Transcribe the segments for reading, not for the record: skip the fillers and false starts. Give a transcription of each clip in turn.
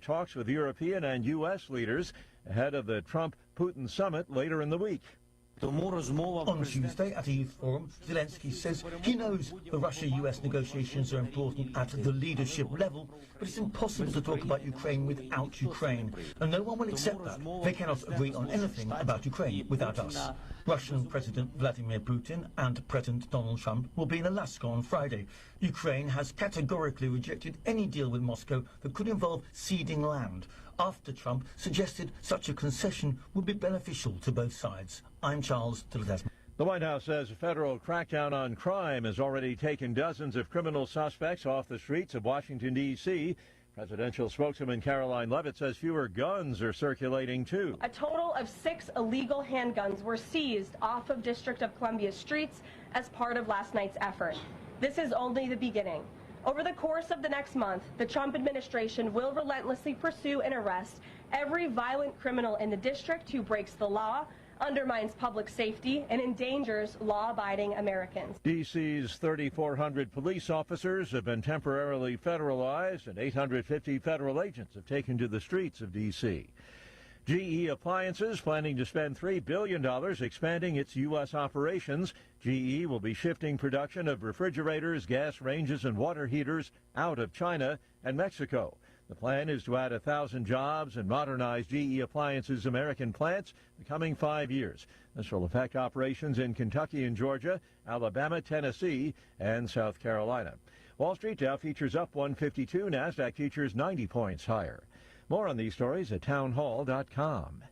talks with European and U.S. leaders ahead of the Trump-Putin summit later in the week. On Tuesday at a youth forum, Zelensky says he knows the Russia-US negotiations are important at the leadership level, but it's impossible to talk about Ukraine without Ukraine, and no one will accept that. They cannot agree on anything about Ukraine without us. Russian President Vladimir Putin and President Donald Trump will be in Alaska on Friday. Ukraine has categorically rejected any deal with Moscow that could involve ceding land, after Trump suggested such a concession would be beneficial to both sides. I'm Charles Tillerson. The White House says a federal crackdown on crime has already taken dozens of criminal suspects off the streets of Washington, D.C. Presidential spokeswoman Caroline Leavitt says fewer guns are circulating, too. A total of 6 illegal handguns were seized off of District of Columbia streets as part of last night's effort. This is only the beginning. Over the course of the next month, the Trump administration will relentlessly pursue and arrest every violent criminal in the district who breaks the law, undermines public safety, and endangers law-abiding Americans. D.C.'s 3,400 police officers have been temporarily federalized, and 850 federal agents have taken to the streets of D.C. GE Appliances planning to spend $3 billion expanding its U.S. operations. GE will be shifting production of refrigerators, gas ranges, and water heaters out of China and Mexico. The plan is to add 1,000 jobs and modernize GE Appliances' American plants in the coming 5 years. This will affect operations in Kentucky and Georgia, Alabama, Tennessee, and South Carolina. Wall Street Dow features up 152, NASDAQ features 90 points higher. More on these stories at townhall.com.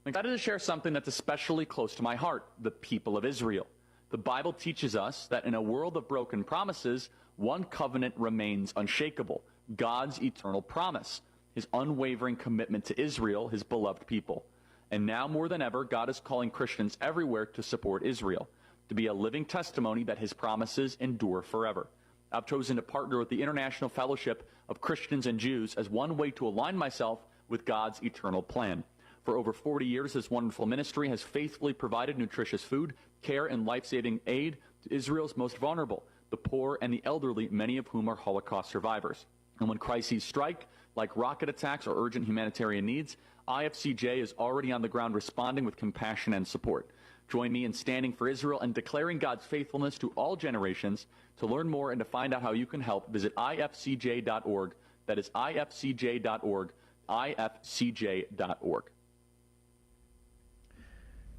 I'm excited to share something that's especially close to my heart, the people of Israel. The Bible teaches us that in a world of broken promises, one covenant remains unshakable, God's eternal promise, his unwavering commitment to Israel, his beloved people. And now more than ever, God is calling Christians everywhere to support Israel, to be a living testimony that his promises endure forever. I've chosen to partner with the International Fellowship of Christians and Jews as one way to align myself with God's eternal plan. For over 40 years, this wonderful ministry has faithfully provided nutritious food, care, and life-saving aid to Israel's most vulnerable, the poor and the elderly, many of whom are Holocaust survivors. And when crises strike, like rocket attacks or urgent humanitarian needs, IFCJ is already on the ground responding with compassion and support. Join me in standing for Israel and declaring God's faithfulness to all generations. To learn more and to find out how you can help, visit ifcj.org. That is ifcj.org, ifcj.org.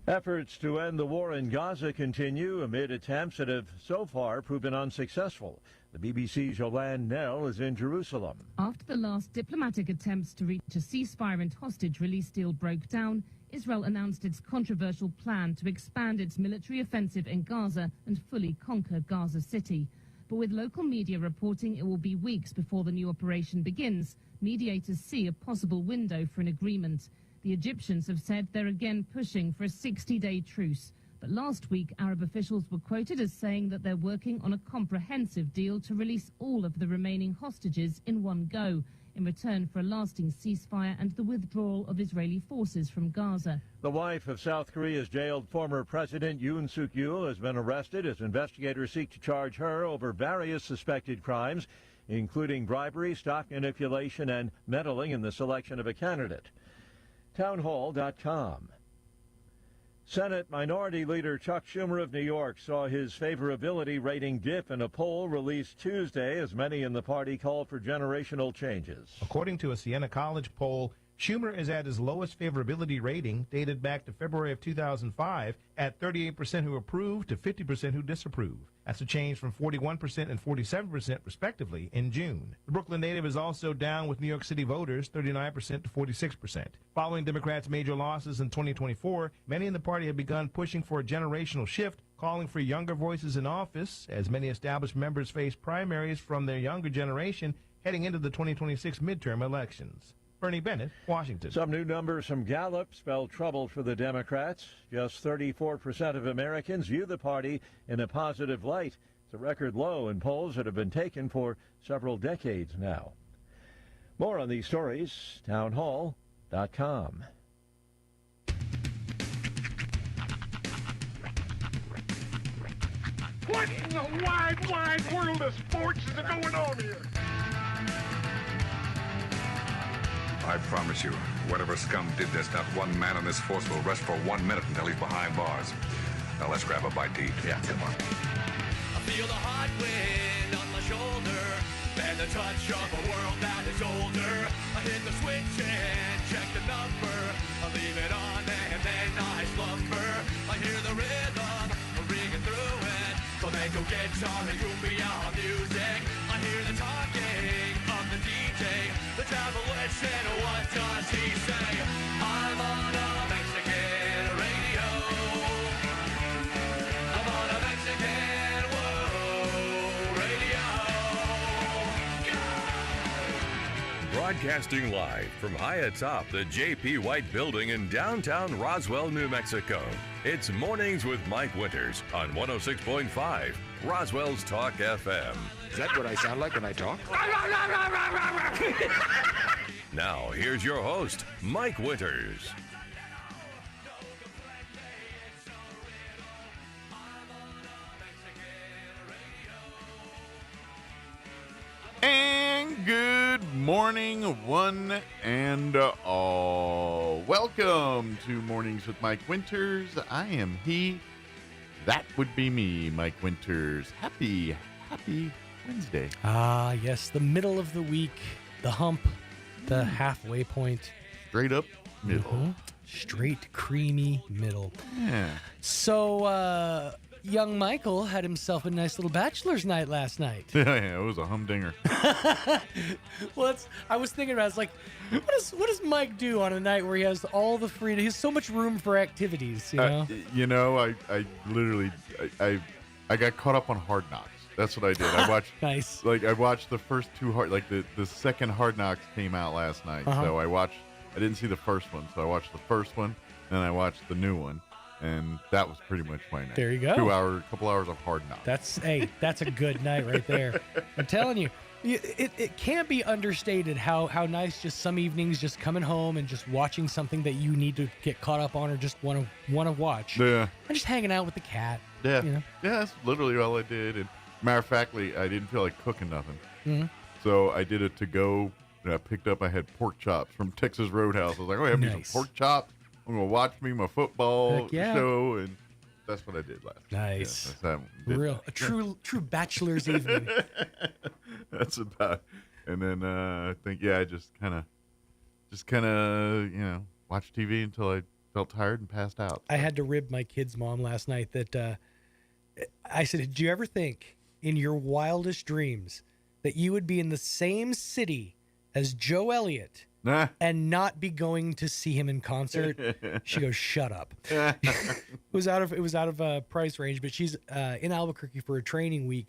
Efforts to end the war in Gaza continue amid attempts that have so far proven unsuccessful. The BBC's Yolande Nell is in Jerusalem. After the last diplomatic attempts to reach a ceasefire and hostage release deal broke down, Israel announced its controversial plan to expand its military offensive in Gaza and fully conquer Gaza City. But with local media reporting it will be weeks before the new operation begins, mediators see a possible window for an agreement. The Egyptians have said they're again pushing for a 60-day truce. But last week, Arab officials were quoted as saying that they're working on a comprehensive deal to release all of the remaining hostages in one go, in return for a lasting ceasefire and the withdrawal of Israeli forces from Gaza. The wife of South Korea's jailed former President Yoon Suk-yeol has been arrested as investigators seek to charge her over various suspected crimes, including bribery, stock manipulation, and meddling in the selection of a candidate. Townhall.com. Senate Minority Leader Chuck Schumer of New York saw his favorability rating dip in a poll released Tuesday as many in the party called for generational changes. According to a Siena College poll, Schumer is at his lowest favorability rating dated back to February of 2005 at 38% who approve to 50% who disapprove. That's a change from 41% and 47% respectively in June. The Brooklyn native is also down with New York City voters 39% to 46%. Following Democrats' major losses in 2024, many in the party have begun pushing for a generational shift, calling for younger voices in office as many established members face primaries from their younger generation heading into the 2026 midterm elections. Bernie Bennett, Washington. Some new numbers from Gallup spell trouble for the Democrats. Just 34% of Americans view the party in a positive light. It's a record low in polls that have been taken for several decades now. More on these stories, townhall.com. What in the wide world of sports is going on here? I promise you, whatever scum did this, not one man on this force will rest for 1 minute until he's behind bars. Now let's grab a bite to eat. Yeah, come on. I feel the hot wind on my shoulder and the touch of a world that is older. I hit the switch and check the number. I leave it on and then I slumber. I hear the rhythm ringing through it. Flamenco guitar and cumbia music. I hear the talking of the DJ. The travel listen, what does he say? I'm on a Mexican radio. I'm on a Mexican radio. Broadcasting live from high atop the J.P. White Building in downtown Roswell, New Mexico. It's Mornings with Mike Winters on 106.5 Roswell's Talk FM. Is that what I sound like when I talk? Now, here's your host, Mike Winters. And good morning, one and all. Welcome to Mornings with Mike Winters. I am he. That would be me, Mike Winters. Happy Wednesday. Ah, yes, the middle of the week, the hump, the halfway point. Straight up middle. Mm-hmm. Straight, creamy middle. Yeah. So, young Michael had himself a nice little bachelor's night last night. Yeah, it was a humdinger. Well, I was thinking about it. It's like, what does Mike do on a night where he has all the freedom? He has so much room for activities, you know? I literally got caught up on Hard Knocks. That's what I did. I watched nice. I watched the first two the second Hard Knocks came out last night. Uh-huh. So I didn't see the first one, so I watched the first one, then I watched the new one, and that was pretty much my night. There you go. Couple hours of Hard Knocks. That's a good night right there. I'm telling you. It can't be understated how nice just some evenings just coming home and just watching something that you need to get caught up on or just want to watch. Yeah. And just hanging out with the cat. Yeah. You know? Yeah, that's literally all I did. And matter of fact, I didn't feel like cooking nothing. Mm-hmm. So I did it to go. I picked up, I had pork chops from Texas Roadhouse. I was like, I have me some pork chops. I'm going to watch me my football show. And that's what I did last night. Nice. Yeah, a true bachelor's evening. That's about. And then I think I just kind of watched TV until I felt tired and passed out. I had to rib my kid's mom last night that I said, did you ever think in your wildest dreams that you would be in the same city as Joe Elliott and not be going to see him in concert? She goes, shut up. It was out of price range, but she's in Albuquerque for a training week.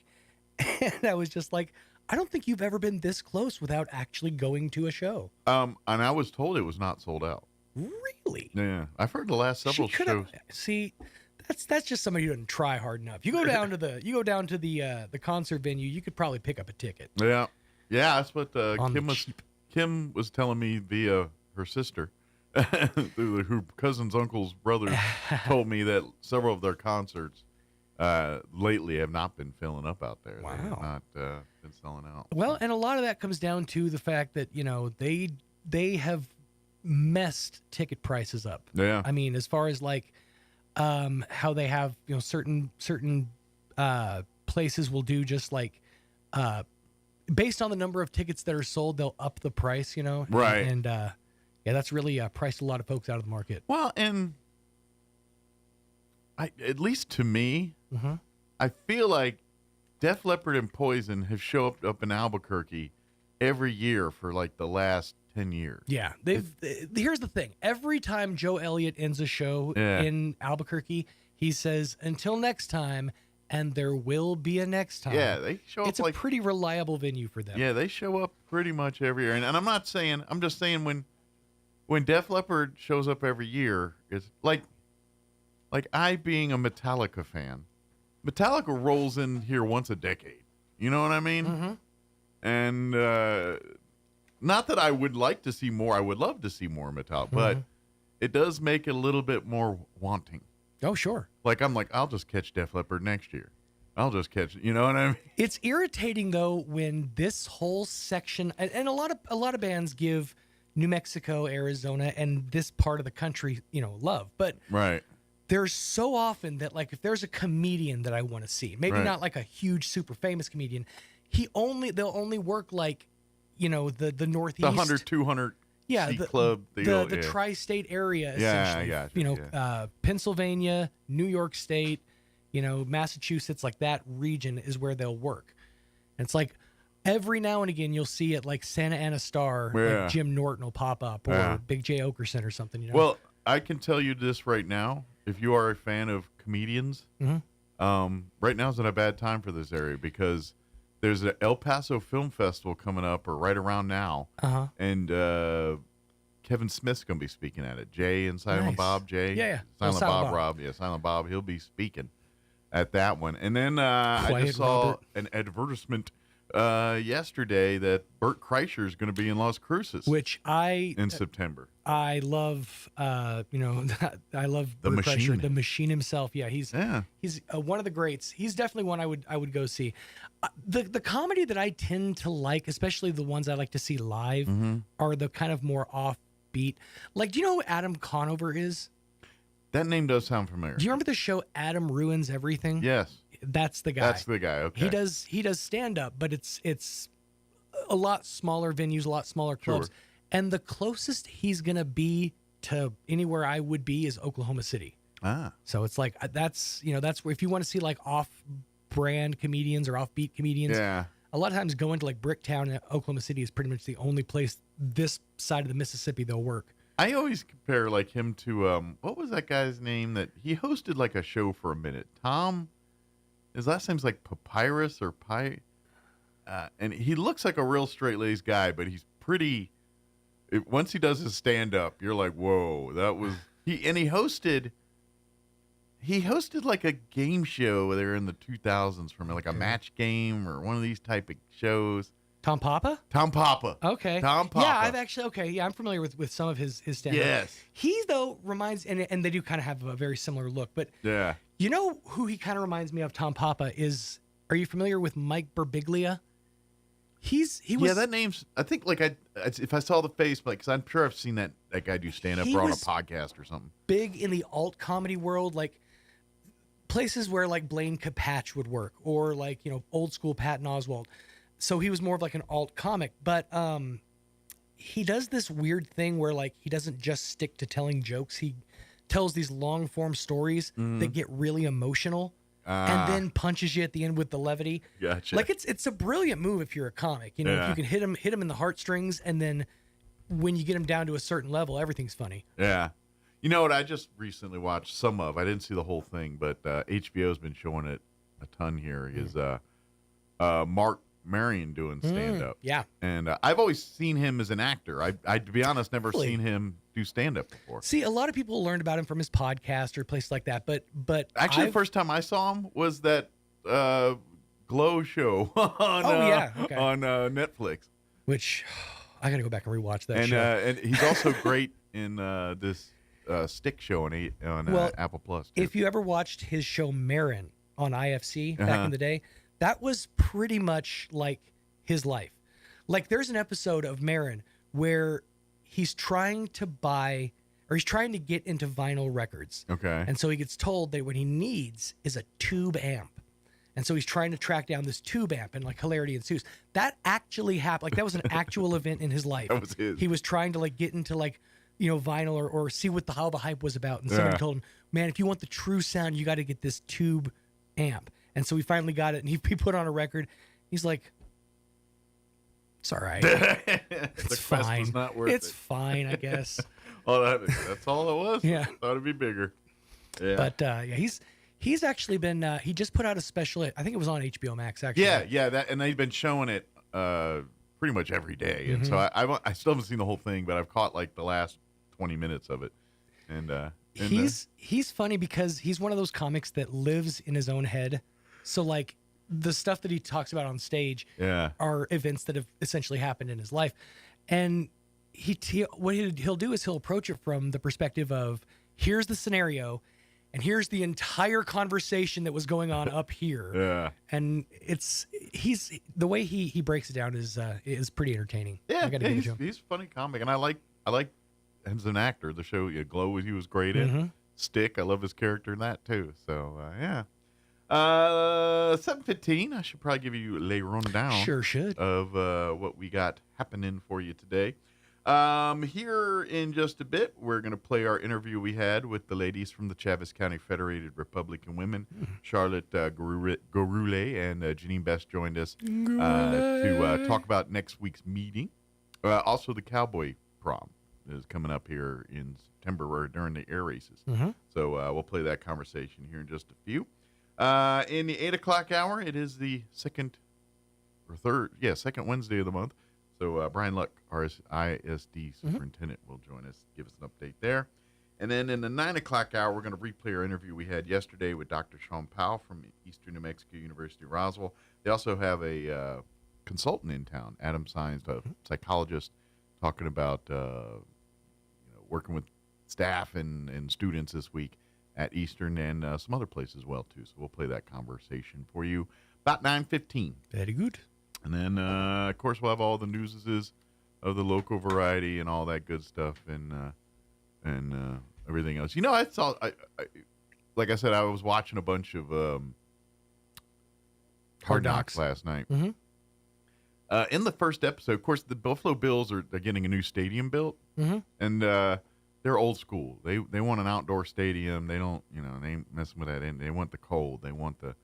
And I was just like, I don't think you've ever been this close without actually going to a show. And I was told it was not sold out. Really? Yeah. I've heard the last several shows. See, that's just somebody who doesn't try hard enough. You go down to the concert venue, you could probably pick up a ticket. Yeah. Yeah, that's what Kim was telling me via her sister. Her cousin's uncle's brothers told me that several of their concerts lately have not been filling up out there. Wow. They have not been selling out. Well, and a lot of that comes down to the fact that, they have messed ticket prices up. Yeah. I mean, as far as like how they have, certain places will do just like based on the number of tickets that are sold, they'll up the price, Right. And that's really priced a lot of folks out of the market. Well, and at least to me, mm-hmm. I feel like Def Leppard and Poison have showed up in Albuquerque every year for like the last 10 years. Yeah. Here's the thing. Every time Joe Elliott ends a show in Albuquerque, he says, until next time, and there will be a next time. Yeah, they show up. It's a pretty reliable venue for them. Yeah, they show up pretty much every year. And I'm just saying when Def Leppard shows up every year, it's like I being a Metallica fan. Metallica rolls in here once a decade. You know what I mean? Mm-hmm. And not that I would like to see more. I would love to see more Metallica, but it does make it a little bit more wanting. Oh, sure. Like, I'll just catch Def Leppard next year. I'll just catch it. You know what I mean? It's irritating, though, when this whole section, and a lot of bands give New Mexico, Arizona, and this part of the country, love. But right. There's so often that, like, if there's a comedian that I want to see, maybe not like a huge, super famous comedian, they'll only work like, the Northeast. The 100, 200 seat club deal. The tri-state area, essentially. Pennsylvania, New York State, Massachusetts, like that region is where they'll work. And it's like every now and again you'll see it, like Santa Ana Star, like Jim Norton will pop up, or Big J. Okerson or something. Well, I can tell you this right now. If you are a fan of comedians, right now is not a bad time for this area, because there's an El Paso Film Festival coming up, or right around now, and Kevin Smith's going to be speaking at it. Jay and Silent Bob, Jay, Silent Bob, Rob, Silent Bob. He'll be speaking at that one. And then I just saw an advertisement yesterday that Bert Kreischer is going to be in Las Cruces, in September. I love, I love the Bert Machine. Kreischer, the Machine himself. Yeah, he's one of the greats. He's definitely one I would go see. The comedy that I tend to like, especially the ones I like to see live, are the kind of more offbeat. Like, do you know who Adam Conover is? That name does sound familiar. Do you remember the show Adam Ruins Everything? Yes. That's the guy. That's the guy. Okay. He does stand up, but it's a lot smaller venues, a lot smaller clubs. Sure. And the closest he's going to be to anywhere I would be is Oklahoma City. So it's like, that's where, if you want to see like off-brand comedians or offbeat comedians, a lot of times going to like Bricktown in Oklahoma City is pretty much the only place this side of the Mississippi they'll work. I always compare like him to, what was that guy's name that he hosted like a show for a minute? Tom, his last name's like Papyrus or and he looks like a real straight-laced guy, but he's pretty... once he does his stand-up, you're like, whoa, that was... He hosted like a game show there in the 2000s from like a match game or one of these type of shows. Tom Papa? Tom Papa. Okay. Tom Papa. Yeah, I'm familiar with some of his stand-up. Yes. He, though, reminds... And they do kind of have a very similar look, but... Yeah. You know who he kind of reminds me of, Tom Papa, is... Are you familiar with Mike Birbiglia? He was... Yeah, that name's... I think, like, if I saw the face, like, because I'm sure I've seen that guy do stand-up or on a podcast or something. Big in the alt comedy world, like, places where, like, Blaine Capatch would work, or, like, old school Patton Oswalt. So he was more of, like, an alt comic, but he does this weird thing where, like, he doesn't just stick to telling jokes. He tells these long-form stories that get really emotional. And then punches you at the end with the levity. Gotcha. Like it's a brilliant move if you're a comic. If you can hit him in the heartstrings, and then when you get him down to a certain level, everything's funny. Yeah. You know what? I just recently watched some of. I didn't see the whole thing, but HBO's been showing it a ton here. Is Mark Marion doing stand-up? Yeah. And I've always seen him as an actor. I to be honest, never seen him do stand-up before. See, a lot of people learned about him from his podcast or places like that, but actually, the first time I saw him was that Glow show on Netflix. Which I got to go back and rewatch that and, show. And he's also great in this Stick show on Apple Plus. Too. If you ever watched his show Marin on IFC back in the day, that was pretty much like his life. Like, there's an episode of Marin where he's trying to get into vinyl records. Okay. And so he gets told that what he needs is a tube amp. And so he's trying to track down this tube amp, and like hilarity ensues. That actually happened. Like, that was an actual event in his life. That was his. He was trying to like get into like, vinyl or see what how the hype was about. And somebody told him, man, if you want the true sound, you got to get this tube amp. And so he finally got it, and he put on a record. He's like, it's all right. It's fine. Was not worth it's fine, I guess. Oh, that's all it was? Yeah. I thought it'd be bigger. Yeah. But he's actually been, he just put out a special, I think it was on HBO Max, actually. Yeah, and they've been showing it pretty much every day. And so I still haven't seen the whole thing, but I've caught like the last 20 minutes of it. And he's funny because he's one of those comics that lives in his own head. So like the stuff that he talks about on stage are events that have essentially happened in his life. And what he'll do is he'll approach it from the perspective of, here's the scenario, and here's the entire conversation that was going on up here. Yeah. And he's the way he breaks it down is pretty entertaining. Yeah, I gotta give it to him. he's a funny comic, and I like him as an actor. The show Glow, he was great in. Stick, I love his character in that too. So yeah. 7:15. I should probably give you a rundown. Sure should. Of what we got happening for you today. Here in just a bit, we're going to play our interview we had with the ladies from the Chaves County Federated Republican Women. Charlotte Gorule and Janine Best joined us to talk about next week's meeting. Also, the Cowboy Prom is coming up here in September or during the air races. So we'll play that conversation here in just a few. In the 8 o'clock hour, it is the second Wednesday of the month. So Brian Luck, our ISD superintendent, will join us, give us an update there. And then in the 9 o'clock hour, we're going to replay our interview we had yesterday with Dr. Sean Powell from Eastern New Mexico University, Roswell. They also have a consultant in town, Adam Sines, a psychologist, talking about working with staff and students this week at Eastern and some other places as well, too. So we'll play that conversation for you about 9:15. Very good. And then, of course, we'll have all the newses of the local variety and all that good stuff and everything else. I saw, like I said, I was watching a bunch of Hard Knocks last night. In the first episode, of course, the Buffalo Bills they're getting a new stadium built, and they're old school. They want an outdoor stadium. They don't, they ain't messing with that. They want the cold. They want the.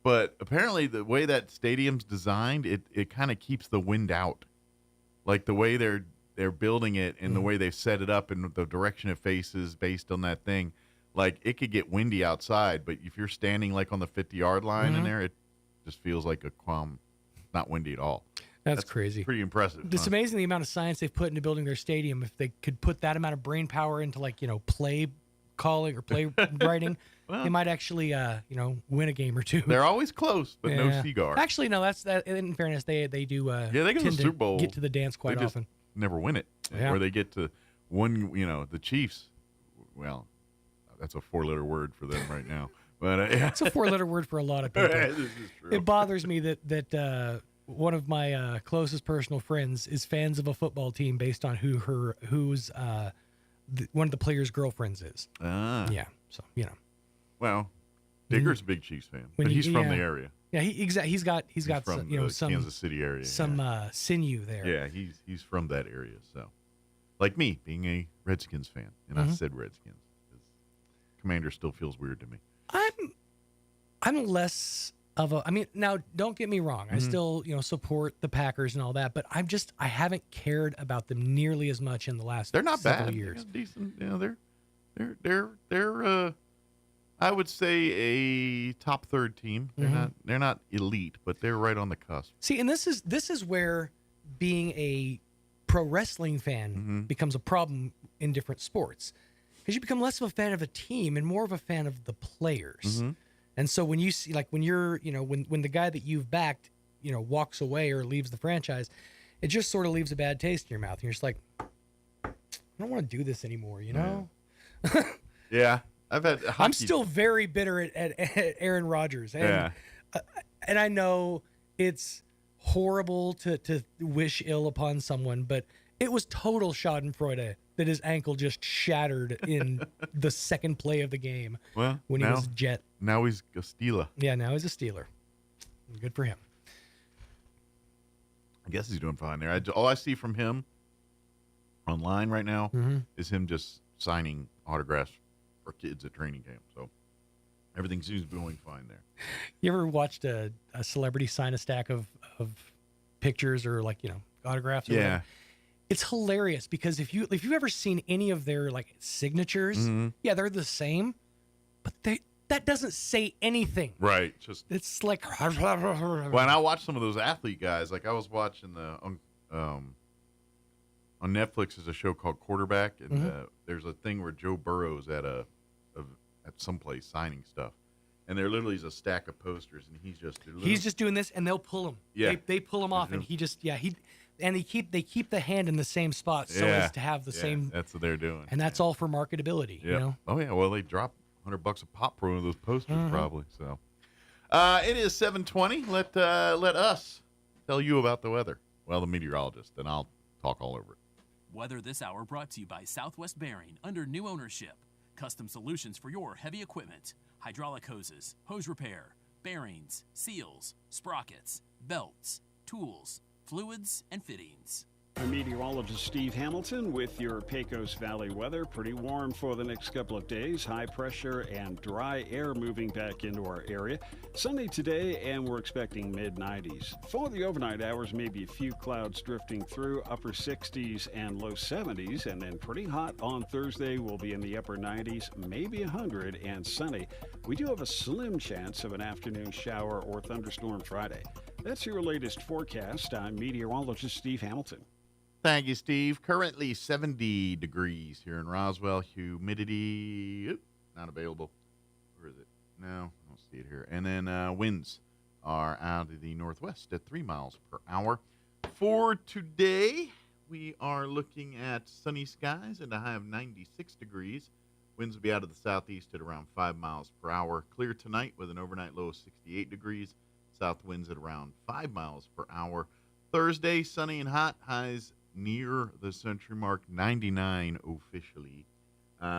But apparently, the way that stadium's designed, it kind of keeps the wind out. Like the way they're building it and the way they set it up and the direction it faces based on that thing, like it could get windy outside. But if you're standing like on the 50-yard line in there, it just feels like not windy at all. That's crazy. Pretty impressive. It's amazing the amount of science they've put into building their stadium. If they could put that amount of brain power into play calling or play writing, they might actually win a game or two. They're always close, but no cigar. Actually, no. That's that. In fairness, they do. They go to the Super Bowl. Get to the dance quite they just often. Never win it, or they get to one. The Chiefs. Well, that's a 4-letter word for them right now. But it's a 4-letter word for a lot of people. This is true. It bothers me that one of my closest personal friends is fans of a football team based on who's one of the players' girlfriends is. Yeah. So Well, Digger's a big Chiefs fan, but he's from the area. Yeah, he's got from some Kansas City area, some sinew there. Yeah, he's from that area. So, like me, being a Redskins fan, and I said Redskins. Commander still feels weird to me. I'm less of a. I mean, now don't get me wrong. I still support the Packers and all that, but I haven't cared about them nearly as much in the last. They're not several bad. Years. They're decent. They're I would say a top third team. They're not elite, but they're right on the cusp. See, and this is where being a pro wrestling fan becomes a problem in different sports, because you become less of a fan of a team and more of a fan of the players. And so when you see, like when you're, when the guy that you've backed, walks away or leaves the franchise, it just sort of leaves a bad taste in your mouth. And you're just like, I don't want to do this anymore, Yeah. I've had hockey. I'm still very bitter at Aaron Rodgers. And, and I know it's horrible to wish ill upon someone, but it was total schadenfreude that his ankle just shattered in the second play of the game when he was a Jet. Now he's a Steeler. Yeah, now he's a Steeler. Good for him. I guess he's doing fine there. All I see from him online right now is him just signing autographs for kids at training camp. So everything seems to be going fine there. You ever watched a celebrity sign a stack of pictures or autographs? Or whatever? It's hilarious because if you've ever seen any of their signatures, they're the same, but that doesn't say anything. Right. It's like when I watch some of those athlete guys, like I was watching on Netflix is a show called Quarterback, and there's a thing where Joe Burrow's at some place signing stuff, and there literally is a stack of posters, and he's just doing this, and they'll pull him. Yeah, they pull him off, and they keep the hand in the same spot so as to have the same. That's what they're doing, and that's all for marketability. Oh yeah, well they drop $100 a pop for one of those posters, probably. So, it is 7:20. Let us tell you about the weather. Well, the meteorologist, and I'll talk all over it. Weather this hour brought to you by Southwest Bearing under new ownership. Custom solutions for your heavy equipment. Hydraulic hoses, hose repair, bearings, seals, sprockets, belts, tools, fluids, and fittings. I'm meteorologist Steve Hamilton with your Pecos Valley weather. Pretty warm for the next couple of days. High pressure and dry air moving back into our area. Sunny today, and we're expecting mid-90s. For the overnight hours, maybe a few clouds drifting through, upper 60s and low 70s, and then pretty hot on Thursday. We'll be in the upper 90s, maybe 100, and sunny. We do have a slim chance of an afternoon shower or thunderstorm Friday. That's your latest forecast. I'm meteorologist Steve Hamilton. Thank you, Steve. Currently 70 degrees here in Roswell. Humidity, not available. Where is it? No, I don't see it here. And then winds are out of the northwest at 3 miles per hour. For today, we are looking at sunny skies and a high of 96 degrees. Winds will be out of the southeast at around 5 miles per hour. Clear tonight with an overnight low of 68 degrees. South winds at around 5 miles per hour. Thursday, sunny and hot. Highs near the century mark, 99 officially.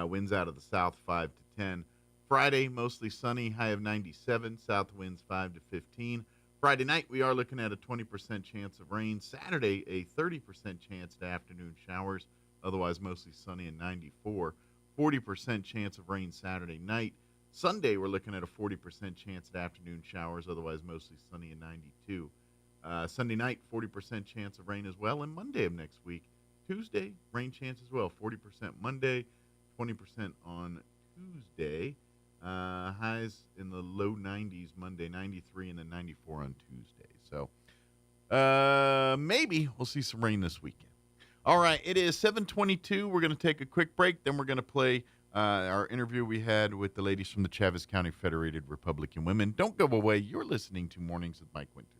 Winds out of the south 5 to 10. Friday, mostly sunny, high of 97. South winds 5 to 15. Friday night, we are looking at a 20% chance of rain. Saturday, a 30% chance of afternoon showers. Otherwise, mostly sunny and 94. 40% chance of rain Saturday night. Sunday, we're looking at a 40% chance of afternoon showers. Otherwise, mostly sunny and 92. Sunday night, 40% chance of rain as well. And Monday of next week, Tuesday, rain chance as well. 40% Monday, 20% on Tuesday. Highs in the low 90s Monday, 93, and then 94 on Tuesday. So maybe we'll see some rain this weekend. All right, it is 7:22. We're going to take a quick break. Then we're going to play our interview we had with the ladies from the Chaves County Federated Republican Women. Don't go away. You're listening to Mornings with Mike Winters.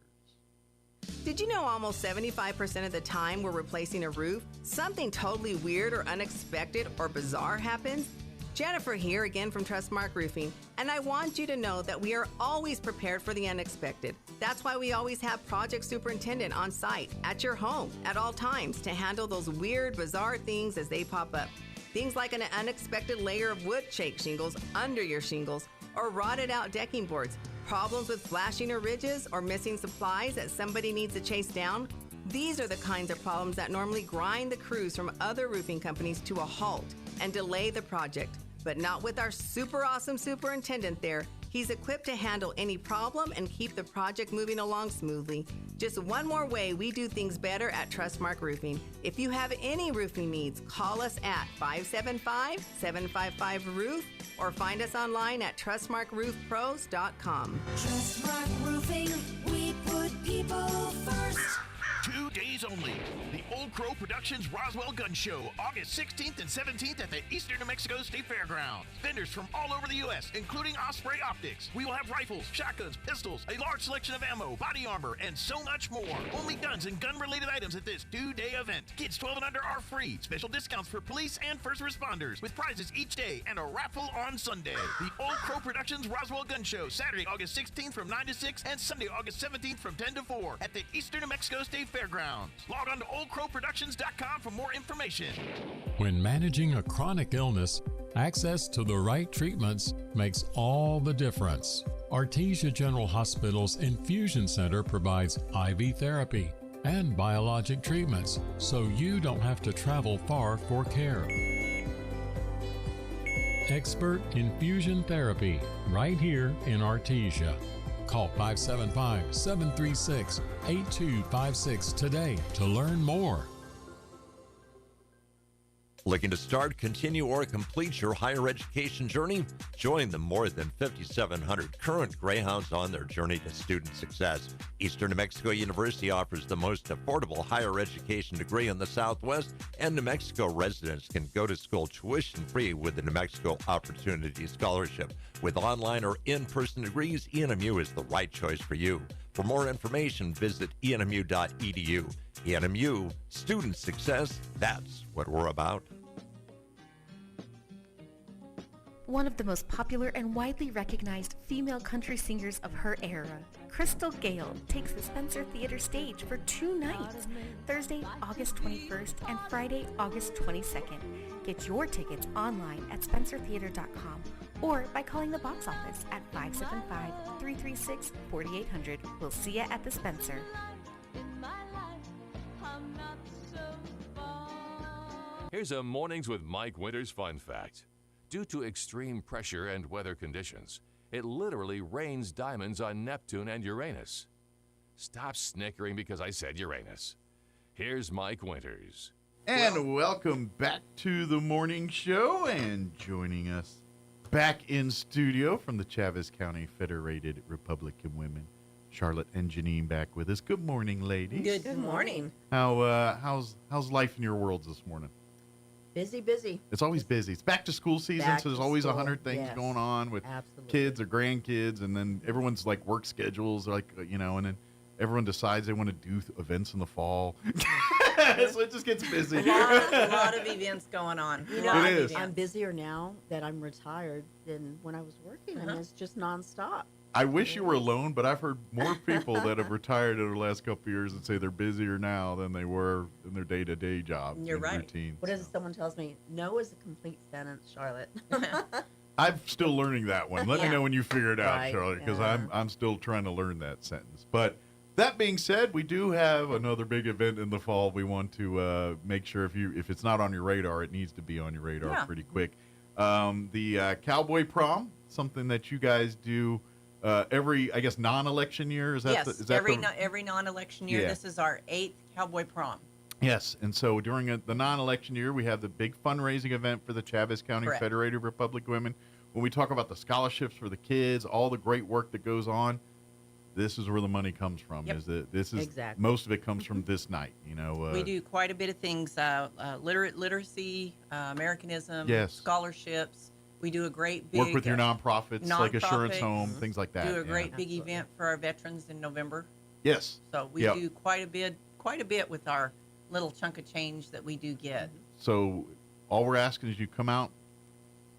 Did you know almost 75% of the time we're replacing a roof, something totally weird or unexpected or bizarre happens? Jennifer here again from Trustmark Roofing, and I want you to know that we are always prepared for the unexpected. That's why we always have project superintendent on site at your home at all times to handle those weird, bizarre things as they pop up. Things like an unexpected layer of wood shake shingles under your shingles or rotted out decking boards, problems with flashing or ridges or missing supplies that somebody needs to chase down. These are the kinds of problems that normally grind the crews from other roofing companies to a halt and delay the project. But not with our super awesome superintendent there. He's equipped to handle any problem and keep the project moving along smoothly. Just one more way we do things better at Trustmark Roofing. If you have any roofing needs, call us at 575-755-ROOF or find us online at trustmarkroofpros.com. Trustmark Roofing, we put people first. 2 days only. The Old Crow Productions Roswell Gun Show, August 16th and 17th at the Eastern New Mexico State Fairgrounds. Vendors from all over the U.S., including Osprey Optics. We will have rifles, shotguns, pistols, a large selection of ammo, body armor, and so much more. Only guns and gun-related items at this 2-day event. Kids 12 and under are free. Special discounts for police and first responders with prizes each day and a raffle on Sunday. The Old Crow Productions Roswell Gun Show, Saturday, August 16th from 9 to 6 and Sunday, August 17th from 10 to 4 at the Eastern New Mexico State Fairgrounds. Log on to oldcrowproductions.com for more information. When managing a chronic illness, access to the right treatments makes all the difference. Artesia General Hospital's Infusion Center provides IV therapy and biologic treatments, so you don't have to travel far for care. Expert infusion therapy right here in Artesia. Call 575-736-8256 today to learn more. Looking to start, continue, or complete your higher education journey? Join the more than 5,700 current Greyhounds on their journey to student success. Eastern New Mexico University offers the most affordable higher education degree in the Southwest, and New Mexico residents can go to school tuition-free with the New Mexico Opportunity Scholarship. With online or in-person degrees, ENMU is the right choice for you. For more information, visit enmu.edu. ENMU, student success, that's what we're about. one of the most popular and widely recognized female country singers of her era. Crystal Gale takes the Spencer Theater stage for 2 nights, Thursday, August 21st and Friday, August 22nd. Get your tickets online at spencertheater.com or by calling the box office at 575-336-4800. We'll see you at the Spencer. Here's a Mornings with Mike Winters fun fact. Due to extreme pressure and weather conditions, it literally rains diamonds on Neptune and Uranus. Stop snickering because I said Uranus. Here's Mike Winters. And welcome back to the morning show, and joining us back in studio from the Chaves County Federated Republican Women, Charlotte and Janine back with us. Good morning, ladies. Good morning. How's life in your worlds this morning? Busy. It's always busy. It's back to school season, so there's always 100 things going on with kids or grandkids, and then everyone's like work schedules, like, you know, and then everyone decides they want to do events in the fall. So it just gets busy. A lot of events going on. You know, it is. I'm busier now that I'm retired than when I was working. I mean, it's just nonstop. I wish you were alone, but I've heard more people that have retired over the last couple of years and say they're busier now than they were in their day-to-day job. You're right. Routine. What is it? Someone tells me, no is a complete sentence, Charlotte. I'm still learning that one. Let me know when you figure it out, Right, Charlotte, because yeah. I'm still trying to learn that sentence. But that being said, we do have another big event in the fall. We want to make sure if it's not on your radar, it needs to be on your radar pretty quick. The Cowboy Prom, something that you guys do every, I guess, non-election year. Is that every non-election year. Yeah. This is our 8th Cowboy Prom. Yes, and so during the non-election year, we have the big fundraising event for the Chaves County Correct. Federated Republican Women. When we talk about the scholarships for the kids, all the great work that goes on, this is where the money comes from. Yep. Exactly. Most of it comes from this night. You know, We do quite a bit of things: literacy, Americanism, Yes. scholarships. We do a great big work with your nonprofits like Assurance nonprofits. Home, things like that. Do a yeah. great big event for our veterans in November. Yes. So we Yep. do quite a bit with our little chunk of change that we do get. So all we're asking is you come out,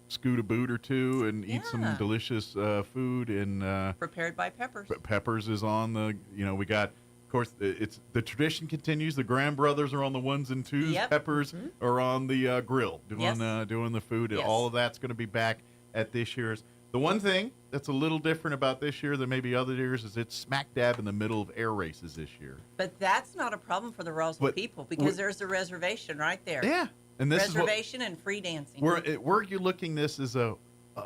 scoot a boot or two, and eat some Yeah. delicious food. And Prepared by Peppers. Peppers is on the. You know, we got. Of course, it's the tradition continues. The Graham brothers are on the 1s and 2s. Yep. Peppers are on the grill doing Yes. doing the food. And Yes. all of that's going to be back at this year's. The one thing that's a little different about this year than maybe other years is it's smack dab in the middle of air races this year. But that's not a problem for the Roswell But people because there's a reservation right there. Yeah, and this reservation and free dancing. where you're looking this is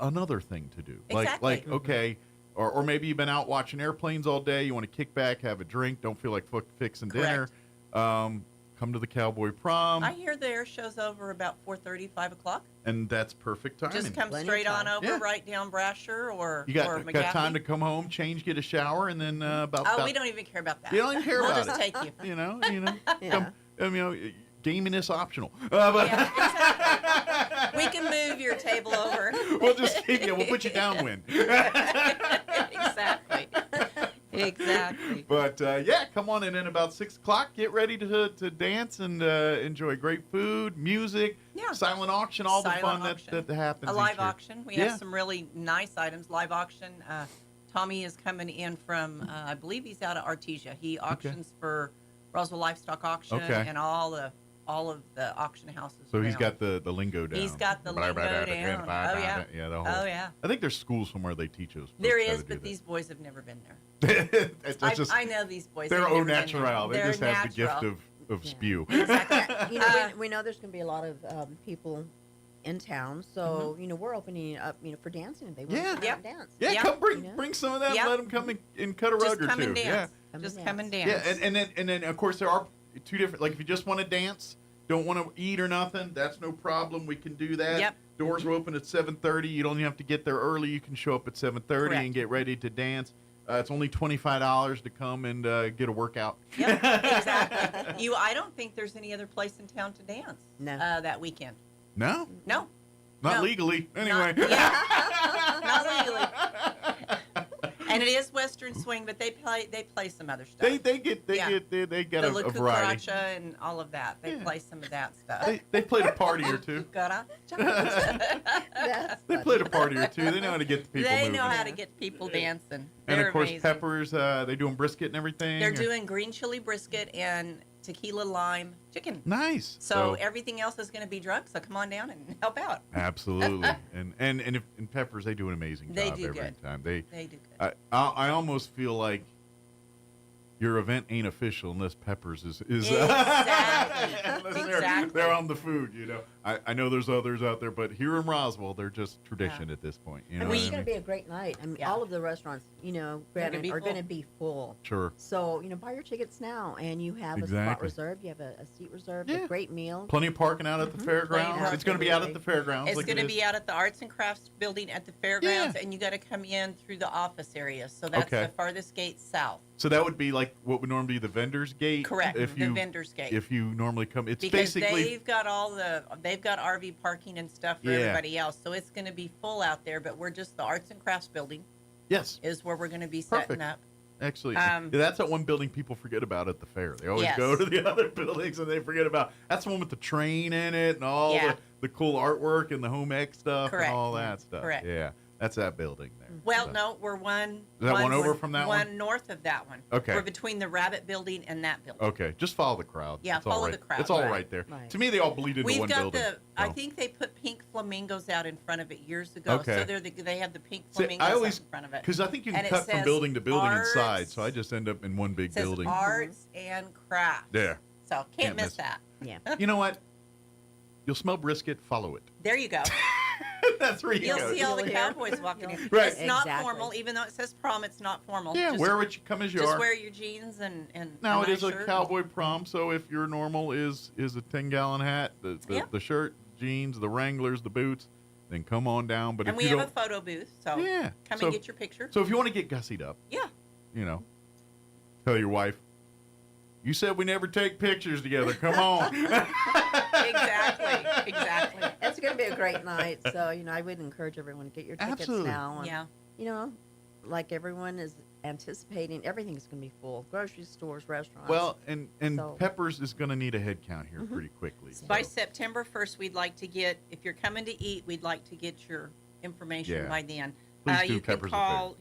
another thing to do. Exactly. Like okay, or maybe you've been out watching airplanes all day. You want to kick back, have a drink, don't feel like fixing dinner. Come to the Cowboy Prom. I hear the air show's over about 4:30, 5 o'clock. And that's perfect timing. Just come straight on over, right down Brasher or You or got McGaffey. time to come home, change, get a shower, and then about. we don't even care about that. You don't even care we'll about just it. take you. You know. Gaming is optional. Yeah, exactly. We can move your table over. We'll put you downwind. Exactly. But come on in at about 6 o'clock. Get ready to dance and enjoy great food, music, silent auction, all the fun that happens. A live each year. auction. We have some really nice items. Live auction. Tommy is coming in from, I believe he's out of Artesia. He auctions for Roswell Livestock Auction and all of the auction houses. So he's around. got the lingo down. He's got the lingo down. Oh, yeah. Yeah, the whole, Oh, yeah. I think there's schools somewhere they teach us. There is, but these boys have never been there. I know these boys. They're have au never been natural. there. They just They're have the gift natural. of spew. Exactly. You know, we know there's going to be a lot of people in town, so you know we're opening up, for dancing. If they want to come out and dance. Yeah, come bring some of that. And let them come and cut a rug or two. Come and dance. Yeah, Just come and dance. Yeah, and then of course there are two different. Like if you just want to dance, don't want to eat or nothing, that's no problem. We can do that. Yep. Doors are open at 7:30. You don't even have to get there early. You can show up at 7:30 and get ready to dance. It's only $25 to come and get a workout. Yep, exactly. I don't think there's any other place in town to dance that weekend. No? No. Not legally, anyway. Not legally. And it is Western swing, but they play some other stuff. They get the a variety. cucaracha and all of that. They play some of that stuff. They played a party or two. They played a party or two. They know how to get the people moving. They know how to get people dancing. And They're of course, amazing. Peppers. They doing brisket and everything. They're doing green chili brisket and tequila lime chicken. Nice. So everything else is going to be drunk. So come on down and help out. Absolutely. and Peppers, they do an amazing They job do every good. time. They do good. I almost feel like your event ain't official unless Peppers is Exactly. unless they're on the food, you know. I know there's others out there, but here in Roswell, they're just tradition at this point. You know, it's going to be a great night. I mean, all of the restaurants, you know, granted, are going to be full. Sure. So, you know, buy your tickets now, and you have a spot reserved. You have a seat reserved. A great meal. Plenty of parking out at the fairgrounds. It's going to be out at the fairgrounds. It's going to be out at the Arts and Crafts building at the fairgrounds, and you got to come in through the office area. So that's the farthest gate south. So that would be like what would normally be the vendor's gate. Correct. The vendor's gate. If you normally come, it's because basically they've got RV parking and stuff for everybody else. So it's going to be full out there. But we're just the Arts and Crafts building. Yes. Is where we're going to be setting up. Actually, that's that one building people forget about at the fair. They always go to the other buildings and they forget about. That's the one with the train in it and all the cool artwork and the home ec stuff and all that stuff. Correct. Yeah, that's that building there. Well, no, we're one. Is that one over from that one? One north of that one. Okay. We're between the Rabbit building and that building. Okay, just follow the crowd. Yeah, follow the crowd. It's all right there. Right. To me, they all bleed into one building. I think they put pink flamingos out in front of it years ago. Okay. So they have the pink flamingos out in front of it. Because I think you can cut from building to building inside, so I just end up in one big it says building. Arts and Crafts. There. So can't miss that. Yeah. You know what? You'll smell brisket. Follow it. There you go. That's where You'll see all the cowboys walking in. Right. It's not formal, even though it says prom. It's not formal. Yeah, just, wear what you come as you just are. wear your jeans and Now it nice is a shirt. cowboy prom, so if your normal is a 10-gallon hat, the shirt, jeans, the Wranglers, the boots, then come on down. But and if we you have don't, a photo booth, so come So- and get your picture. So if you want to get gussied up, you know, tell your wife, you said we never take pictures together. Come on. Exactly. It's going to be a great night. So, you know, I would encourage everyone to get your tickets now. And, you know, like everyone is anticipating, everything's going to be full. Grocery stores, restaurants. Well, and Peppers is going to need a head count here pretty quickly. By September 1st, we'd like to get, if you're coming to eat, we'd like to get your information by then. Please do you can Peppers call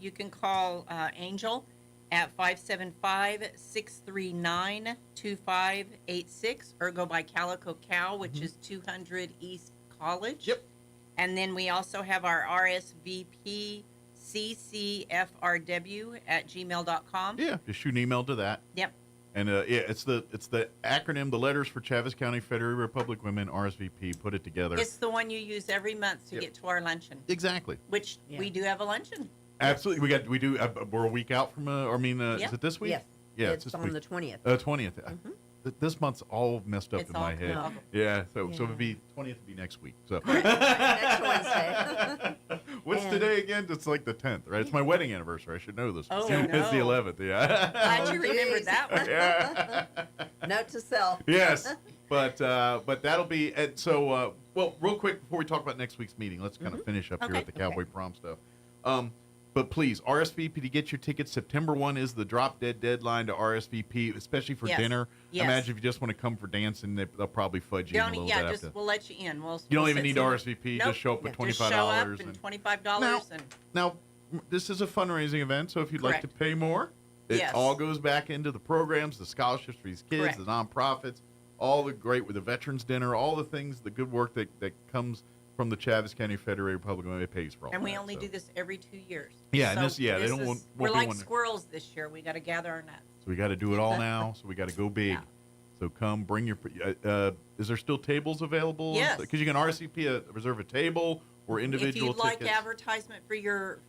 Angel at 575-639-2586 or go by Calico Cow, which is 200 East College. Yep. And then we also have our RSVP ccfrw@gmail.com. Yeah, just shoot an email to that. Yep. And it's the acronym, the letters for Chaves County Federated Republic Women, RSVP. Put it together. It's the one you use every month to get to our luncheon. Exactly. Which we do have a luncheon. Absolutely, we're a week out from. Is it this week? Yes. Yeah, it's this on week. the 20th. 20th. This month's all messed up It's in all my head. clogged. Yeah, so it'd be 20th would be next week. So Next Wednesday. what's today again? It's like the 10th, right? It's my wedding anniversary. I should know this. Oh, It's the no. 11th. Yeah. Glad you remembered that one. Yeah. Note to self. Yes, but that'll be so. Well, real quick before we talk about next week's meeting, let's kind of finish up here at the Cowboy Prom stuff. But please, RSVP to get your tickets. September 1 is the drop dead deadline to RSVP, especially for dinner. Yes. Imagine if you just want to come for dancing, they'll probably fudge you in a little bit. We'll let you in. You don't even need RSVP. Nope. Just show up with $25. Just show up and $25 Now, this is a fundraising event, so if you'd like to pay more, it all goes back into the programs, the scholarships for these kids, the nonprofits, all the great with the Veterans Dinner, all the things, the good work that comes from the Chaves County Federated Republic. It pays for all and we that, only do this every 2 years. Yeah, so and they don't want. We're like squirrels this year. We got to gather our nuts. So we got to do it all now. So we got to go big. So come, bring your. Is there still tables available? Yes. Because you can RSVP reserve a table or individual If you'd like tickets. advertisement for your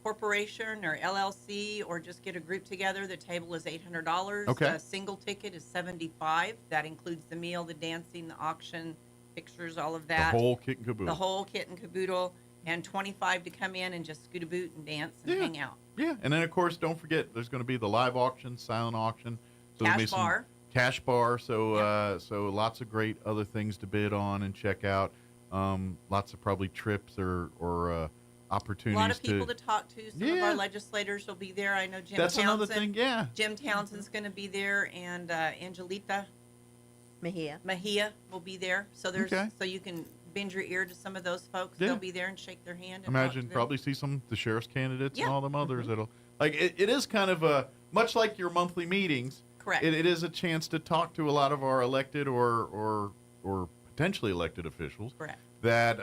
corporation or LLC or just get a group together, the table is $800. Okay. A single ticket is $75. That includes the meal, the dancing, the auction, pictures, all of that. The whole kit and caboodle. The whole kit and caboodle, and $25 to come in and just scoot a boot and dance and hang out. Yeah, and then of course don't forget there's going to be the live auction, silent auction, so there'll be some bar. Cash bar. So so lots of great other things to bid on and check out. Lots of probably trips or opportunities. A lot of people to talk to. Some of our legislators will be there. I know Jim Townsend. Another thing, yeah. Jim Townsend's going to be there, and Angelita Mejia will be there. So there's so you can bend your ear to some of those folks. Yeah. They'll be there and shake their hand. And Imagine probably see some the sheriff's candidates and all them others. Mm-hmm. That'll it is kind of a much like your monthly meetings. Correct. It is a chance to talk to a lot of our elected or potentially elected officials. Correct. That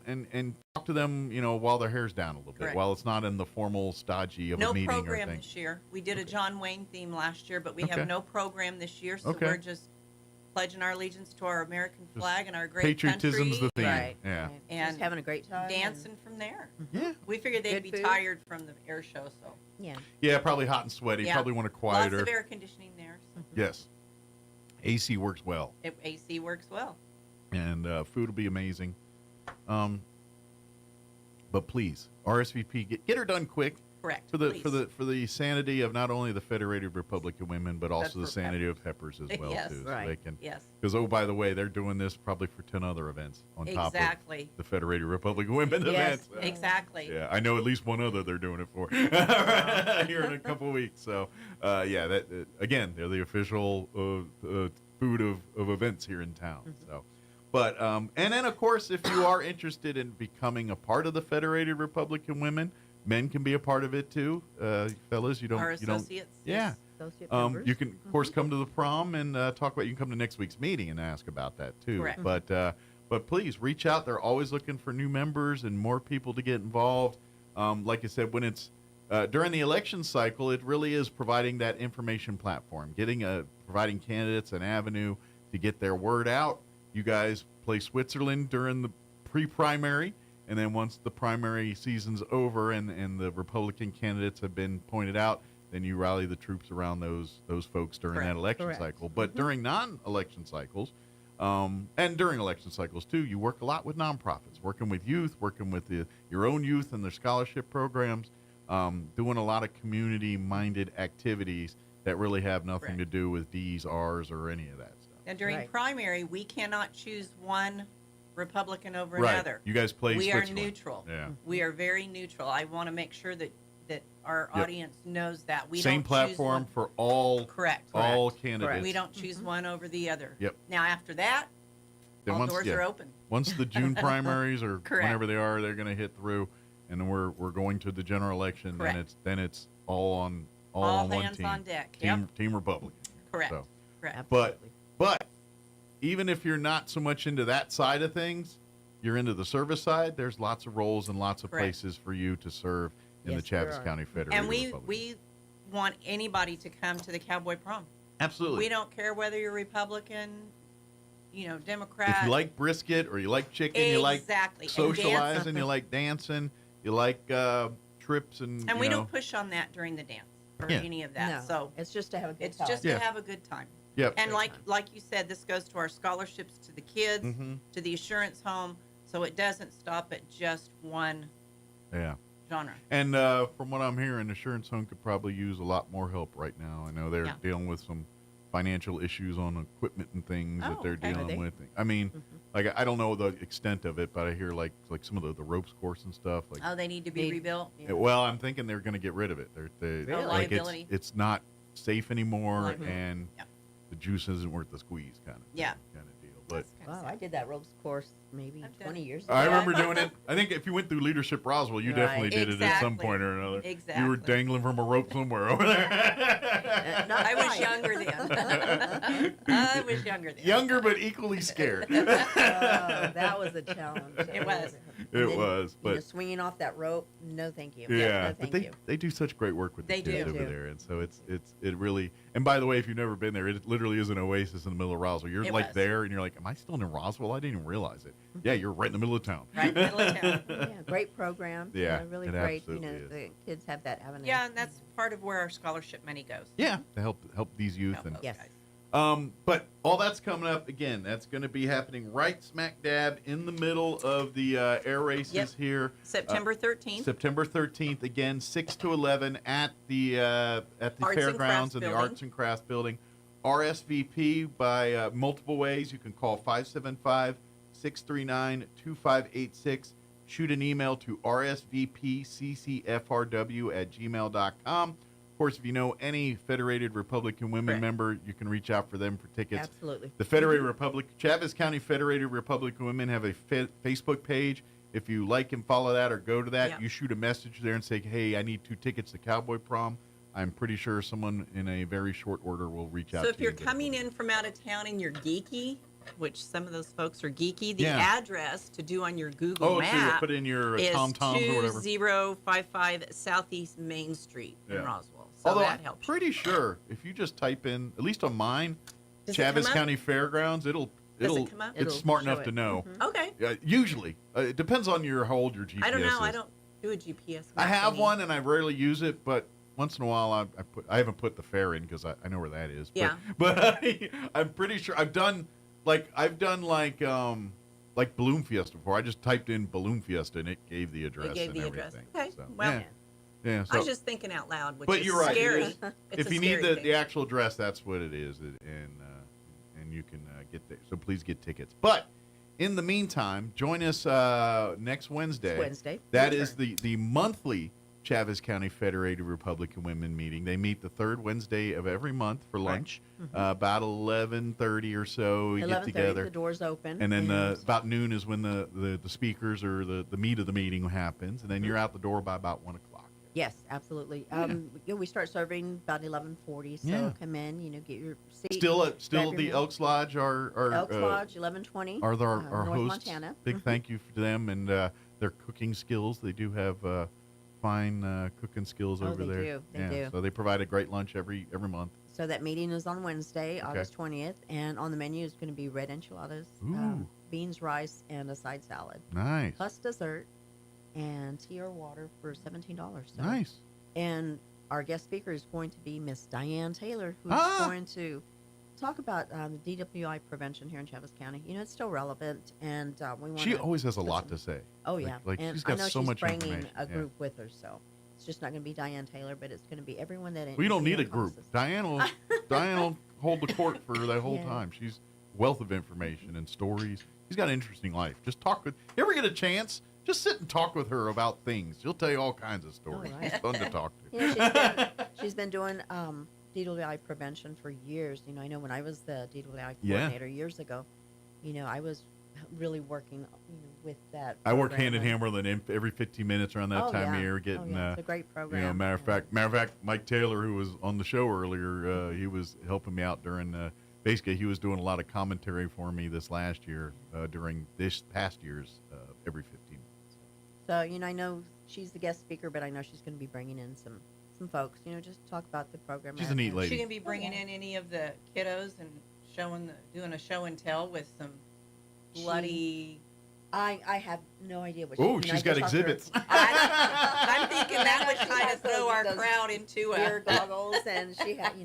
and talk to them, while their hair's down a little bit, Correct. while it's not in the formal stodgy of a meeting or No program thing. this year. We did a John Wayne theme last year, but we have no program this year, so Okay. we're just pledging our allegiance to our American flag and our great Patriotism's country. the theme. Right. Yeah. And Just having a great time. dancing from there. Yeah. We figured they'd Good be food. tired from the air show, so. Yeah. Yeah, probably hot and sweaty. Yeah. Probably want a quieter. Lots of air conditioning there. So. Yes. AC works well. AC works well. And food will be amazing. But please, RSVP, get her done quick. Correct. For the sanity of not only the Federated Republic of Women, but also the sanity of Peppers as well Yes. too. Right. So they can, Yes. Because by the way, they're doing this probably for 10 other events on top of the Federated Republic of Women events. Exactly. Yeah, I know at least one other they're doing it for here in a couple of weeks. So that again, they're the official food of events here in town. So. But and then of course, if you are interested in becoming a part of the Federated Republic of Women, men can be a part of it too, fellas. Our associates. Yeah. Associate members. You can of course come to the prom and talk about. You can come to next week's meeting and ask about that too. Correct. But please reach out. They're always looking for new members and more people to get involved. Like I said, when it's during the election cycle, it really is providing that information platform, providing candidates an avenue to get their word out. You guys play Switzerland during the pre-primary, and then once the primary season's over and the Republican candidates have been pointed out, then you rally the troops around those folks during that election cycle. But during non-election cycles, and during election cycles too, you work a lot with nonprofits, working with youth, working with your own youth and their scholarship programs, doing a lot of community-minded activities that really have nothing to do with D's, R's, or any of that stuff. And during primary, we cannot choose one Republican over Right. another. You guys play We Switzerland. are neutral. Yeah. We are very neutral. I want to make sure that our audience knows that we Same don't platform choose one. for all Correct. all candidates. We don't choose one over the other. Yep. Now after that, Then all doors are open. Once the June primaries or Correct. whenever they are, they're going to hit through, and then we're going to the general election. Correct. Then it's all on All one hands team. on deck. Team Republican. Correct. So, Correct. but even if you're not so much into that side of things, you're into the service side. There's lots of roles and lots of Correct. places for you to serve in the there Chaves are. County Federated And Republic. we want anybody to come to the Cowboy Prom. Absolutely. We don't care whether you're Republican, Democrat. If you like brisket or you like chicken, you like Exactly. And socializing, dance. you like dancing, you like trips, and And we don't push on that during the dance or Yeah. any of that. No, So it's just to have a good it's time. just Yeah. to have a good time. Yep. And like you said, this goes to our scholarships to the kids, Mhm. to the assurance home, so it doesn't stop at just one Yeah. genre. And from what I'm hearing, Assurance Home could probably use a lot more help right now. I know they're dealing with some financial issues on equipment and things that they're okay. Are dealing they? with. I mean, like I don't know the extent of it, but I hear like some of the ropes course and stuff. Like, Oh, they need to be rebuilt. well, I'm thinking they're going to get rid of it. Really? Like Liability. it's not safe anymore, Mhm. and the juice isn't worth the squeeze, kind of Yeah. kind of deal. But Wow, I did that ropes course maybe 20 years ago. I remember doing it. I think if you went through Leadership Roswell, you Right. definitely did it at some Exactly. point or another. Exactly. You were dangling from a rope somewhere over there. I was younger then. I was younger then. Younger but equally scared. Oh, that was a challenge. It was. It was, but swinging off that rope, no thank you. yeah, no, but thank you. they do such great work with the They kids do. over there, and so it really. And by the way, if you've never been there, it literally is an oasis in the middle of Roswell. You're It like was. there, and you're like, "Am I still in Roswell? I didn't even realize it." Yeah, you're right in the middle of town. Right in the middle of town. Yeah, great program. Yeah, really it great. absolutely is. The kids have that avenue. Yeah, and that's part of where our scholarship money goes. Yeah, to help these youth and Yes. But all that's coming up again. That's going to be happening right smack dab in the middle of the air races Yep. here. September 13th. September 13th, again, 6 to 11 at the Arts and fairgrounds Crafts in the Building. Arts and Crafts Building. RSVP by multiple ways. You can call 575-639-2586. shoot an email to rsvpccfrw@gmail.com. Of course, if you know any Federated Republican Women member, you can reach out for them for tickets. Absolutely. The Federated Chaves County Federated Republican Women have a Facebook page. If you like and follow that or go to that, you shoot a message there and say, hey, I need 2 tickets to Cowboy Prom. I'm pretty sure someone in a very short order will reach out to you. So if you're coming in from out of town and you're geeky, which some of those folks are geeky, the address to do on your Google map so you put in your is TomToms or whatever. 2055 Southeast Main Street in Roswell. So Although that I'm helps. pretty sure if you just type in, at least on mine, Does it come Chaves up? County Fairgrounds, Does it come up? it's It'll smart show enough to it. know. Okay. Usually. It depends on how old your GPS I don't know. is. I don't do a GPS. I have thingy. one and I rarely use it, but once in a while I haven't put the fair in because I know where that is. Yeah. But I'm pretty sure I've done like Balloon Fiesta before. I just typed in Balloon Fiesta and it gave the address. It gave and the everything. address. Okay. So, Well, yeah. I was just thinking out loud, which but is you're right. scary. It's If a you need scary thing. the actual address, that's what it is, and you can get there. So please get tickets. But in the meantime, join us next Wednesday. It's Wednesday. That is the monthly Chaves County Federated Republican Women meeting. They meet the third Wednesday of every month for lunch. About 11:30 or so, we get 11:30, together. the doors open. And then about noon is when the speakers or the meat of the meeting happens. And then you're out the door by about 1 o'clock. Yes, absolutely. We start serving about 11:40, so come in, get your seat. Still grab the your Elks Lodge are Elks Lodge 11:20. Are our North hosts? Montana. Big thank you to them and their cooking skills. They do have fine cooking skills over they there. do. They do. So they provide a great lunch every month. So that meeting is on Wednesday, August 20th, and on the menu is going to be red enchiladas, beans, rice, and a side salad. Nice. Plus dessert and tea or water for $17. So. Nice. And our guest speaker is going to be Miss Diane Taylor, who's going to talk about the DWI prevention here in Chaves County. It's still relevant, and we want. She always has a lot to say. Oh yeah, like and she's got I know so she's much bringing information. a group with her, so it's just not going to be Diane Taylor, but it's going to be everyone that. We don't need a group. Diane will hold the court for that whole Yeah. time. She's a wealth of information and stories. She's got an interesting life. Just talk with. You ever get a chance? Just sit and talk with her about things. She'll tell you all kinds of stories. right. She's fun to talk to. She's been doing DWI prevention for years. I know when I was the DWI coordinator years ago, I was really working with that. I work program. hand in hand with an every 15 minutes around that time of year, getting. It's a great program. Matter of fact, Mike Taylor, who was on the show earlier, he was helping me out during. Basically, he was doing a lot of commentary for me this last year during this past year's every 15 minutes. So I know she's the guest speaker, but I know she's going to be bringing in some folks. Just talk about the program. She's a neat lady. She gonna be bringing in any of the kiddos and doing a show and tell with some bloody. I have no idea what. Oh, she's got exhibits. I'm thinking that would kind of throw our crowd into beer goggles, and she had,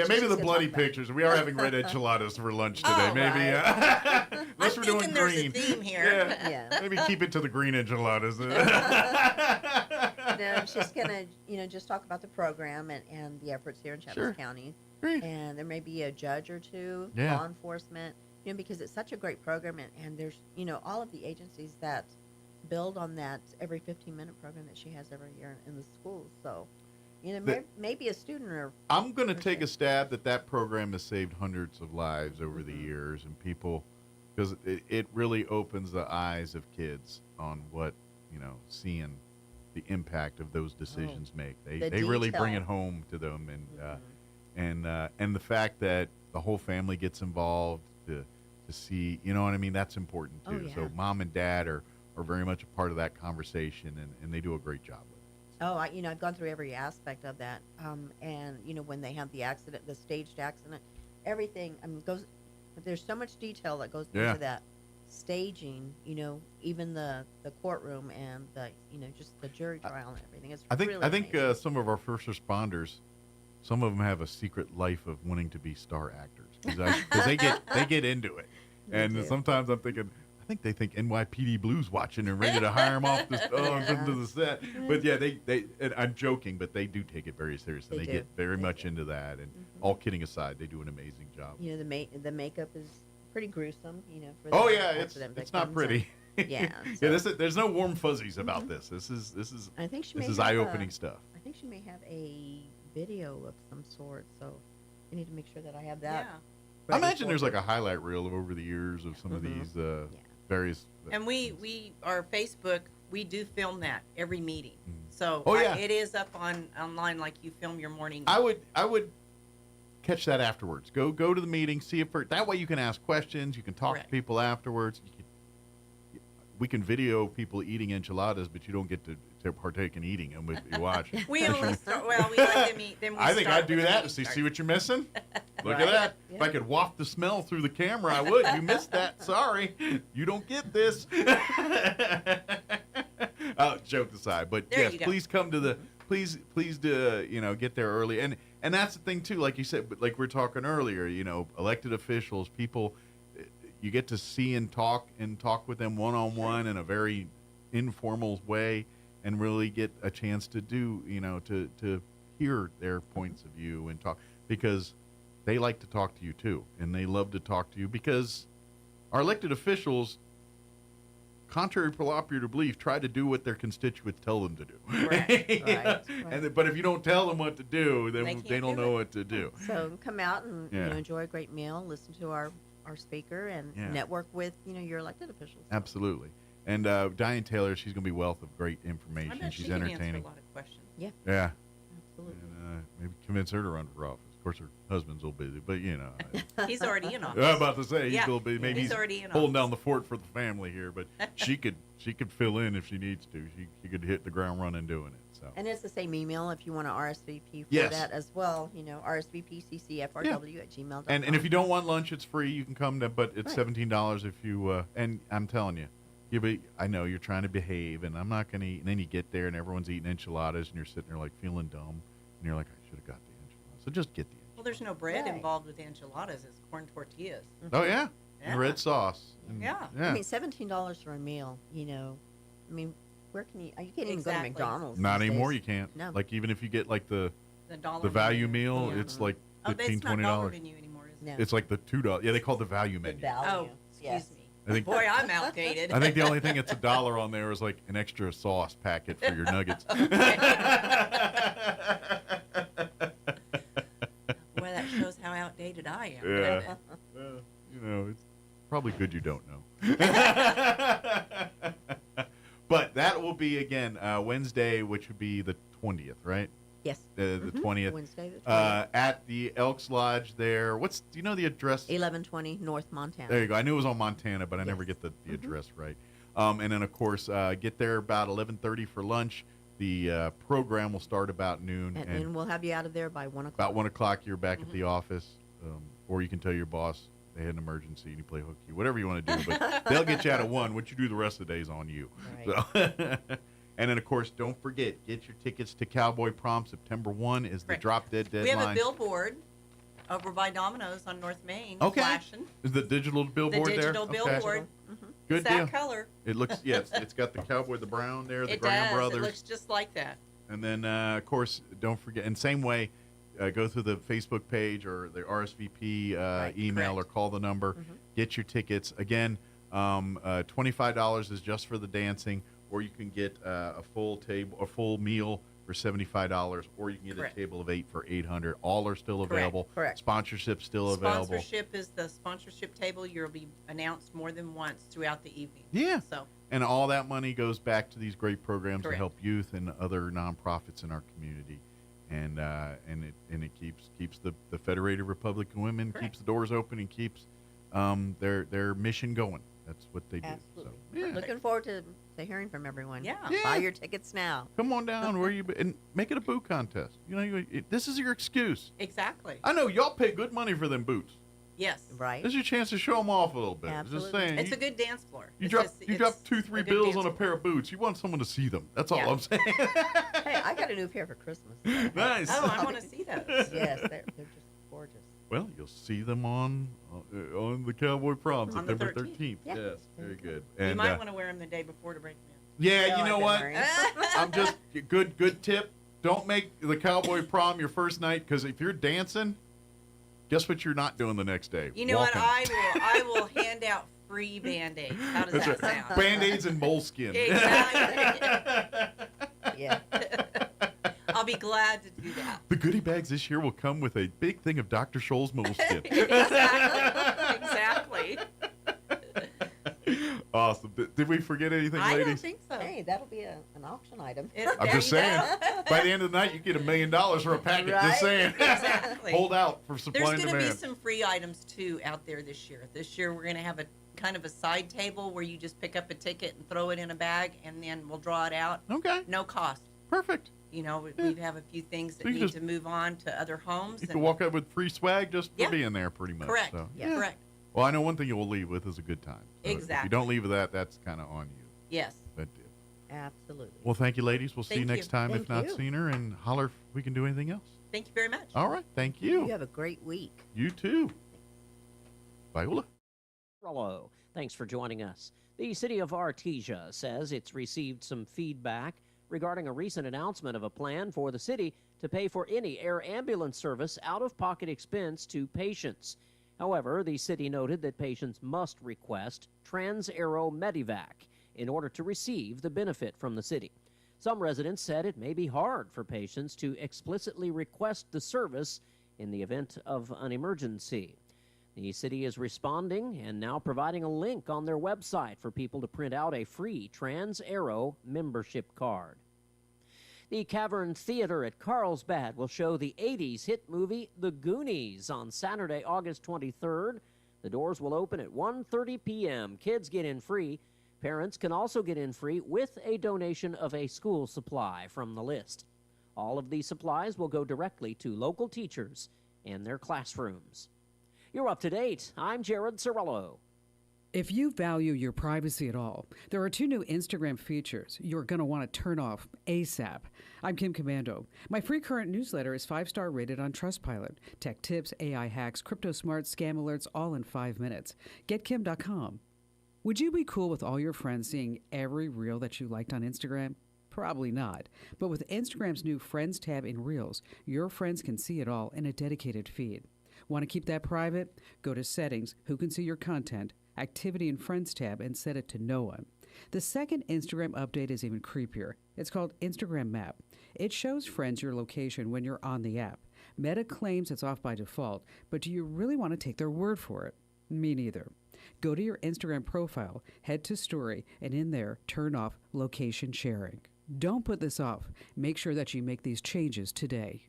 maybe the bloody pictures. We are having red enchiladas for lunch today. Oh, maybe right. unless we're doing green. There's a theme here. Yeah. Maybe keep it to the green enchiladas. No, she's gonna, just talk about the program and the efforts here in Chaves County. Great. And there may be a judge or two, Yeah. law enforcement, because it's such a great program, and there's, all of the agencies that build on that every 15-minute program that she has every year in the schools. So, maybe a student or. I'm going to take a stab that program has saved hundreds of lives over the years, and people, because it really opens the eyes of kids on what, seeing the impact of those decisions make. They really bring it home to them, and the fact that the whole family gets involved to see, that's important too. Oh, yeah. So mom and dad are very much a part of that conversation, and they do a great job with it. Oh, I've gone through every aspect of that, and when they have the accident, the staged accident, everything. Goes. There's so much detail that goes into that staging. Even the courtroom and the just the jury trial and everything. It's I think amazing. some of our first responders, some of them have a secret life of wanting to be star actors because they get into it, and sometimes I'm thinking. I think they think NYPD Blue's watching and ready to hire them off into the set. But yeah, they and I'm joking, but they do take it very seriously. They get very much into that, and all kidding aside, they do an amazing job. The makeup is pretty gruesome. For oh the yeah, accident it's not victims, pretty. Yeah. There's no warm fuzzies about this. This is I think she may have eye-opening stuff. I think she may have a video of some sort, so I need to make sure that I have that. I imagine there's like a highlight reel over the years of some of these various. And our Facebook, we do film that every meeting. So it is up online like you film your morning. I would catch that afterwards. Go to the meeting, see if that way you can ask questions. You can talk to people afterwards. We can video people eating enchiladas, but you don't get to partake in eating them if you watch. We only start, we let them eat. Then I think I'd do that. See what you're missing? Look at that. Yeah. If I could waft the smell through the camera, I would. You missed that. Sorry. You don't get this. Joke aside. But yes, please come to the, please do, get there early. And that's the thing, too, like you said, but like we were talking earlier, elected officials, people, you get to see and talk with them one-on-one in a very informal way and really get a chance to do, to hear their points of view and talk, because they like to talk to you too. And they love to talk to you because our elected officials, contrary to popular belief, try to do what their constituents tell them to do. Right. But if you don't tell them what to do, then they don't know what to do. So come out and enjoy a great meal, listen to our speaker, and network with your elected officials. Absolutely. And Diane Taylor, she's going to be a wealth of great information. I bet she's she entertaining. Can answer a lot of questions. Yeah. Yeah. Absolutely. And maybe convince her to run for office. Of course, her husband's a little busy, but he's already in office. I'm about to say he's a little busy. Maybe he's already in holding office. down the fort for the family here, but she could fill in if she needs to. She could hit the ground running doing it. So. And it's the same email if you want to RSVP for that as well. RSVPCCFRW@gmail.com. And if you don't want lunch, it's free. You can come to, but it's $17 if you. And I'm telling you, I know you're trying to behave, and I'm not going to eat. And then you get there, and everyone's eating enchiladas, and you're sitting there like feeling dumb, and you're like, I should have got the enchiladas. So just get the enchiladas. Well, there's no bread involved with enchiladas. It's corn tortillas. Oh yeah, and red sauce. And, yeah. I mean, $17 for a meal. Where can you can't even go to McDonald's. Not these anymore. days. You can't. No. Like even if you get like the dollar value meal, it's like $15, it's not $20. dollar menu anymore, is it? No. It's like the $2. Yeah, they call it the value menu. Oh, excuse me. I think, boy, I'm outdated. I think the only thing it's $1 on there is like an extra sauce packet for your nuggets. Boy, that shows how outdated I am. Yeah. It's probably good you don't know. But that will be, again, Wednesday, which would be the 20th, right? Yes. The 20th. Wednesday the 20th. At the Elks Lodge there. Do you know the address? 1120 North Montana. There you go. I knew it was on Montana, but I never get the address right. And then, of course, get there about 11:30 for lunch. The program will start about noon. And we'll have you out of there by 1 o'clock. About 1 o'clock, you're back at the office. Or you can tell your boss they had an emergency and you play hooky, whatever you want to do. But they'll get you out at 1. What you do the rest of the day is on you. Right. So and then, of course, don't forget, get your tickets to Cowboy Prom. September 1 is the drop-dead deadline. We have a billboard over by Domino's on North Main. Okay. Flashing. Is the digital billboard there? The digital billboard. Okay. Good it's deal. that color. It looks, it's got the cowboy, the brown there, the it Graham does. Brothers. It looks just like that. And then, of course, don't forget, and same way, go through the Facebook page or the RSVP email or call the number. Get your tickets. Again, $25 is just for the dancing, or you can get a full meal for $75, or you can get a table of 8 for $800. All are still available. Correct. Sponsorship's still available. Sponsorship is the sponsorship table. You'll be announced more than once throughout the evening. Yeah. So. And all that money goes back to these great programs to help youth and other nonprofits in our community. And it keeps the Federated Republican Women, keeps the doors open, and keeps their mission going. That's what they do. Absolutely. So, yeah. Looking forward to hearing from everyone. Yeah. Buy your tickets now. Come on down and make it a boot contest. This is your excuse. Exactly. I know y'all pay good money for them boots. Yes. Right. This is your chance to show them off a little bit. Absolutely. Just saying. It's a good dance floor. You drop 2-3 bills on a pair of boots. You want someone to see them. That's all I'm saying. Hey, I got a new pair for Christmas. Nice. Oh, I want to see those. Yes, they're just gorgeous. Well, you'll see them on the Cowboy Prom, On the September 13th. Yes, very good. You And might want to wear them the day before to break them in. yeah, you know what? I'm just good tip. Don't make the Cowboy Prom your first night, because if you're dancing, guess what you're not doing the next day? You know Walking. what? I will hand out free Band-Aids. How does that sound? Band-Aids and moleskin. Exactly. Yeah. I'll be glad to do that. The goodie bags this year will come with a big thing of Dr. Scholl's moleskin. Exactly. Awesome. Did we forget anything, I ladies? don't think so. Hey, that'll be an auction item. I'm just saying. By the end of the night, you get $1 million for a packet. Right? Just saying. Exactly. Hold out for supply There's and going to demand. be some free items, too, out there this year. This year, we're going to have a kind of a side table where you just pick up a ticket and throw it in a bag, and then we'll draw it out. Okay. No cost. Perfect. You know, we have a few things that So you need just- to move on to other homes. You can walk up with free swag just for Yeah. being there, pretty much. Correct. So. Yeah. Correct. Well, I know one thing you will leave with is a good time. So If Exactly. you don't leave with that, that's kind of on you. Yes. But, Absolutely. well, thank you, ladies. We'll see you Thank next you. time, Thank if not you. sooner, and holler if we can do anything else. Thank you very much. All right. Thank you. You have a great week. You too. Viola. Hello. Thanks for joining us. The city of Artesia says it's received some feedback regarding a recent announcement of a plan for the city to pay for any air ambulance service out-of-pocket expense to patients. However, the city noted that patients must request Trans-Aero Medivac in order to receive the benefit from the city. Some residents said it may be hard for patients to explicitly request the service in the event of an emergency. The city is responding and now providing a link on their website for people to print out a free Trans-Aero membership card. The Cavern Theater at Carlsbad will show the 80s hit movie The Goonies on Saturday, August 23rd. The doors will open at 1:30 p.m. Kids get in free. Parents can also get in free with a donation of a school supply from the list. All of these supplies will go directly to local teachers and their classrooms. You're up to date. I'm Jared Cirillo. If you value your privacy at all, there are 2 new Instagram features you're going to want to turn off ASAP. I'm Kim Commando. My free current newsletter is 5-star rated on Trustpilot. Tech tips, AI hacks, crypto smarts, scam alerts, all in 5 minutes. GetKim.com. Would you be cool with all your friends seeing every reel that you liked on Instagram? Probably not. But with Instagram's new Friends tab in Reels, your friends can see it all in a dedicated feed. Want to keep that private? Go to Settings, Who Can See Your Content, Activity and Friends tab, and set it to no one. The second Instagram update is even creepier. It's called Instagram Map. It shows friends your location when you're on the app. Meta claims it's off by default, but do you really want to take their word for it? Me neither. Go to your Instagram profile, head to Story, and in there, turn off location sharing. Don't put this off. Make sure that you make these changes today.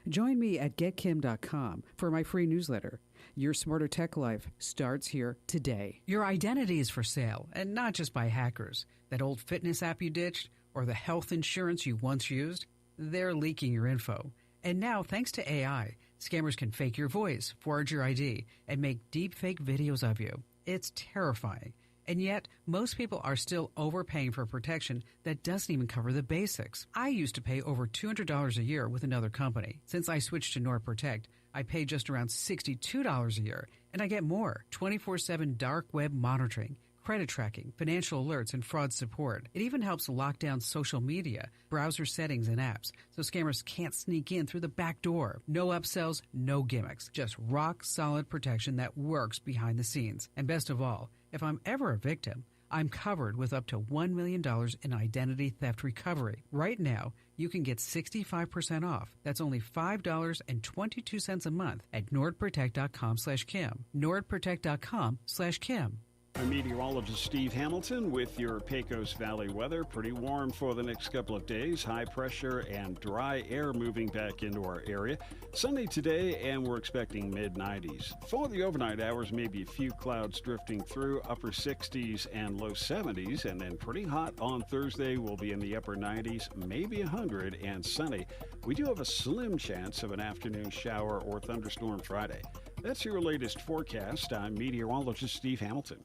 Join me at GetKim.com for my free newsletter. Your smarter tech life starts here today. Your identity is for sale, and not just by hackers. That old fitness app you ditched, or the health insurance you once used, they're leaking your info. And now, thanks to AI, scammers can fake your voice, forge your ID, and make deep fake videos of you. It's terrifying. And yet, most people are still overpaying for protection that doesn't even cover the basics. I used to pay over $200 a year with another company. Since I switched to NordProtect, I pay just around $62 a year, and I get more: 24/7 dark web monitoring, credit tracking, financial alerts, and fraud support. It even helps lock down social media, browser settings, and apps, so scammers can't sneak in through the back door. No upsells, no gimmicks, just rock-solid protection that works behind the scenes. And best of all, if I'm ever a victim, I'm covered with up to $1 million in identity theft recovery. Right now, you can get 65% off. That's only $5.22 a month at NordProtect.com/Kim. NordProtect.com/Kim. I'm meteorologist Steve Hamilton with your Pecos Valley weather. Pretty warm for the next couple of days. High pressure and dry air moving back into our area. Sunny today, and we're expecting mid-90s. For the overnight hours, maybe a few clouds drifting through, upper 60s and low 70s, and then pretty hot on Thursday. We'll be in the upper 90s, maybe 100, and sunny. We do have a slim chance of an afternoon shower or thunderstorm Friday. That's your latest forecast. I'm meteorologist Steve Hamilton.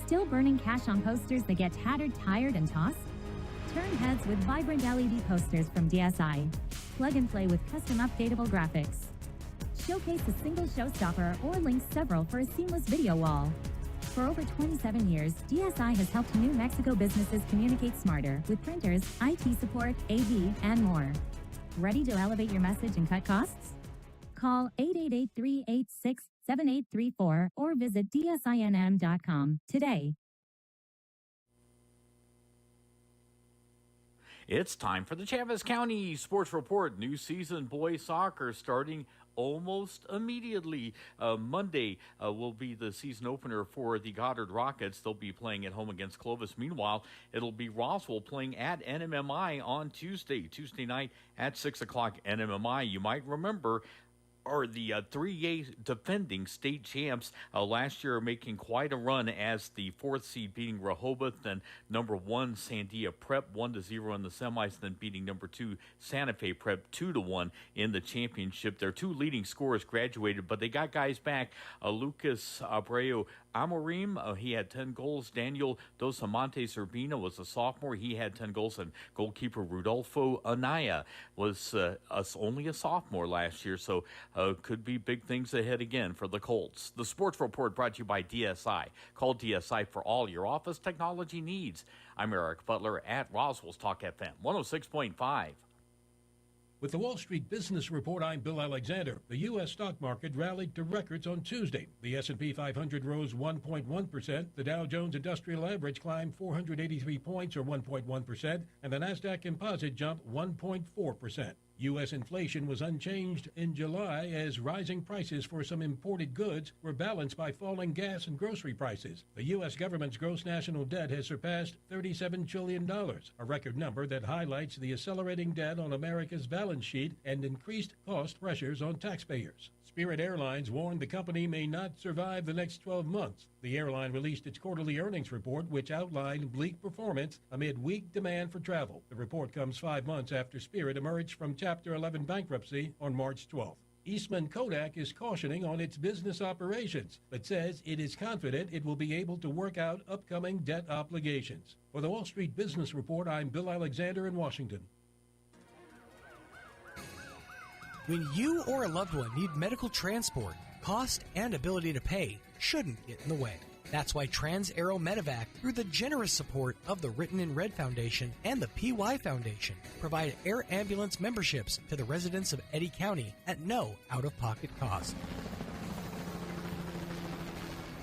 Still burning cash on posters that get tattered, tired, and tossed? Turn heads with vibrant LED posters from DSI. Plug and play with custom updatable graphics. Showcase a single showstopper or link several for a seamless video wall. For over 27 years, DSI has helped New Mexico businesses communicate smarter with printers, IT support, AV, and more. Ready to elevate your message and cut costs? Call 888-386 7834 or visit dsinm.com today. It's time for the Chaves County Sports Report. New season boys soccer starting almost immediately. Monday will be the season opener for the Goddard Rockets. They'll be playing at home against Clovis. Meanwhile, it'll be Roswell playing at NMMI on Tuesday night at 6 o'clock. NMMI, you might remember, are the 3A defending state champs. Last year making quite a run as the 4th seed, beating Rehoboth, and number 1 Sandia Prep 1-0 in the semis, then beating number 2 Santa Fe Prep 2-1 in the championship. Their 2 leading scorers graduated, but they got guys back. Lucas Abreu Amorim, he had 10 goals. Daniel Dos Amantes Urbina was a sophomore. He had 10 goals. And goalkeeper Rudolfo Anaya was only a sophomore last year, so could be big things ahead again for the Colts. The Sports Report brought to you by DSI. Call DSI for all your office technology needs. I'm Eric Butler at Roswell's Talk FM 106.5. With the Wall Street Business Report, I'm Bill Alexander. The U.S. stock market rallied to records on Tuesday. The S&P 500 rose 1.1%. The Dow Jones Industrial Average climbed 483 points, or 1.1%, and the Nasdaq Composite jumped 1.4%. U.S. inflation was unchanged in July as rising prices for some imported goods were balanced by falling gas and grocery prices. The U.S. government's gross national debt has surpassed $37 trillion, a record number that highlights the accelerating debt on America's balance sheet and increased cost pressures on taxpayers. Spirit Airlines warned the company may not survive the next 12 months. The airline released its quarterly earnings report, which outlined bleak performance amid weak demand for travel. The report comes 5 months after Spirit emerged from Chapter 11 bankruptcy on March 12th. Eastman Kodak is cautioning on its business operations, but says it is confident it will be able to work out upcoming debt obligations. For the Wall Street Business Report, I'm Bill Alexander in Washington. When you or a loved one need medical transport, cost and ability to pay shouldn't get in the way. That's why Trans-Aero Medevac, through the generous support of the Written in Red Foundation and the PY Foundation, provide air ambulance memberships to the residents of Eddy County at no out-of-pocket cost.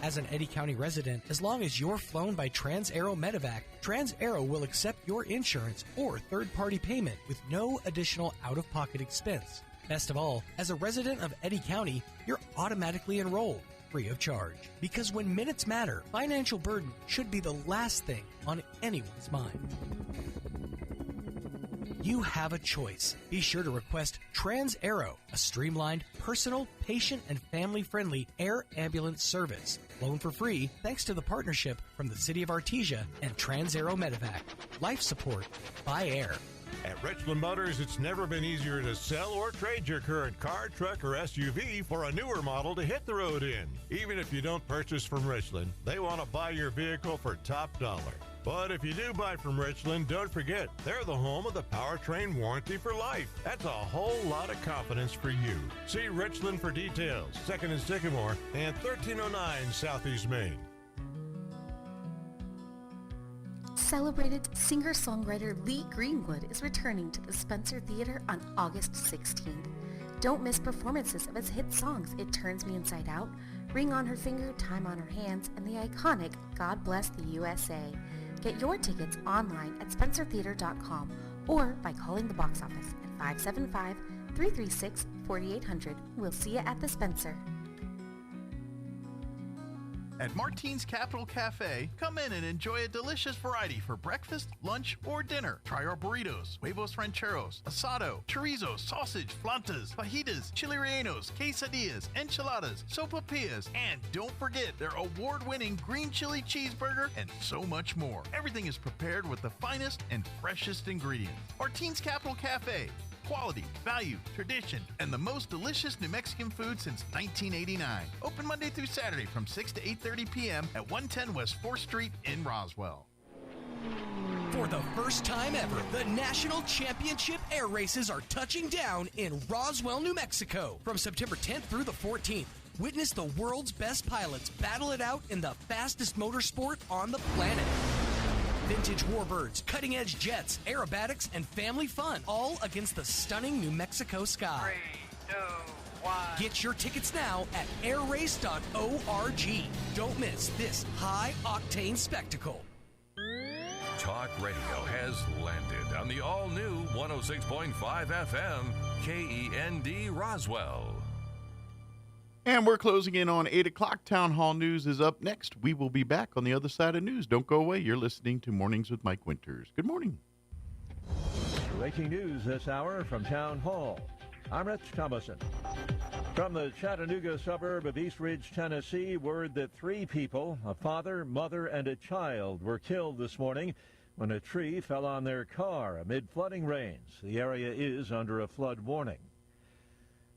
As an Eddy County resident, as long as you're flown by Trans-Aero Medevac, Trans-Aero will accept your insurance or third-party payment with no additional out-of-pocket expense. Best of all, as a resident of Eddy County, you're automatically enrolled, free of charge. Because when minutes matter, financial burden should be the last thing on anyone's mind. You have a choice. Be sure to request Trans-Aero, a streamlined, personal, patient, and family-friendly air ambulance service. Flown for free thanks to the partnership from the City of Artesia and Trans-Aero Medevac. Life support by air. At Richland Motors, it's never been easier to sell or trade your current car, truck, or SUV for a newer model to hit the road in. Even if you don't purchase from Richland, they want to buy your vehicle for top dollar. But if you do buy from Richland, don't forget, they're the home of the powertrain warranty for life. That's a whole lot of confidence for you. See Richland for details. 2nd and Sycamore and 1309 Southeast Main. Celebrated singer-songwriter Lee Greenwood is returning to the Spencer Theater on August 16th. Don't miss performances of his hit songs It Turns Me Inside Out, Ring on Her Finger, Time on Her Hands, and the iconic God Bless the USA. Get your tickets online at spencertheater.com or by calling the box office at 575-336-4800. We'll see you at the Spencer. At Martine's Capital Cafe, come in and enjoy a delicious variety for breakfast, lunch, or dinner. Try our burritos, huevos rancheros, asado, chorizo, sausage, flantas, fajitas, chili rellenos, quesadillas, enchiladas, sopapillas, and don't forget their award-winning green chili cheeseburger and so much more. Everything is prepared with the finest and freshest ingredients. Martine's Capital Cafe. Quality, value, tradition, and the most delicious New Mexican food since 1989. Open Monday through Saturday from 6 to 8:30 p.m. at 110 West 4th Street in Roswell. For the first time ever, the National Championship Air Races are touching down in Roswell, New Mexico. From September 10th through the 14th, witness the world's best pilots battle it out in the fastest motorsport on the planet. Vintage warbirds, cutting-edge jets, aerobatics, and family fun, all against the stunning New Mexico sky. 3, 2, Get your tickets now at airrace.org. Don't miss this high-octane spectacle. Talk radio has landed on the all-new 106.5 FM KEND Roswell. And we're closing in on 8 o'clock. Town Hall News is up next. We will be back on the other side of news. Don't go away. You're listening to Mornings with Mike Winters. Good morning. Breaking news this hour from Town Hall. I'm Rich Thomason. From the Chattanooga suburb of East Ridge, Tennessee, word that 3 people, a father, mother, and a child, were killed this morning when a tree fell on their car amid flooding rains. The area is under a flood warning.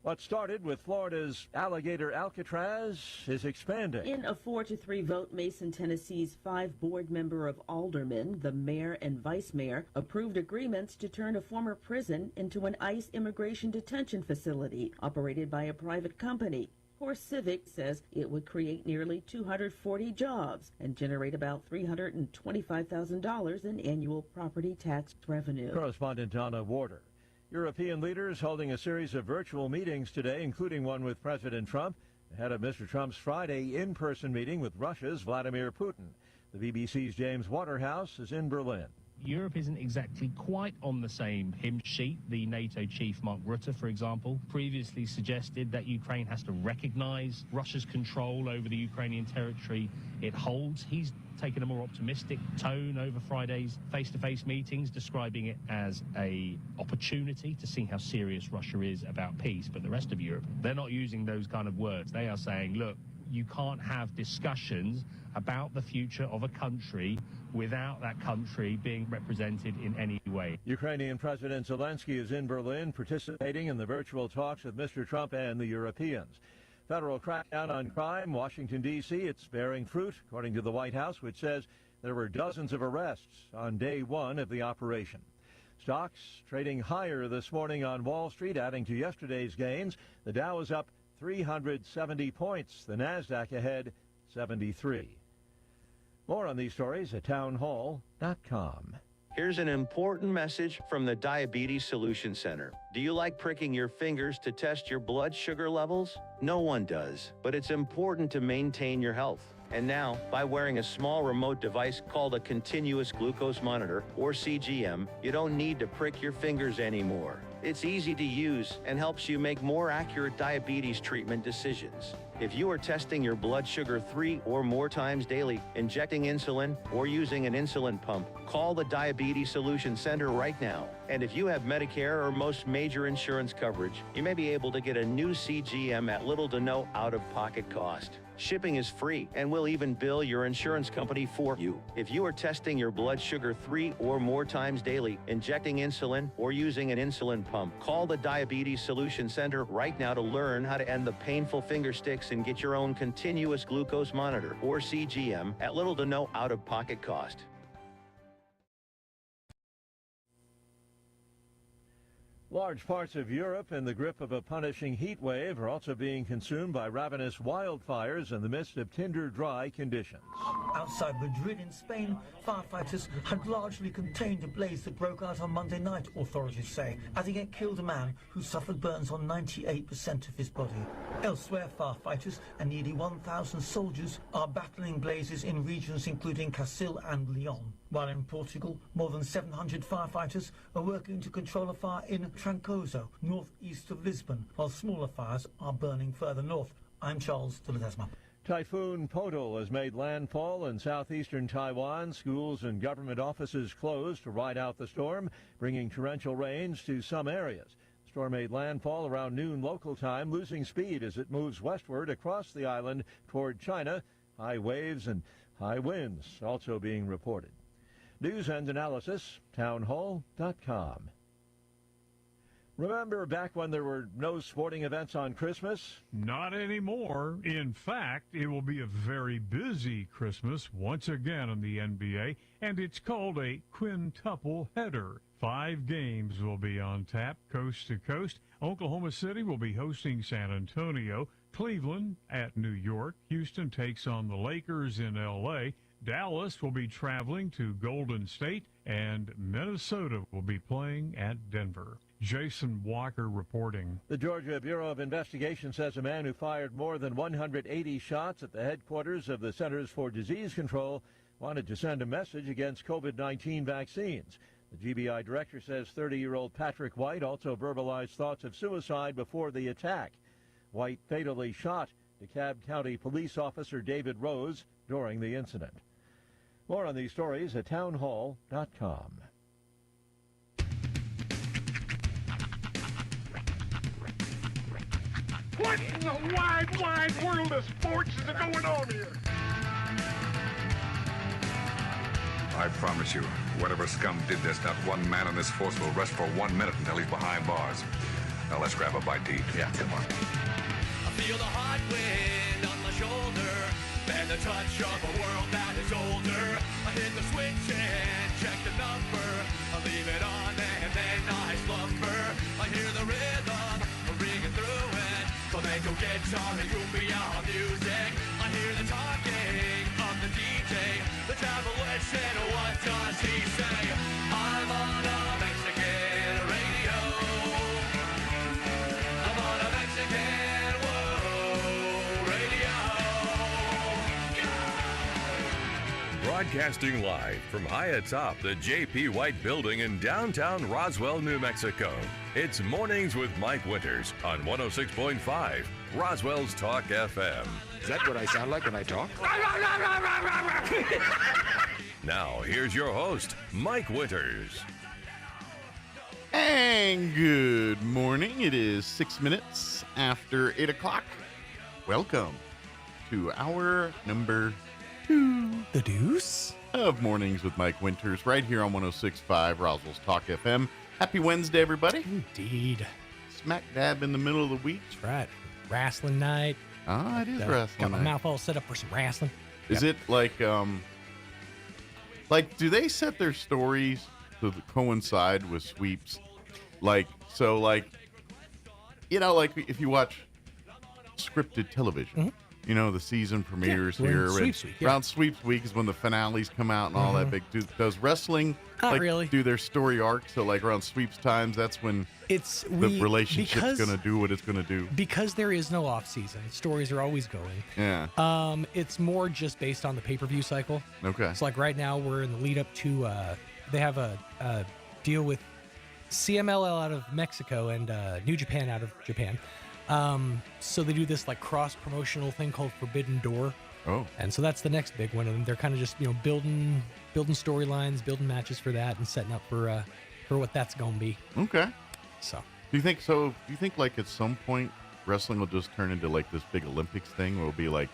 What started with Florida's alligator Alcatraz is expanding. In a 4-3 vote, Mason, Tennessee's 5 board member of aldermen, the mayor and vice mayor, approved agreements to turn a former prison into an ICE immigration detention facility operated by a private company. Horse Civic says it would create nearly 240 jobs and generate about $325,000 in annual property tax revenue. Correspondent Donna Warder. European leaders holding a series of virtual meetings today, including one with President Trump, ahead of Mr. Trump's Friday in-person meeting with Russia's Vladimir Putin. The BBC's James Waterhouse is in Berlin. Europe isn't exactly quite on the same hymn sheet. The NATO chief, Mark Rutte, for example, previously suggested that Ukraine has to recognize Russia's control over the Ukrainian territory it holds. He's taken a more optimistic tone over Friday's face-to-face meetings, describing it as an opportunity to see how serious Russia is about peace. But the rest of Europe, they're not using those kind of words. They are saying, look, you can't have discussions about the future of a country without that country being represented in any way. Ukrainian President Zelensky is in Berlin participating in the virtual talks with Mr. Trump and the Europeans. Federal crackdown on crime, Washington, D.C., it's bearing fruit, according to the White House, which says there were dozens of arrests on day 1 of the operation. Stocks trading higher this morning on Wall Street, adding to yesterday's gains. The Dow is up 370 points. The Nasdaq ahead 73. More on these stories at townhall.com. Here's an important message from the Diabetes Solution Center. Do you like pricking your fingers to test your blood sugar levels? No one does, but it's important to maintain your health. And now, by wearing a small remote device called a continuous glucose monitor, or CGM, you don't need to prick your fingers anymore. It's easy to use and helps you make more accurate diabetes treatment decisions. If you are testing your blood sugar 3 or more times daily, injecting insulin, or using an insulin pump, call the Diabetes Solution Center right now. And if you have Medicare or most major insurance coverage, you may be able to get a new CGM at little to no out-of-pocket cost. Shipping is free, and we'll even bill your insurance company for you. If you are testing your blood sugar 3 or more times daily, injecting insulin, or using an insulin pump, call the Diabetes Solution Center right now to learn how to end the painful finger sticks and get your own continuous glucose monitor, or CGM, at little to no out-of-pocket cost. Large parts of Europe in the grip of a punishing heat wave are also being consumed by ravenous wildfires in the midst of tinder-dry conditions. Outside Madrid in Spain, firefighters had largely contained a blaze that broke out on Monday night, authorities say, adding it killed a man who suffered burns on 98% of his body. Elsewhere, firefighters and nearly 1,000 soldiers are battling blazes in regions including Castile and Leon. While in Portugal, more than 700 firefighters are working to control a fire in Trancoso, northeast of Lisbon, while smaller fires are burning further north. I'm Charles de Ledesma. Typhoon Podol has made landfall in southeastern Taiwan. Schools and government offices closed to ride out the storm, bringing torrential rains to some areas. The storm made landfall around noon local time, losing speed as it moves westward across the island toward China. High waves and high winds also being reported. News and analysis, townhall.com. Remember back when there were no sporting events on Christmas? Not anymore. In fact, it will be a very busy Christmas once again in the NBA, and it's called a quintuple header. 5 games will be on tap, coast to coast. Oklahoma City will be hosting San Antonio, Cleveland at New York, Houston takes on the Lakers in L.A., Dallas will be traveling to Golden State, and Minnesota will be playing at Denver. Jason Walker reporting. The Georgia Bureau of Investigation says a man who fired more than 180 shots at the headquarters of the Centers for Disease Control wanted to send a message against COVID-19 vaccines. The GBI director says 30-year-old Patrick White also verbalized thoughts of suicide before the attack. White fatally shot DeKalb County Police Officer David Rose during the incident. More on these stories at townhall.com. What in the wide, wide world of sports is going on here? I promise you, whatever scum did this, not one man in this force will rest for 1 minute until he's behind bars. Now let's grab a bite to eat. Yeah, come on. I feel the hot wind on my shoulder and the touch of a world that is older. I hit the switch and check the number. I leave it on and then I slumber. I hear the rhythm ringing through it. Flamenco guitar and cumbia music. I hear the talking of the DJ. The Travelician, what does he say? I'm on a Mexican radio. I'm on a Mexican radio. Broadcasting live from high atop the J.P. White Building in downtown Roswell, New Mexico. It's Mornings with Mike Winters on 106.5 Roswell's Talk FM. Is that what I sound like when I talk? Now, here's your host, Mike Winters. And good morning. It is 6 minutes after 8 o'clock. Welcome to hour number 2. The Deuce? Of Mornings with Mike Winters, right here on 106.5 Roswell's Talk FM. Happy Wednesday, everybody. Indeed. Smack dab in the middle of the week. That's right. Wrestling night. Ah, it is wrestling Got my night. mouth all set up for some wrestling. Is it like, do they set their stories to coincide with sweeps? Like, if you watch scripted television, you know, the season premieres we're in here. Sweeps Week, Around Sweeps Week is when the finales come out and all that big. Does wrestling Not really. do their story arc? So, like, around sweeps times, that's when the relationship's going to do what it's going to do. Because there is no off season. Stories are always going. Yeah. It's more just based on the pay-per-view cycle. Okay. So, like, right now, we're in the lead up to, they have a deal with CMLL out of Mexico and New Japan out of Japan. So they do this like cross-promotional thing called Forbidden Door. Oh. And so that's the next big one, and they're kind of just, you know, building storylines, building matches for that, and setting up for what that's going to be. Okay. So. Do you think like at some point wrestling will just turn into like this big Olympics thing where it'll be like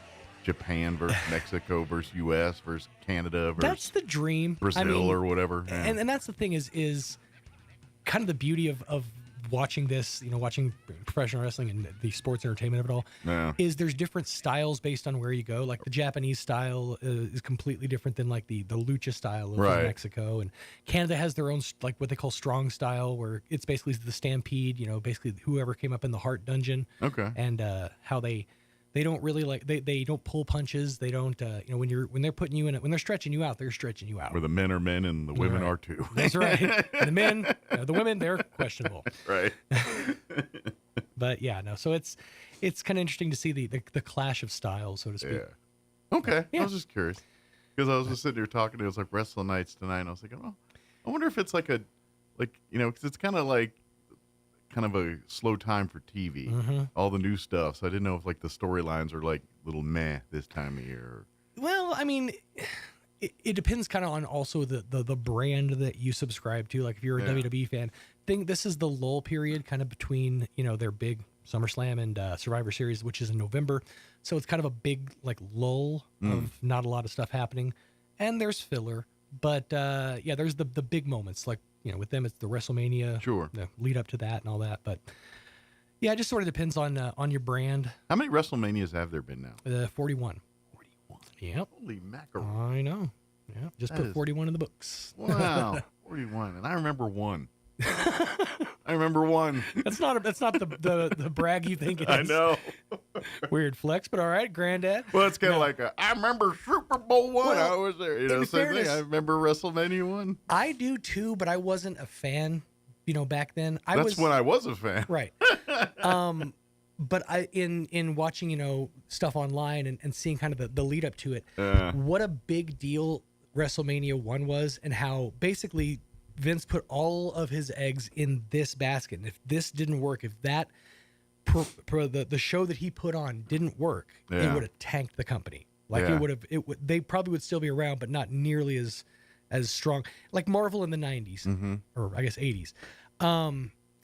Japan versus Mexico versus US versus Canada versus That's the dream. Brazil or whatever. Yeah. And that's the thing is kind of the beauty of watching this, you know, watching professional wrestling and the sports entertainment of it all, is there's different styles based on where you go. Like the Japanese style is completely different than like the lucha style of Mexico, and Canada has their own like what they call strong style, where it's basically the Stampede. You know, basically whoever came up in the Heart Dungeon. Okay. And how they don't really like they don't pull punches. They don't you know, when they're putting you in it, when they're stretching you out, they're stretching you out. Where the men are men and the women are too. That's right. And the men, the women, they're questionable. Right. But yeah, no. So it's kind of interesting to see the clash of styles, so to speak. Yeah. Okay. Yeah. I was just curious because I was just sitting here talking. It was like wrestling nights tonight, and I was like, oh, I wonder if it's like because it's kind of a slow time for TV, all the new stuff. So I didn't know if like the storylines are like little meh this time of year. Well, I mean, it depends kind of on also the brand that you subscribe to. Like if you're a WWE fan, think this is the lull period kind of between, you know, their big SummerSlam and Survivor Series, which is in November. So it's kind of a big like lull of not a lot of stuff happening. And there's filler, but yeah, there's the big moments. Like, you know, with them, it's the WrestleMania, the lead up to that and all that. But yeah, it just sort of depends on your brand. How many WrestleManias have there been now? 41. 41. Yep. Holy mackerel! I know. Yeah, just put 41 in the books. Wow, 41, and I remember one. I remember one. That's not the brag you think it is. I know. Weird flex, but all right, Granddad. Well, it's kind of like I remember Super Bowl 1. Well, I was there. You know, same thing. I remember WrestleMania 1. I do too, but I wasn't a fan back then. That's when I was a fan. Right. But in watching, stuff online and seeing kind of the lead up to it, what a big deal WrestleMania 1 was, and how basically Vince put all of his eggs in this basket. And if this didn't work, if that the show that he put on didn't work, it would have tanked the company. Like they probably would still be around, but not nearly as strong. Like Marvel in the 90s, or I guess 80s.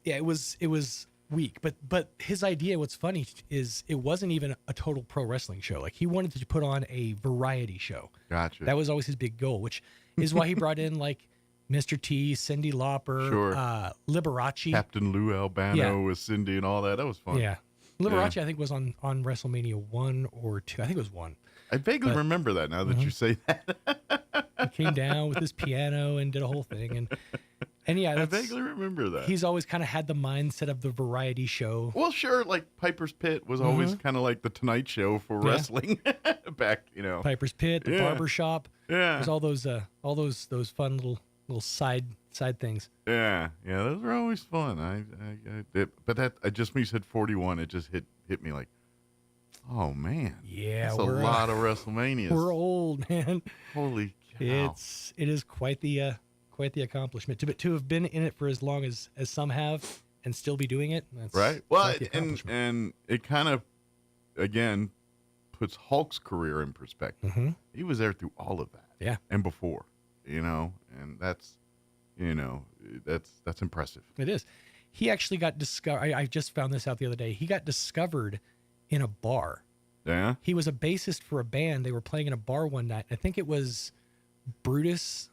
It was weak, but his idea, what's funny is it wasn't even a total pro wrestling show. Like he wanted to put on a variety show. Gotcha. That was always his big goal, which is why he brought in like Mr. T, Cyndi Lauper, Liberace, Captain Lou Albano with Cindy and all that. That was fun. Yeah, Liberace I think was on WrestleMania 1 or 2. I think it was 1. I vaguely remember that now that you say that. He came down with his piano and did a whole thing, and yeah, I vaguely remember that. He's always kind of had the mindset of the variety show. Well, sure, like Piper's Pit was always kind of like the Tonight Show for wrestling back, Piper's Pit, the Barber Shop. Yeah, there's all those fun little side things. Yeah, those are always fun. But that just when you said 41, it just hit me like, oh man, yeah, that's a lot of WrestleManias. We're old, man. Holy cow! It is quite the accomplishment to have been in it for as long as some have and still be doing it. That's right. Well, and it kind of again puts Hulk's career in perspective. He was there through all of that, and before, and that's impressive. It is. He actually got discovered. I just found this out the other day. He got discovered in a bar. Yeah. He was a bassist for a band. They were playing in a bar one night. I think it was Brutus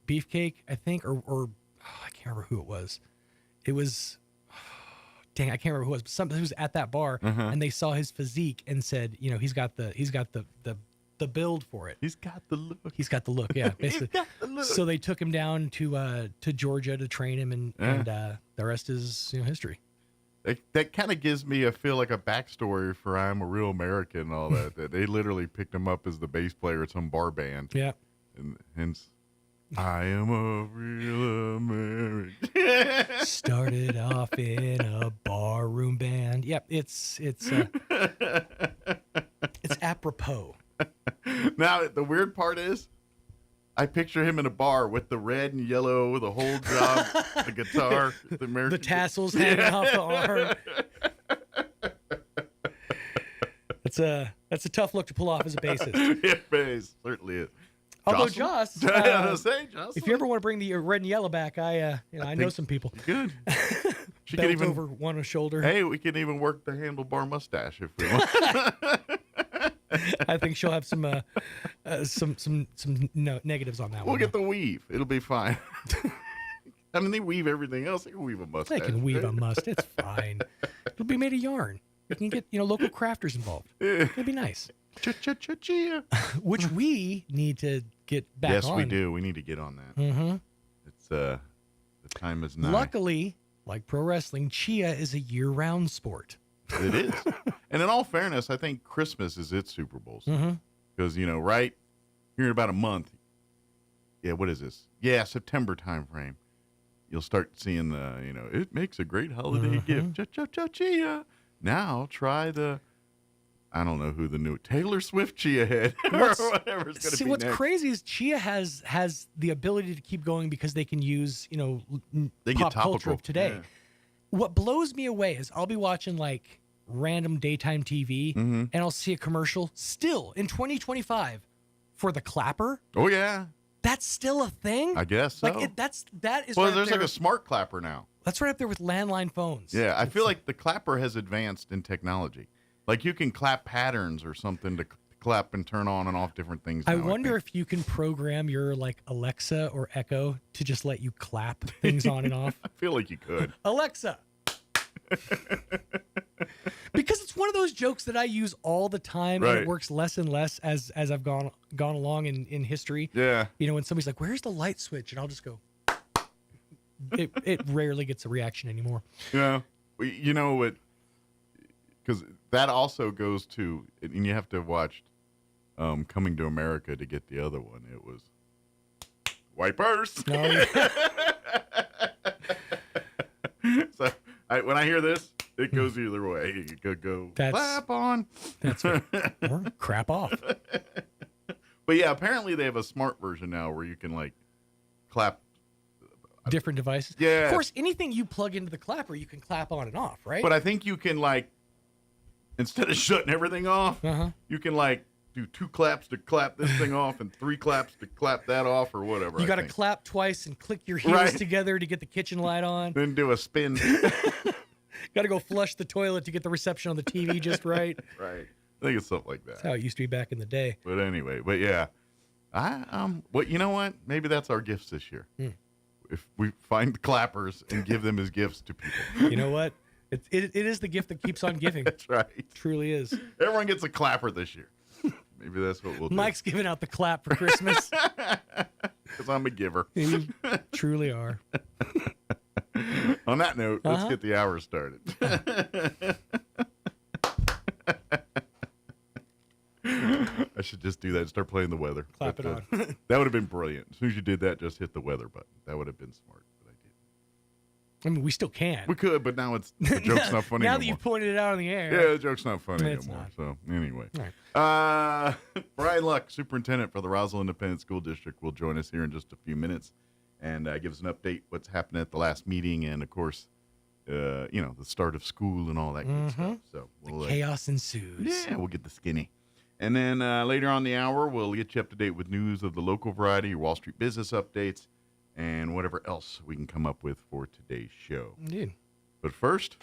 Beefcake, I think, or I can't remember who it was. It was, dang, I can't remember who it was. But somebody who was at that bar, and they saw his physique and said, he's got the build for it. He's got the look. He's got the look. Yeah, basically. He's got the look. So they took him down to Georgia to train him, and the rest is history. That kind of gives me a backstory for I'm a Real American and all that. That they literally picked him up as the bass player at some bar band. Yeah, and hence I am a real American. Started off in a barroom band. Yep, it's apropos. Now the weird part is, I picture him in a bar with the red and yellow, the whole job, the guitar, the tassels hanging off the arm. That's a tough look to pull off as a bassist. It is, certainly is. Although Joss, Joss, if you ever want to bring the red and yellow back, I know some people. You could. She Belt can even over one shoulder. Hey, we can even work the handlebar mustache if we want. I think she'll have some negatives on that one. We'll get the weave. It'll be fine. I mean, they weave everything else. They can weave a mustache. They can weave a mustache. It's fine. It'll be made of yarn. You can get local crafters involved. It'd be nice. Chia. Which we need to get back on. Yes, we do. We need to get on that. Mm-hmm. It's the time is nigh. Luckily, like pro wrestling, Chia is a year-round sport. It is. And in all fairness, I think Christmas is its Super Bowls. Because, right here in about a month, what is this? Yeah, September time frame. You'll start seeing the, it makes a great holiday gift. Chia. Now try the, I don't know who the new Taylor Swift Chia head or whatever it's going to be. See, what's next. crazy is Chia has the ability to keep going because they can use, they pop get culture topical. of today. Yeah. What blows me away is I'll be watching like random daytime TV and I'll see a commercial still in 2025 for the clapper. Oh yeah. That's still a thing? I guess so. Like that is well, right there's there. like a smart clapper now. That's right up there with landline phones. Yeah, I feel like the clapper has advanced in technology. Like you can clap patterns or something to clap and turn on and off different things. I wonder if you can program your like Alexa or Echo to just let you clap things on and off. I feel like you could. Alexa. Because it's one of those jokes that I use all the time, and it works less and less as I've gone along in history. Yeah. When somebody's like, "Where's the light switch?" and I'll just go. It rarely gets a reaction anymore. Yeah. You know what? Because that also goes to, and you have to have watched Coming to America to get the other one. It was wipers. Oh, yeah. So when I hear this, it goes either way. You could go clap on. That's right. Or crap off. But yeah, apparently they have a smart version now where you can like clap. Different devices. Yeah. Of course, anything you plug into the clapper, you can clap on and off, right? But I think you can like, instead of shutting everything off, you can like do 2 claps to clap this thing off and 3 claps to clap that off or whatever. You got to clap twice and click your heels together to get the kitchen light on. Then do a spin. Got to go flush the toilet to get the reception on the TV just right. Right. I think it's something like that. That's how it used to be back in the day. But anyway, yeah. You know what? Maybe that's our gifts this year. If we find clappers and give them as gifts to people. You know what? It is the gift that keeps on giving. That's right. It truly is. Everyone gets a clapper this year. Maybe that's what we'll do. Mike's giving out the clap for Christmas. Because I'm a giver. You truly are. On that note, let's get the hour started. I should just do that and start playing the weather. Clap it on. That would have been brilliant. As soon as you did that, just hit the weather button. That would have been smart. But I didn't. I mean, we still can. We could, but now the joke's not funny now anymore. that you've pointed it out on the air. Yeah, the joke's not funny It's anymore. not. So anyway. All right. Brian Luck, superintendent for the Roswell Independent School District, will join us here in just a few minutes and give us an update what's happened at the last meeting and, of course, the start of school and all that good stuff. So chaos ensues. Yeah, we'll get the skinny. And then later on the hour, we'll get you up to date with news of the local variety, your Wall Street business updates, and whatever else we can come up with for today's show. Indeed. But first...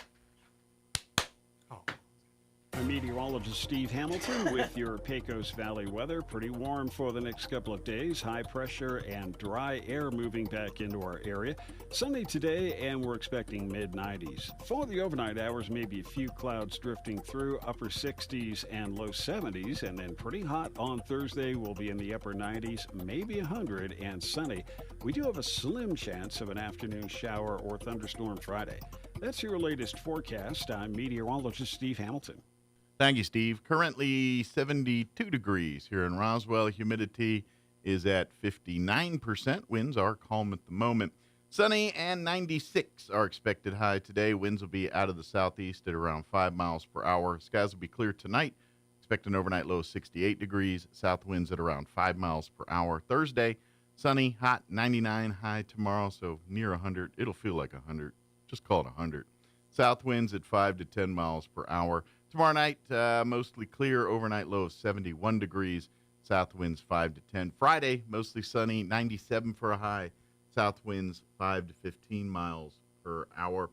I'm meteorologist Steve Hamilton with your Pecos Valley weather. Pretty warm for the next couple of days. High pressure and dry air moving back into our area. Sunny today, and we're expecting mid-90s. For the overnight hours, maybe a few clouds drifting through, upper 60s and low 70s, and then pretty hot on Thursday. We'll be in the upper 90s, maybe 100, and sunny. We do have a slim chance of an afternoon shower or thunderstorm Friday. That's your latest forecast. I'm meteorologist Steve Hamilton. Thank you, Steve. Currently 72 degrees here in Roswell. Humidity is at 59%. Winds are calm at the moment. Sunny and 96 are expected high today. Winds will be out of the southeast at around 5 miles per hour. Skies will be clear tonight. Expect an overnight low of 68 degrees. South winds at around 5 miles per hour. Thursday, sunny, hot, 99 high tomorrow, so near 100. It'll feel like 100. Just call it 100. South winds at 5 to 10 miles per hour. Tomorrow night, mostly clear, overnight low of 71 degrees, south winds 5 to 10. Friday, mostly sunny, 97 for a high, south winds 5 to 15 miles per hour.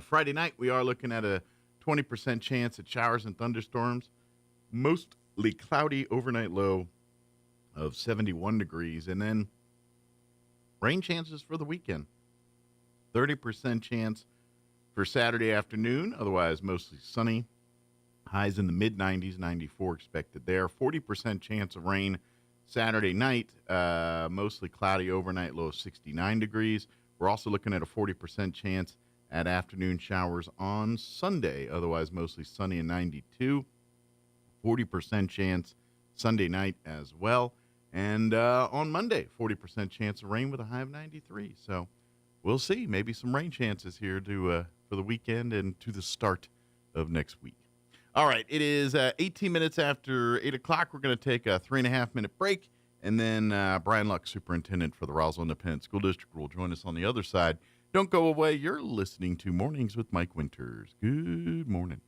Friday night, we are looking at a 20% chance at showers and thunderstorms, mostly cloudy, overnight low of 71 degrees, and then rain chances for the weekend. 30% chance for Saturday afternoon, otherwise mostly sunny. Highs in the mid-90s, 94 expected there. 40% chance of rain Saturday night, mostly cloudy overnight, low of 69 degrees. We're also looking at a 40% chance at afternoon showers on Sunday, otherwise mostly sunny and 92. 40% chance Sunday night as well. And on Monday, 40% chance of rain with a high of 93. So we'll see. Maybe some rain chances here for the weekend and to the start of next week. All right, it is 18 minutes after 8 o'clock. We're going to take a 3.5-minute break, and then Brian Luck, superintendent for the Roswell Independent School District, will join us on the other side. Don't go away. You're listening to Mornings with Mike Winters. Good morning.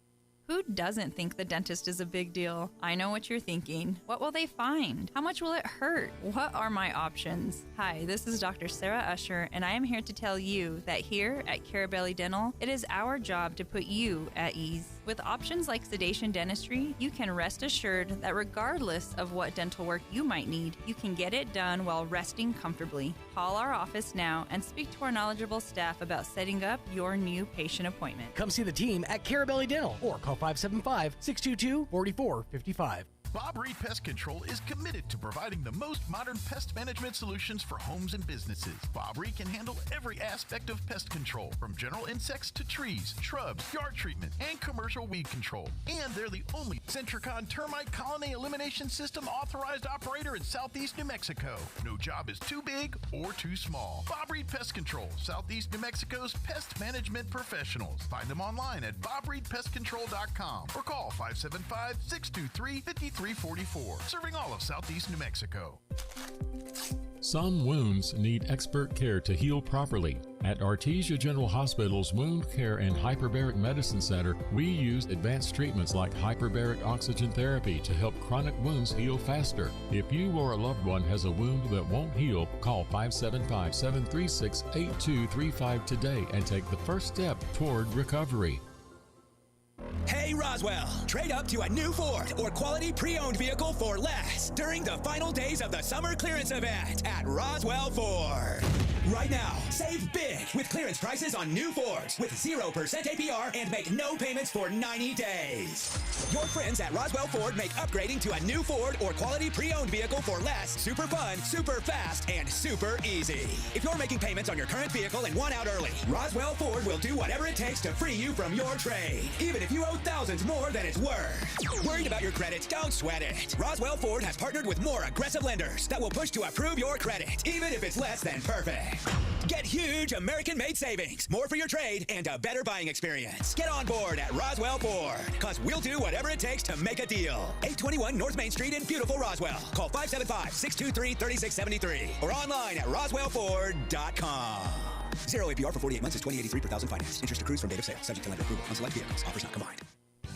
Who doesn't think the dentist is a big deal? I know what you're thinking. What will they find? How much will it hurt? What are my options? Hi, this is Dr. Sarah Usher, and I am here to tell you that here at Carabelli Dental, it is our job to put you at ease. With options like sedation dentistry, you can rest assured that regardless of what dental work you might need, you can get it done while resting comfortably. Call our office now and speak to our knowledgeable staff about setting up your new patient appointment. Come see the team at Carabelli Dental or call 575-622-4455. Bob Reed Pest Control is committed to providing the most modern pest management solutions for homes and businesses. Bob Reed can handle every aspect of pest control, from general insects to trees, shrubs, yard treatment, and commercial weed control. And they're the only Centricon termite colony elimination system authorized operator in Southeast New Mexico. No job is too big or too small. Bob Reed Pest Control, Southeast New Mexico's pest management professionals. Find them online at bobreedpestcontrol.com or call 575-623-5344. Serving all of Southeast New Mexico. Some wounds need expert care to heal properly. At Artesia General Hospital's Wound Care and Hyperbaric Medicine Center, we use advanced treatments like hyperbaric oxygen therapy to help chronic wounds heal faster. If you or a loved one has a wound that won't heal, call 575-736-8235 today and take the first step toward recovery. Hey Roswell, trade up to a new Ford or quality pre-owned vehicle for less during the final days of the summer clearance event at Roswell Ford. Right now, save big with clearance prices on new Fords with 0% APR and make no payments for 90 days. Your friends at Roswell Ford make upgrading to a new Ford or quality pre-owned vehicle for less super fun, super fast, and super easy. If you're making payments on your current vehicle and want out early, Roswell Ford will do whatever it takes to free you from your trade, even if you owe thousands more than it's worth. Worried about your credit? Don't sweat it. Roswell Ford has partnered with more aggressive lenders that will push to approve your credit, even if it's less than perfect. Get huge American-made savings, more for your trade, and a better buying experience. Get on board at Roswell Ford, because we'll do whatever it takes to make a deal. 821 North Main Street in beautiful Roswell. Call 575-623-3673 or online at roswellford.com. 0 APR for 48 months is $20.83 per thousand finance. Interest accrues from date of sale, subject to lender approval. On select vehicles, offers not combined.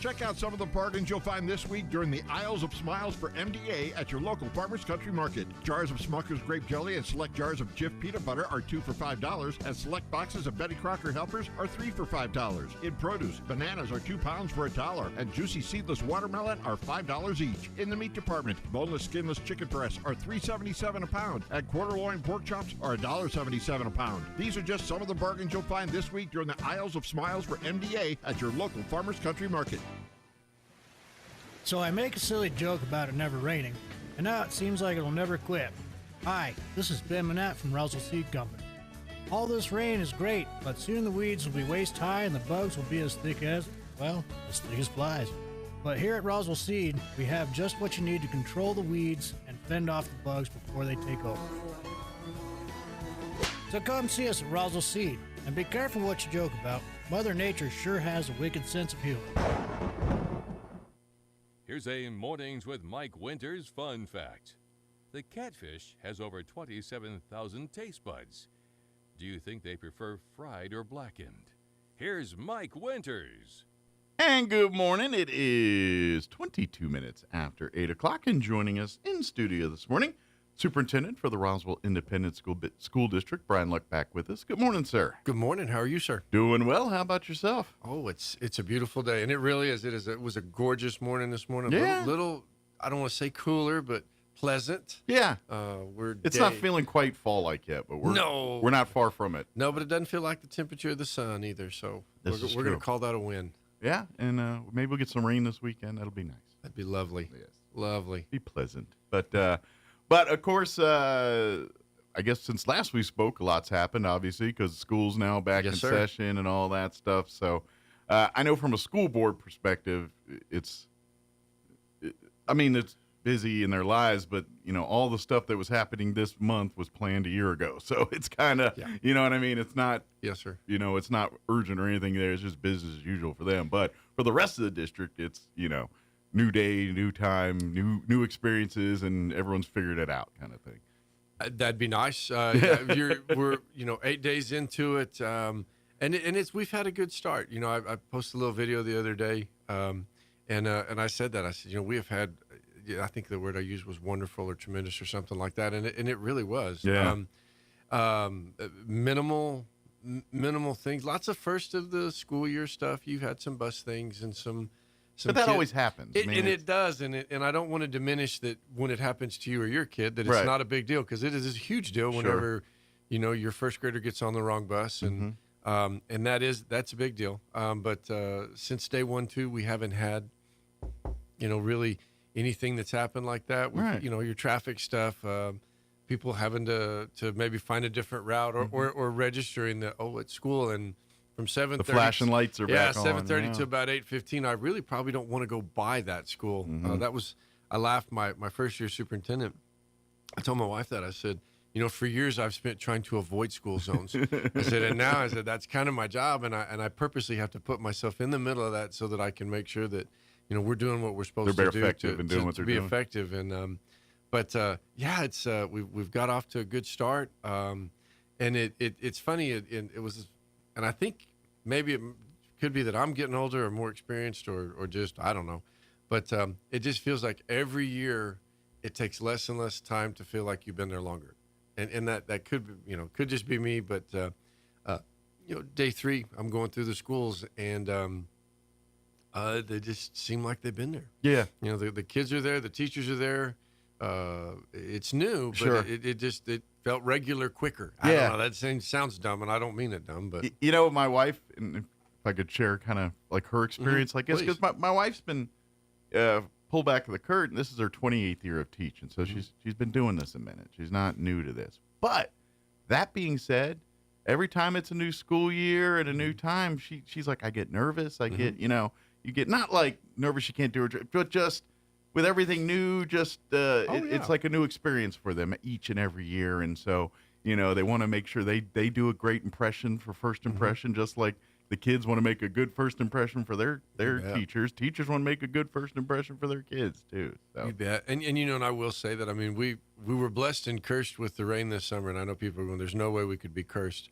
Check out some of the bargains you'll find this week during the Isles of Smiles for MDA at your local Farmers Country Market. Jars of Smucker's Grape Jelly and select jars of Jif Peanut Butter are 2 for $5, and select boxes of Betty Crocker Helpers are 3 for $5. In produce, bananas are 2 pounds for $1, and juicy seedless watermelon are $5 each. In the meat department, boneless, skinless chicken breasts are $3.77 a pound, and quarter loin pork chops are $1.77 a pound. These are just some of the bargains you'll find this week during the Isles of Smiles for MDA at your local Farmers Country Market. So I make a silly joke about it never raining, and now it seems like it'll never quit. Hi, this is Ben Manette from Roswell Seed Company. All this rain is great, but soon the weeds will be waist high and the bugs will be as thick as flies. But here at Roswell Seed, we have just what you need to control the weeds and fend off the bugs before they take over. So come see us at Roswell Seed, and be careful what you joke about. Mother Nature sure has a wicked sense of humor. Here's a Mornings with Mike Winters fun fact. The catfish has over 27,000 taste buds. Do you think they prefer fried or blackened? Here's Mike Winters. And good morning. It is 22 minutes after 8 o'clock, and joining us in studio this morning, Superintendent for the Roswell Independent School District, Brian Luck, back with us. Good morning, sir. Good morning. How are you, sir? Doing well. How about yourself? Oh, it's a beautiful day, and it really is. It was a gorgeous morning this morning. Yeah. Little, I don't want to say cooler, but pleasant. Yeah. It's not feeling quite fall-like yet, but we're not far from it. No, but it doesn't feel like the temperature of the sun either, so we're going to call that a win. Yeah, and maybe we'll get some rain this weekend. That'll be nice. That'd be lovely. Yes. Lovely. Be pleasant. But of course, I guess since last we spoke, a lot's happened, obviously, because school's now back in session and all that stuff. So I know from a school board perspective, it's busy in their lives, but, all the stuff that was happening this month was planned a year ago. So it's kind of, you know what I mean? It's not, yes, sir. It's not urgent or anything there. It's just business as usual for them. But for the rest of the district, it's, new day, new time, new experiences, and everyone's figured it out, kind of thing. That'd be nice. We're 8 days into it, and we've had a good start. I posted a little video the other day, and I said that. I said, we have had, I think the word I used was wonderful or tremendous or something like that, and it really was. Yeah. Minimal things. Lots of first of the school year stuff. You've had some bus things and some. But that always happens. It does, and I don't want to diminish that when it happens to you or your kid, that it's not a big deal, because it is a huge deal whenever, your first grader gets on the wrong bus, and that's a big deal. But since day 1, 2, we haven't had, really anything that's happened like that with, Right. you know, your traffic stuff, people having to maybe find a different route or registering that, at school and from 7:30. The flashing lights are back on. 7:30 to about 8:15. I really probably don't want to go by that school. I laughed my first year superintendent. I told my wife that. I said, you know, for years I've spent trying to avoid school zones. I said, and now I said, that's kind of my job. And I purposely have to put myself in the middle of that so that I can make sure that, you know, we're doing what we're supposed They're to do effective in doing what they're be doing. effective. And, it's, we've got off to a good start. And it's funny. It was, and I think maybe it could be that I'm getting older or more experienced or just, I don't know. But it just feels like every year it takes less and less time to feel like you've been there longer. And that could be, you know, could just be me, but you know, day 3, I'm going through the schools, and they just seem like they've been there. Yeah, you know, the kids are there, the teachers are there. It's new, but Sure. it felt regular quicker. I don't know. That sounds dumb, and I don't mean it dumb, but You know, my wife, and if I could share kind of like her experience, like this, because my wife's been pull back the curtain. This is her 28th year of teaching, so she's been doing this a minute. She's not new to this. But that being said, every time it's a new school year and a new time, she's like, I get nervous. I get, you know, you get not like nervous she can't do her job, but just with everything new, just it's like a new experience for them each and every year. And so, you know, they want to make sure they do a great impression for first impression, just like the kids want to make a good first impression for their teachers. Teachers want to make a good first impression for their kids too. So. You bet. And you know, and I will say that, I mean, we were blessed and cursed with the rain this summer, and I know people are going, there's no way we could be cursed.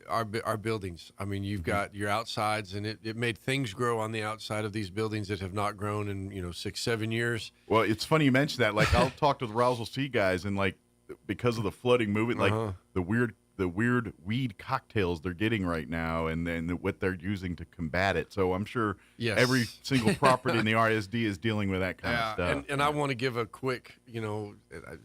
Our buildings, I mean, you've got your outsides, and it made things grow on the outside of these buildings that have not grown in, you know, 6-7 years. Well, it's funny you mentioned that. Like, I'll talk to the Roswell Sea guys, and like, because of the flooding movement, like the weird weed cocktails they're getting right now, and then what they're using to combat it. So I'm sure every single property in the RSD is dealing with that kind of stuff. And I want to give a quick, you know,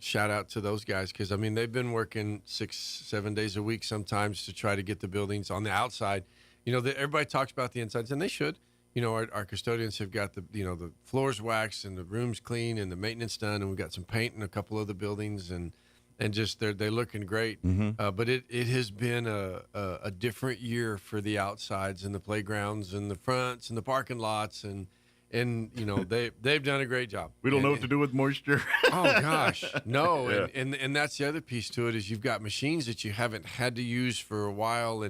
shout out to those guys, because I mean, they've been working 6-7 days a week sometimes to try to get the buildings on the outside. You know, everybody talks about the insides, and they should. You know, our custodians have got the floors waxed and the rooms clean and the maintenance done, and we've got some paint in a couple of the buildings, and just they're looking great. But it has been a different year for the outsides and the playgrounds and the fronts and the parking lots, and you know, they've done a great job. We don't know what to do with moisture. Oh gosh, no. Yeah. And that's the other piece to it, is you've got machines that you haven't had to use for a while,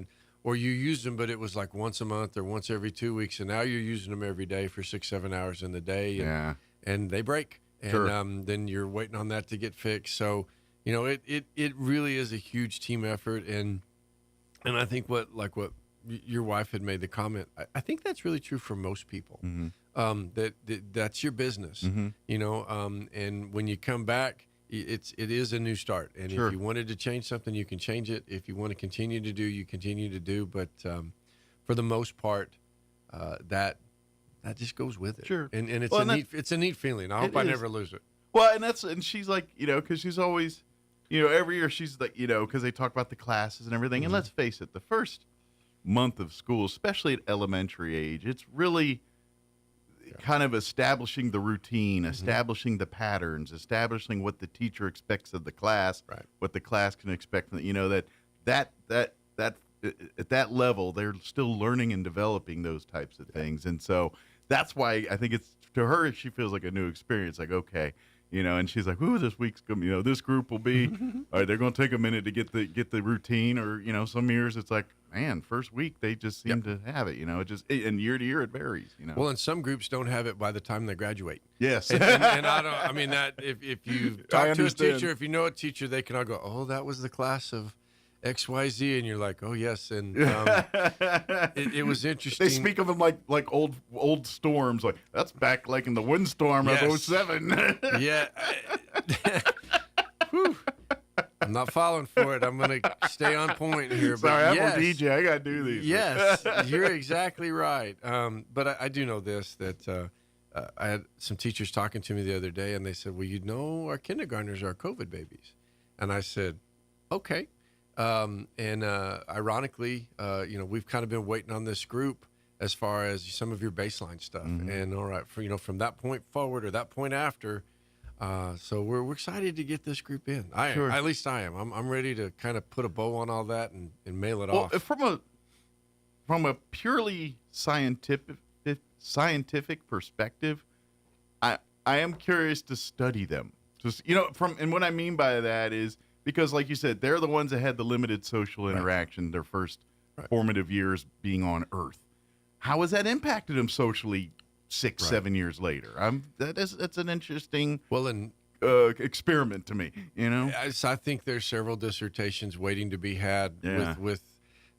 or you used them, but it was like once a month or once every 2 weeks, and now you're using them every day for 6-7 hours in the day, and they break, and then you're waiting on that to get fixed. So, you know, it really is a huge team effort, and I think what your wife had made the comment, I think that's really true for most people. That's your business, you know, and when you come back, it is a new start, and if you wanted to change something, you can change it. If you want to continue to do, you continue to do. But for the most part, that just goes with it. And it's a neat feeling. I hope I never lose it. Well, and she's like, you know, because she's always, you know, every year she's like, you know, because they talk about the classes and everything. And let's face it, the first month of school, especially at elementary age, it's really kind of establishing the routine, establishing the patterns, establishing what the teacher expects of the class, what the class can expect from, you know, that at that level, they're still learning and developing those types of things. And so that's why I think it's, to her, she feels like a new experience. Like, okay, you know, and she's like, "Ooh, this week's going, you know, this group will be, all right, they're going to take a minute to get the routine." Or, you know, some years it's like, man, first week they just seem to have it. You know, it just, and year to year it varies. You know. Well, and some groups don't have it by the time they graduate. Yes, and I don't. I mean, that if you talk to a teacher, if you know a teacher, they can all go, "Oh, that was the class of XYZ," and you're like, "Oh yes," and it was interesting. They speak of them like old storms, like that's back like in the windstorm of 07. Yeah. I'm not falling for it. I'm going to stay on point here. Sorry, but I'm a DJ. I got to do these. Yes, you're exactly right. But I do know this, that I had some teachers talking to me the other day, and they said, "Well, you know, our kindergartners are COVID babies." And I said, "Okay." And ironically, you know, we've kind of been waiting on this group as far as some of your baseline stuff. And all right, from that point forward or that point after. So we're excited to get this group in. At least I am. I'm ready to kind of put a bow on all that and mail it off. From a purely scientific perspective, I am curious to study them. Just and what I mean by that is because, like you said, they're the ones that had the limited social interaction, their first formative years being on Earth. How has that impacted them socially 6-7 years later? That's an interesting experiment to me. I think there's several dissertations waiting to be had with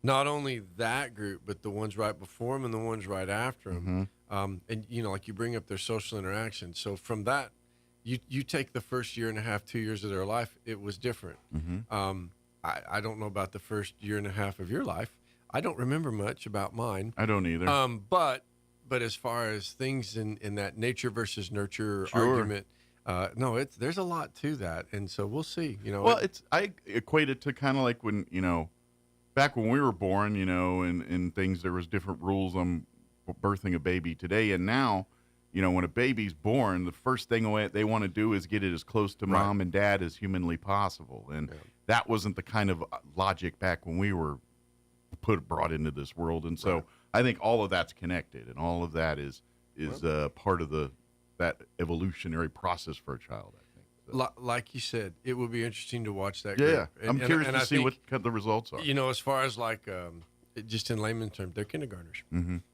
not only that group, but the ones right before them and the ones right after them. And like you bring up their social interaction. So from that, you take the first year and a half, 2 years of their life, it was different. I don't know about the first year and a half of your life. I don't remember much about mine. I don't either. But as far as things in that nature versus nurture argument, there's a lot to that, and so we'll see. I equate it to kind of like when back when we were born, and things, there was different rules on birthing a baby today, and now, when a baby's born, the first thing they want to do is get it as close to mom and dad as humanly possible, and that wasn't the kind of logic back when we were brought into this world, and so I think all of that's connected, and all of that is part of that evolutionary process for a child. I think. So. Like you said, it will be interesting to watch that. Yeah, group. I'm curious to see what the results are. As far as just in layman terms, they're kindergartners.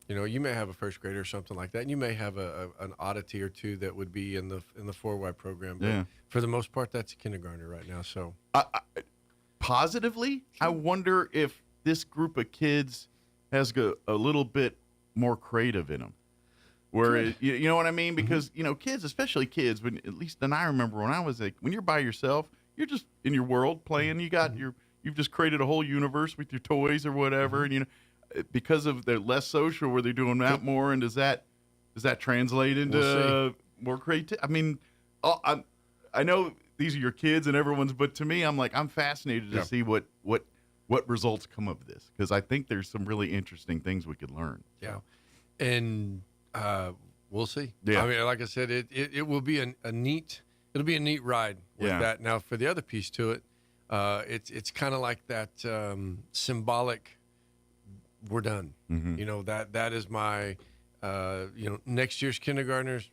You may have a first grader or something like that, and you may have an oddity or two that would be in the 4Y program. But for the most part, that's a kindergartner right now. So positively, I wonder if this group of kids has a little bit more creative in them. Where you know what I mean? Because kids, especially kids, at least I remember when I was when you're by yourself, you're just in your world playing. You've just created a whole universe with your toys or whatever, and because of they're less social, where they're doing that more, and does that translate into more creativity? I mean, I know these are your kids and everyone's, but to me, I'm fascinated to see what results come of this, because I think there's some really interesting things we could learn. And we'll see. I mean, like I said, it will be a neat ride with that. Now, for the other piece to it, it's kind of like that symbolic. We're done. That is my next year's kindergartners.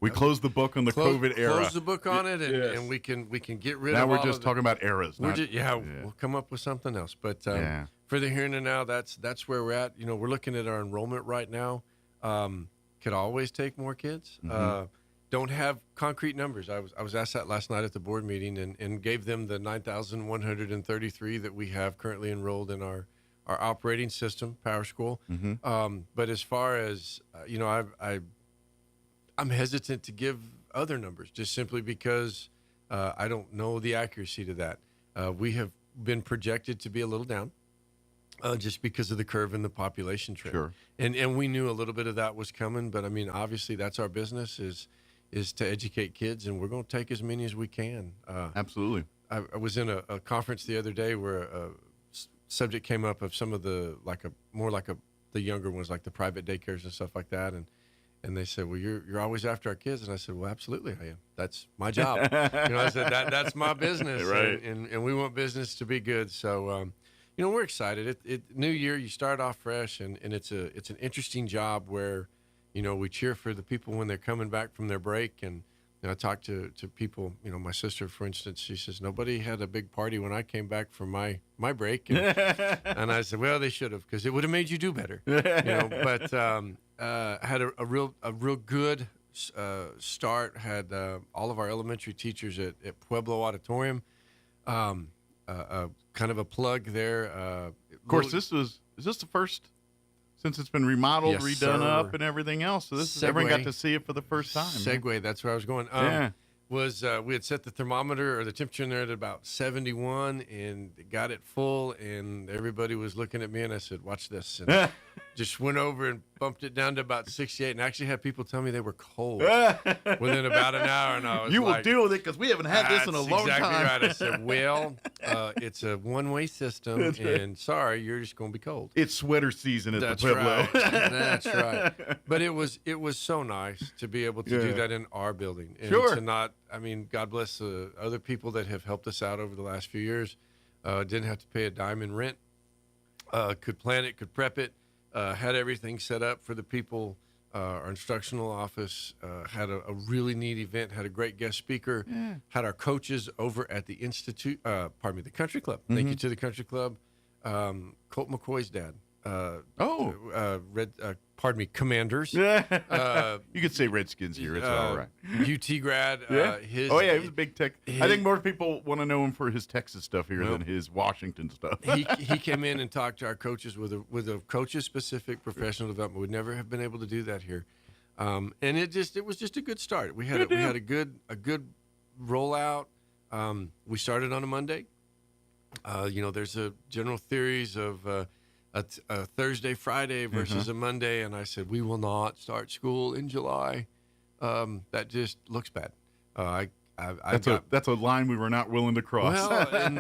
We close the book on the COVID era. Close the book on it, and we can get rid now of. Now we're just talking about eras. We'll come up with something else. But for the here and now, that's where we're at. We're looking at our enrollment right now. Could always take more kids. Don't have concrete numbers. I was asked that last night at the board meeting, and gave them the 9,133 that we have currently enrolled in our operating system, Power School. But as far as I'm hesitant to give other numbers, just simply because I don't know the accuracy to that. We have been projected to be a little down. Just because of the curve in the population trend. Sure. And we knew a little bit of that was coming, but I mean, obviously that's our business is to educate kids, and we're going to take as many as we can. Absolutely. I was in a conference the other day where a subject came up of some of the the younger ones, like the private daycares and stuff like that, and they said, well, you're always after our kids. And I said, well, absolutely I am. That's my job. I said, that's my business. Right. And we want business to be good. So, we're excited. New year, you start off fresh, and it's an interesting job where, we cheer for the people when they're coming back from their break. And I talk to people, my sister, for instance, she says, nobody had a big party when I came back from my break. And I said, well, they should have, because it would have made you do better. But had a real good start. Had all of our elementary teachers at Pueblo Auditorium. Kind of a plug there. Of course, is this the first, since it's been remodeled, Yes, redone sir. up, and everything else? So everyone got to see it for the first time. Segue, that's where I was going. We had set the thermometer or the temperature in there at about 71, and got it full, and everybody was looking at me, and I said, watch this. And just went over and bumped it down to about 68, and actually had people tell me they were cold within about an hour. And I was you will like, deal with it because we haven't had this in a long exactly time. Right. I said, well, it's a one-way system, That's right. and sorry, you're just going to be cold. It's sweater season at That's the Pueblo. right. That's right. But it was so nice to be able to do that in our building. And Sure. to not, I mean, God bless the other people that have helped us out over the last few years. Didn't have to pay a dime in rent. Could plan it, could prep it. Had everything set up for the people. Our instructional office had a really neat event, had a great guest speaker, had our coaches over at the the country club. Thank you to the country club. Colt McCoy's dad. Commanders. You could say Redskins here. It's all right. UT grad. Yeah. He was a big tech. I think more people want to know him for his Texas stuff here than his Washington stuff. he came in and talked to our coaches with a coaches specific professional development. We'd never have been able to do that here, and it was just a good start. We had a good rollout. We started on a Monday. There's a general theories of a Thursday, Friday versus a Monday, and I said we will not start school in July. That just looks bad. That's a line we were not willing to cross. Well, and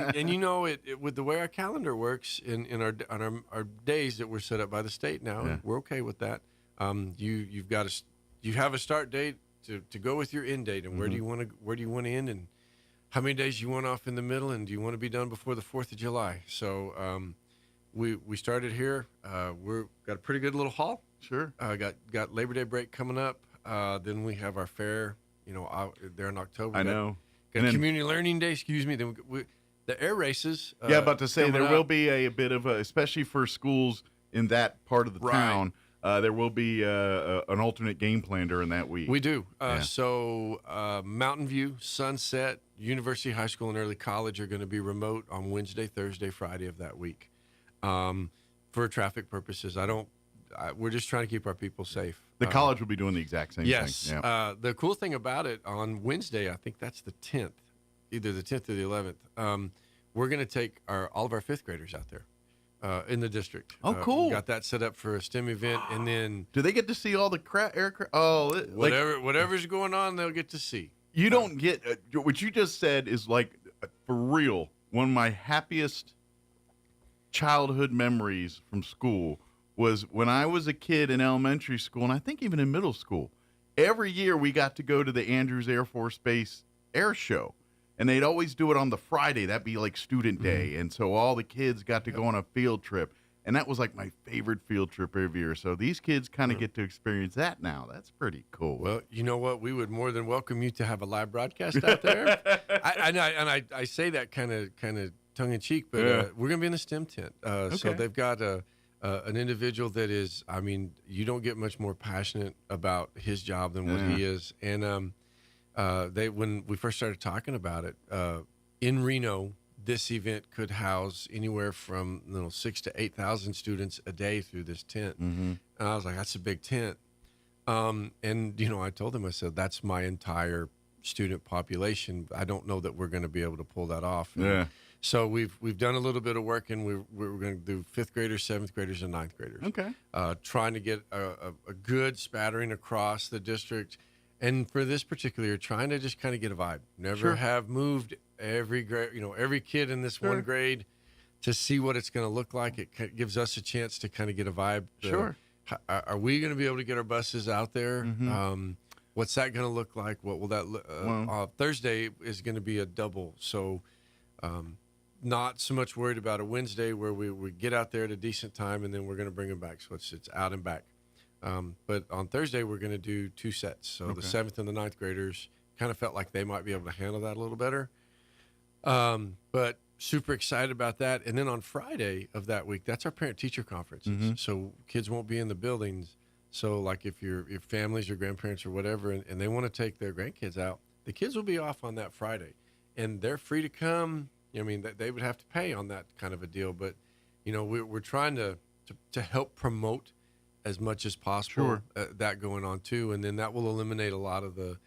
with the way our calendar works in our days that were set up by the state now, and we're okay with that. You have a start date to go with your end date, and where do you want to end, and how many days you want off in the middle, and do you want to be done before the 4th of July? So we started here. We've got a pretty good little haul. Sure. Got Labor Day break coming up. Then we have our fair, out there in October. I know. Got Community Learning Day, excuse me. Then the air races. About to say there will be a bit of especially for schools in that part of the town. There will be an alternate game plan during that week. We do. So Mountain View, Sunset, University High School, and Early College are going to be remote on Wednesday, Thursday, Friday of that week. For traffic purposes, we're just trying to keep our people safe. The college will be doing the exact same thing. Yes. The cool thing about it, on Wednesday, I think that's the 10th, either the 10th or the 11th, we're going to take all of our 5th graders out there in the district. Oh, cool. Got that set up for a STEM event, and then... Do they get to see all the aircraft? Oh, whatever's going on, they'll get to see. You don't get... what you just said is for real, one of my happiest childhood memories from school was when I was a kid in elementary school, and I think even in middle school. Every year we got to go to the Andrews Air Force Base Air Show, and they'd always do it on the Friday. That'd be like student day, and so all the kids got to go on a field trip, and that was like my favorite field trip every year. So these kids kind of get to experience that now. That's pretty cool. Well, you know what? We would more than welcome you to have a live broadcast out there. I say that kind of tongue in cheek, but we're going to be in the STEM tent. So they've got an individual that is, you don't get much more passionate about his job than what he is. And when we first started talking about it, in Reno, this event could house anywhere from 6,000 to 8,000 students a day through this tent. And I was like, that's a big tent. And I told him, I said, that's my entire student population. I don't know that we're going to be able to pull that off. And so we've done a little bit of work, and we're going to do 5th graders, 7th graders, and 9th graders. Okay. Trying to get a good spattering across the district. And for this particular year, trying to just kind of get a vibe. Never have moved every grade, every kid in this one grade to see what it's going to look like. It gives us a chance to kind of get a vibe. Are we going to be able to get our buses out there? What's that going to look like? What will that look? Thursday is going to be a double. So not so much worried about a Wednesday where we get out there at a decent time, and then we're going to bring them back. So it's out and back. But on Thursday, we're going to do 2 sets. So the 7th and the 9th graders kind of felt like they might be able to handle that a little better. But super excited about that. And then on Friday of that week, that's our parent-teacher conferences. So kids won't be in the buildings. So like if your families or grandparents or whatever, and they want to take their grandkids out, the kids will be off on that Friday. And they're free to come. They would have to pay on that kind of a deal. But, we're trying to help promote as much as possible that going on too, and then that will eliminate a lot of the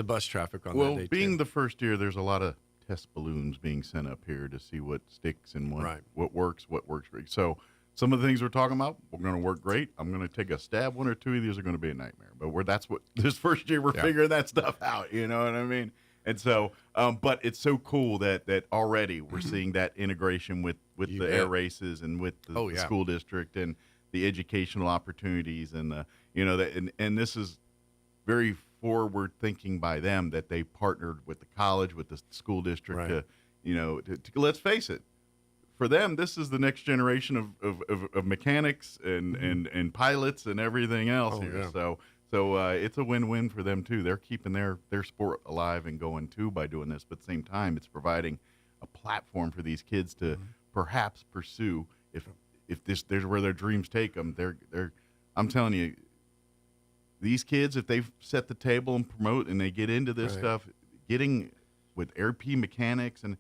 bus traffic on that day. Well, being the first year, there's a lot of test balloons being sent up here to see what sticks and what works. So some of the things we're talking about, we're going to work great. I'm going to take a stab. One or two of these are going to be a nightmare. But that's what this first year we're figuring that stuff out. You know what I mean? And so, but it's so cool that already we're seeing that integration with the air races and with the school district and the educational opportunities and and this is very forward thinking by them that they partnered with the college, with the school district to let's face it, for them, this is the next generation of mechanics and pilots and everything else here. Yeah. So it's a win-win for them too. They're keeping their sport alive and going too by doing this. But at the same time, it's providing a platform for these kids to perhaps pursue if there's where their dreams take them. I'm telling you, these kids, if they set the table and promote and they get into this stuff, getting with RP mechanics and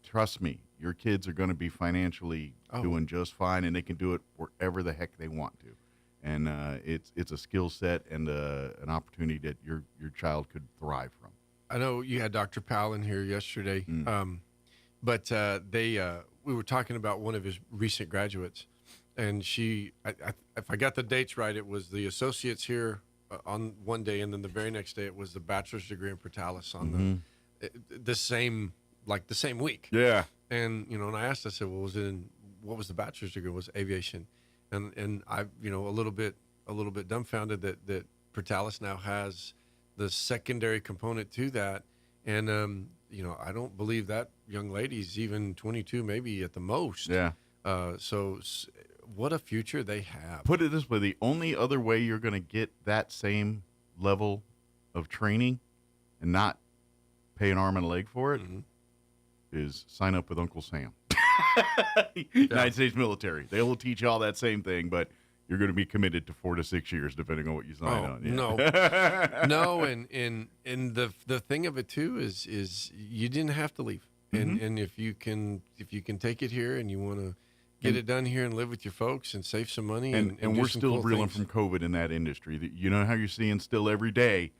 trust me, your kids are going to be financially doing just fine, and they can do it wherever the heck they want to. And it's a skill set and an opportunity that your child could thrive from. I know you had Dr. Powell in here yesterday, but we were talking about one of his recent graduates, and she, if I got the dates right, it was the associates here on one day, and then the very next day it was the bachelor's degree in Portales on the same week. Yeah. And and I asked, I said, well, what was the bachelor's degree? It was aviation. And I, a little bit dumbfounded that Portales now has the secondary component to that. And, I don't believe that young lady's even 22, maybe at the most. Yeah. So what a future they have. Put it this way, the only other way you're going to get that same level of training and not pay an arm and a leg for it is sign up with Uncle Sam. United States military. They will teach you all that same thing, but you're going to be committed to 4 to 6 years, depending on what you sign on. Yeah. No, and the thing of it too is you didn't have to leave, and if you can take it here and you want to get it done here and live with your folks and save some money, and we're still reeling from COVID in that industry. You know how you're seeing still every day.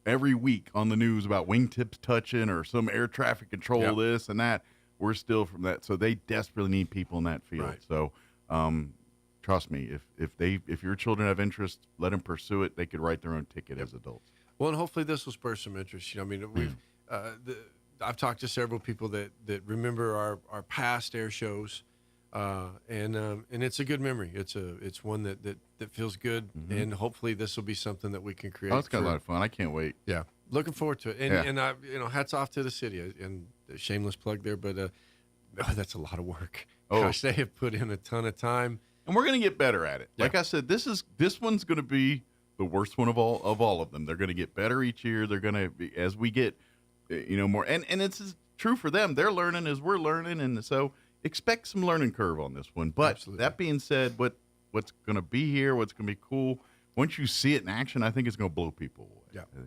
Every week on the news about wingtips touching or some air traffic control this and that. We're still from that, so they desperately need people in that field. Right. So, trust me, if your children have interest, let them pursue it. They could write their own ticket as adults. Well, and hopefully this will spur some interest. We've I've talked to several people that remember our past air shows, and it's a good memory. It's one that feels good, and hopefully this will be something that we can create. Oh, it's got a lot of fun. I can't wait. Yeah. Looking forward to it, and I, hats off to the city, and a shameless plug there, but that's a lot of work. Gosh, they have put in a ton of time, and we're going to get better at it. Like I said, this one's going to be the worst one of all of them. They're going to get better each year. They're going to be, as we get, more, and it's true for them. They're learning as we're learning, and so expect some learning curve on this one. But that being said, what's going to be here, what's going to be cool, once you see it in action, I think it's going to blow people away. Yeah.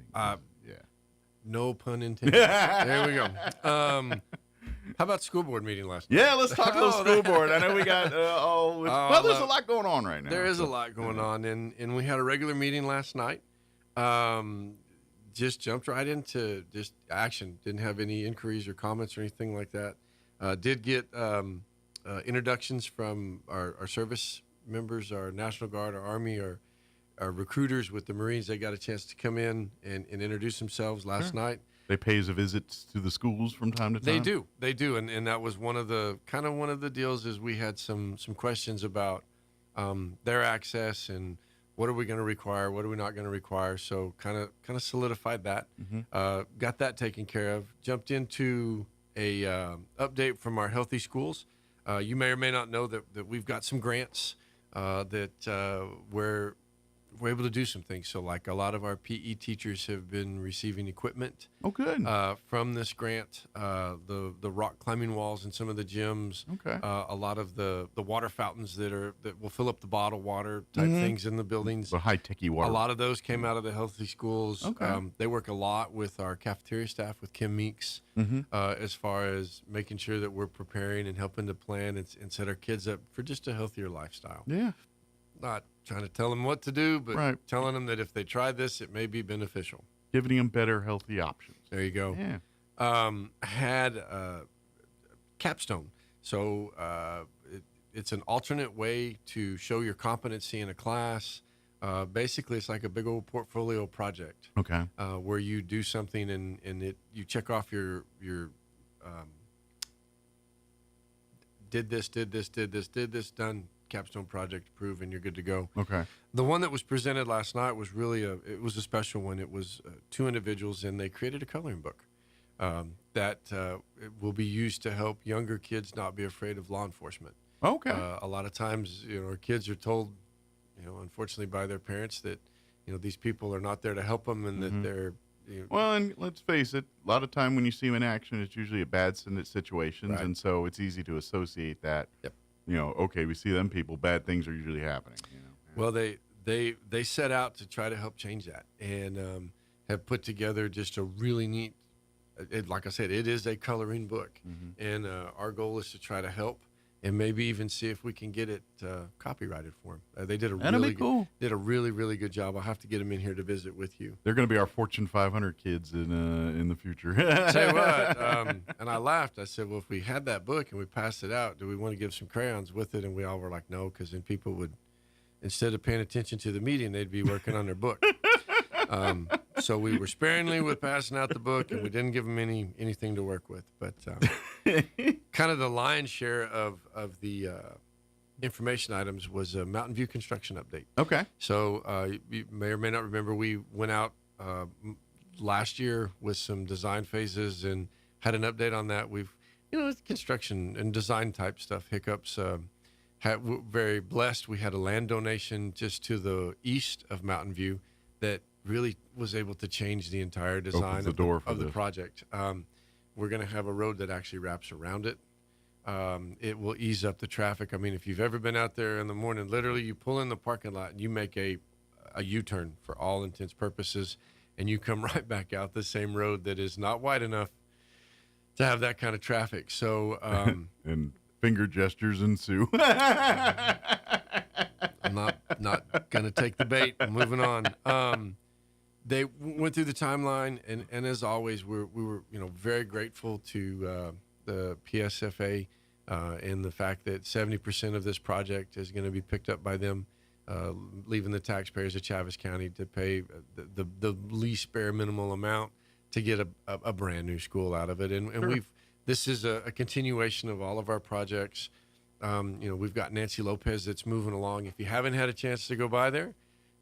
No pun intended. There we go. How about school board meeting last night? Yeah, let's talk a little school board. I know we got there's a lot going on right now. There is a lot going on, and we had a regular meeting last night. Just jumped right into just action. Didn't have any inquiries or comments or anything like that. Did get introductions from our service members, our National Guard, our Army, our recruiters with the Marines. They got a chance to come in and introduce themselves last night. They pay us visits to the schools from time to time. They do, and that was one of the deals. Is we had some questions about their access and what are we going to require, what are we not going to require. So kind of solidified that. Got that taken care of. Jumped into a update from our Healthy Schools. You may or may not know that we've got some grants that we're able to do some things. So like a lot of our PE teachers have been receiving equipment. Oh, good. From this grant, the rock climbing walls in some of the gyms. Okay. A lot of the water fountains that will fill up the bottled water type things in the buildings. The high-techy water. A lot of those came out of the Healthy Schools. Okay. They work a lot with our cafeteria staff, with Kim Meeks, as far as making sure that we're preparing and helping to plan and set our kids up for just a healthier lifestyle. Yeah. Not trying to tell them what to do, but telling them that if they try this, it may be beneficial. Giving them better, healthy options. There you go. Yeah. Had Capstone. So it's an alternate way to show your competency in a class. Basically, it's like a big old portfolio project. Okay. Where you do something and you check off your did this, done, capstone project approved, and you're good to go. Okay. The one that was presented last night was really a special one. It was 2 individuals, and they created a coloring book that will be used to help younger kids not be afraid of law enforcement. Okay. A lot of times, our kids are told, unfortunately by their parents that, these people are not there to help them, and that they're. Well, and let's face it, a lot of time when you see them in action, it's usually a bad situations, Right. and so it's easy to associate that. Yep. Okay, we see them people, bad things are usually happening. Well, they set out to try to help change that, and have put together just a really neat. Like I said, it is a coloring book, and our goal is to try to help, and maybe even see if we can get it copyrighted for them. They did a That'd really be cool. really good job. I'll have to get them in here to visit with you. They're going to be our Fortune 500 kids in the future. Tell you what, and I laughed. I said, well, if we had that book and we passed it out, do we want to give some crayons with it? And we all were like, no, because then people would, instead of paying attention to the meeting, they'd be working on their book. So we were sparingly with passing out the book, and we didn't give them anything to work with. But kind of the lion's share of the information items was a Mountain View construction update. Okay. So you may or may not remember, we went out last year with some design phases and had an update on that. We've, it's construction and design type stuff, hiccups. We're very blessed. We had a land donation just to the east of Mountain View that really was able to change the entire design Opens the door for of the this. project. We're going to have a road that actually wraps around it. It will ease up the traffic. I mean, if you've ever been out there in the morning, literally you pull in the parking lot and you make a U-turn for all intents purposes, and you come right back out the same road that is not wide enough to have that kind of traffic. So and finger gestures ensue. I'm not going to take the bait. I'm moving on. They went through the timeline, and as always, we were very grateful to the PSFA and the fact that 70% of this project is going to be picked up by them, leaving the taxpayers of Chaves County to pay the least bare minimal amount to get a brand new school out of it. And Sure. This is a continuation of all of our projects. We've got Nancy Lopez that's moving along. If you haven't had a chance to go by there,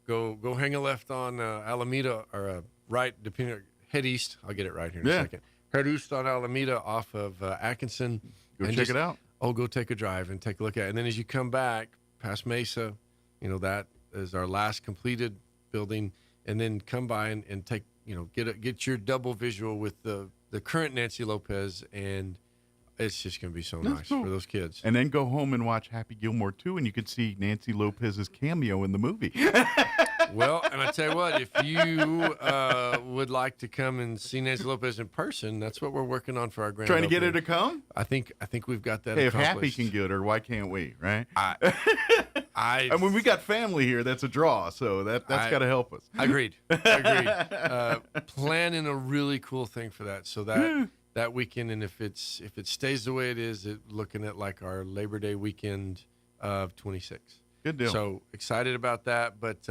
go hang a left on Alameda, or right, depending, head east. I'll get it right here in a second. Head east on Alameda off of Atkinson. Go check it out. Go take a drive and take a look at it. And then as you come back past Mesa, that is our last completed building. And then come by and take, get your double visual with the current Nancy Lopez, and it's just going to be so That's nice cool. for those kids. And then go home and watch Happy Gilmore 2, and you could see Nancy Lopez's cameo in the movie. Well, and I tell you what, if you would like to come and see Nancy Lopez in person, that's what we're working on for our grand Trying to get opening. her to come? I think we've got that Hey, if Happy accomplished. can get her, why can't we, right? I mean, we got family here. That's a draw, so that's got to help us. Agreed. Planning a really cool thing for that, so that weekend, and if it stays the way it is, looking at like our Labor Day weekend of 26. Good deal. So excited about that, but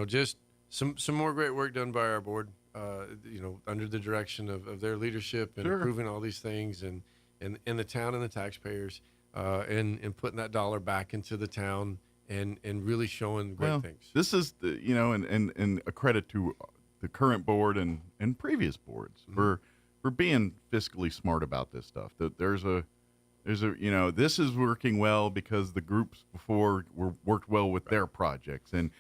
just some more great work done by our board. Under the direction of their leadership and Sure. improving all these things, and the town and the taxpayers, and putting that dollar back into the town, and really showing great things. This is and a credit to the current board and previous boards for being fiscally smart about this stuff. That there's a this is working well because the groups before worked well with their projects, and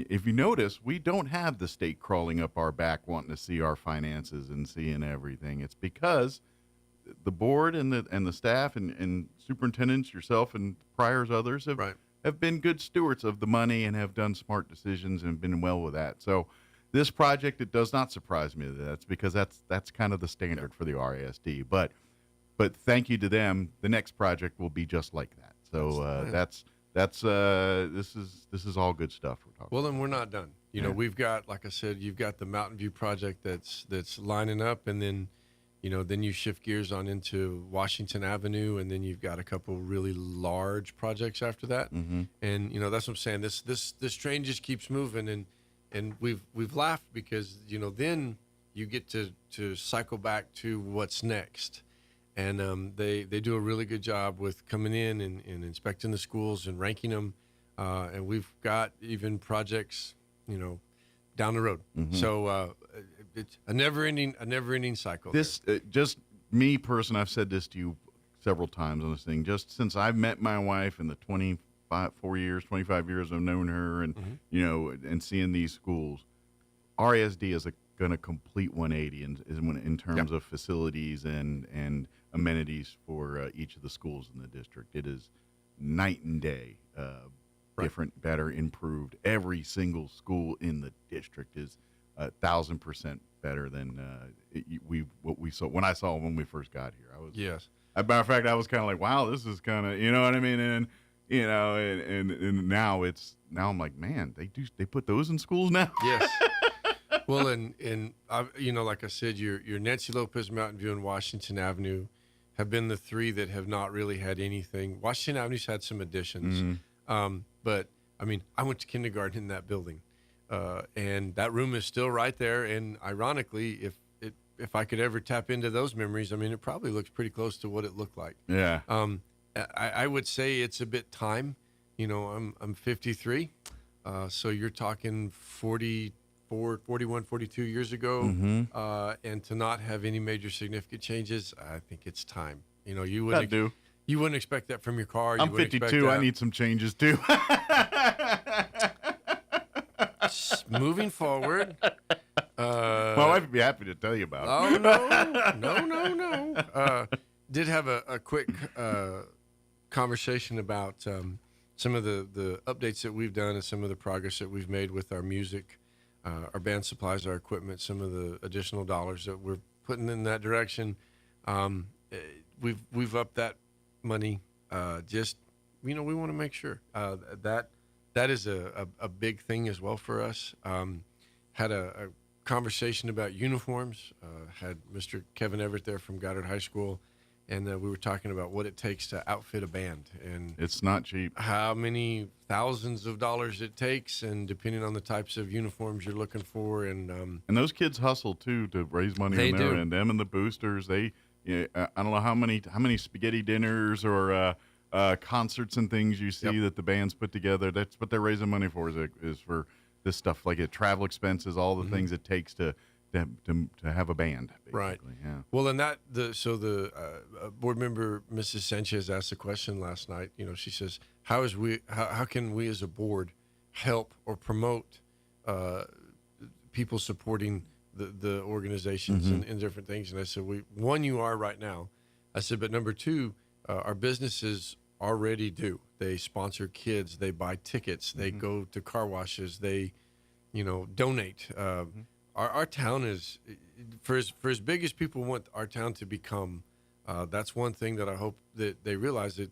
if you notice, we don't have the state crawling up our back wanting to see our finances and seeing everything. It's because the board and the staff and superintendents, yourself and priors, others have been good stewards of the money and have done smart decisions and been well with that. So this project, it does not surprise me that that's because that's kind of the standard for the RASD. But thank you to them. The next project will be just like that. So this is all good stuff we're talking. Well, then we're not done. We've got, like I said, you've got the Mountain View project that's lining up, and then then you shift gears on into Washington Avenue, and then you've got a couple really large projects after that. Mm-hmm. And that's what I'm saying. This train just keeps moving, and we've laughed because then you get to cycle back to what's next. And they do a really good job with coming in and inspecting the schools and ranking them. And we've got even projects, down the road. Mm-hmm. So it's a never-ending cycle. This just me personally, I've said this to you several times on this thing. Just since I've met my wife in the 25 years I've known her, and and seeing these schools, RASD is going to complete 180 in terms of facilities and amenities for each of the schools in the district. It is night and day, different, better, improved. Every single school in the district is 1,000% better than what we saw when we first got here. Yes. As a matter of fact, I was kind of like, wow, this is kind of, you know what I mean? And and now I'm like, man, they put those in schools now. Yes. Well, and like I said, your Nancy Lopez, Mountain View, and Washington Avenue have been the three that have not really had anything. Washington Avenue's had some additions, but I mean, I went to kindergarten in that building, and that room is still right there. And ironically, if I could ever tap into those memories, I mean, it probably looks pretty close to what it looked like. Yeah. I would say it's a bit time. I'm 53, so you're talking 41, 42 years ago, and to not have any major significant changes, I think it's time. You wouldn't expect that from your car. I'm 52. I need some changes too. Moving forward. My wife would be happy to tell you about it. Oh, no. Did have a quick conversation about some of the updates that we've done and some of the progress that we've made with our music, our band supplies, our equipment, some of the additional dollars that we're putting in that direction. We've upped that money. We want to make sure that is a big thing as well for us. Had a conversation about uniforms. Had Mr. Kevin Everett there from Goddard High School, and we were talking about what it takes to outfit a band, and it's not cheap. How many thousands of dollars it takes, and depending on the types of uniforms you're looking for, and those kids hustle too to raise money on their end. Them and the boosters, I don't know how many spaghetti dinners or concerts and things you see that the bands put together. That's what they're raising money for. Is for this stuff, like travel expenses, all the things it takes to have a band, basically. Right. Yeah. Well, and the board member Mrs. Sanchez asked a question last night. She says, how can we as a board help or promote people supporting the organizations and different things? And I said, one, you are right now. I said, but number two, our businesses already do. They sponsor kids. They buy tickets. They go to car washes. They, donate. Our town is, for as big as people want our town to become, that's one thing that I hope that they realize, that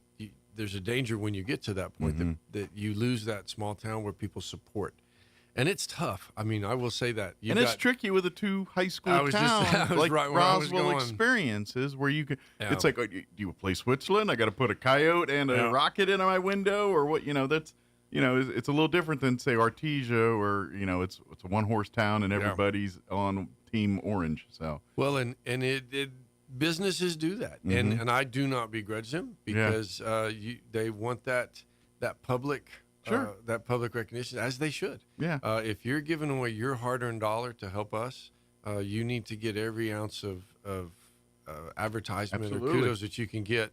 there's a danger when you get to that point that you lose that small town where people support. And it's tough. I mean, I will say that. It's tricky with the two high school towns, like right where I was Roswell going. experiences, where you can. Yeah. It's like, do you play Switzerland? I got to put a coyote and a rocket in my window, or what? That's it's a little different than say Artesia, or it's a one horse town and everybody's on Team Orange. So and it businesses do that, and I do not begrudge them, because they want that public. Sure. That public recognition, as they should. Yeah. If you're giving away your hard-earned dollar to help us, you need to get every ounce of advertisement Absolutely. or kudos that you can get.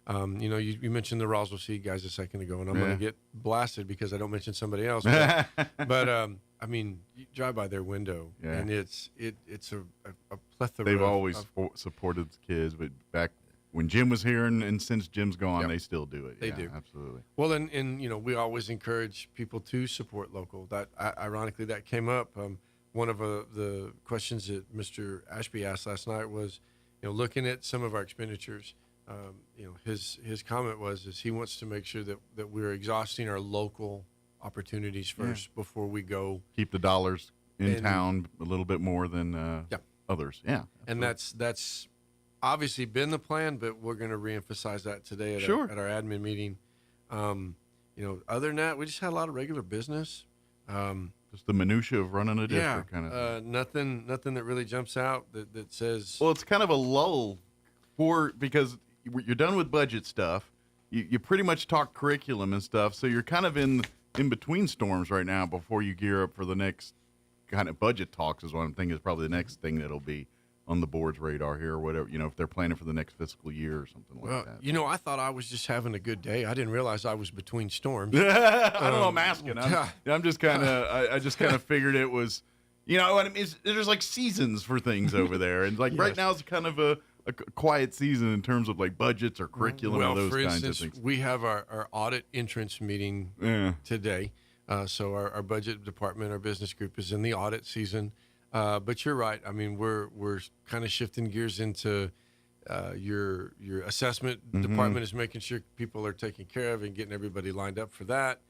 You mentioned the Roswell Seed guys a second ago, and I'm going to get blasted because I don't mention somebody else. But I mean, you drive by their window, and it's a plethora. They've always supported the kids, but back when Jim was here, and since Jim's gone, they still do it. They do. Absolutely. Well, and we always encourage people to support local. That ironically, that came up. One of the questions that Mr. Ashby asked last night was, looking at some of our expenditures. His comment was he wants to make sure that we're exhausting our local opportunities first before we go. Keep the dollars in town a little bit more than others. Yeah. And that's obviously been the plan, but we're going to reemphasize that today at, Sure. at our admin meeting. Other than that, we just had a lot of regular business. Just the minutia of running a district kind of thing. Nothing that really jumps out that says. Well, it's kind of a lull because you're done with budget stuff. You pretty much talk curriculum and stuff, so you're kind of in between storms right now before you gear up for the next kind of budget talks is what I'm thinking is probably the next thing that'll be on the board's radar here or whatever, if they're planning for the next fiscal year or something like that. I thought I was just having a good day. I didn't realize I was between storms. I don't know. I'm asking. I'm just kind of, I just kind of figured it was, there's like seasons for things over there. And like right now it's kind of a quiet season in terms of like budgets or curriculum and those kinds of things. We have our audit entrance meeting today. So our budget department, our business group is in the audit season. But you're right. I mean, we're kind of shifting gears into your assessment department is making sure people are taken care of and getting everybody lined up for that.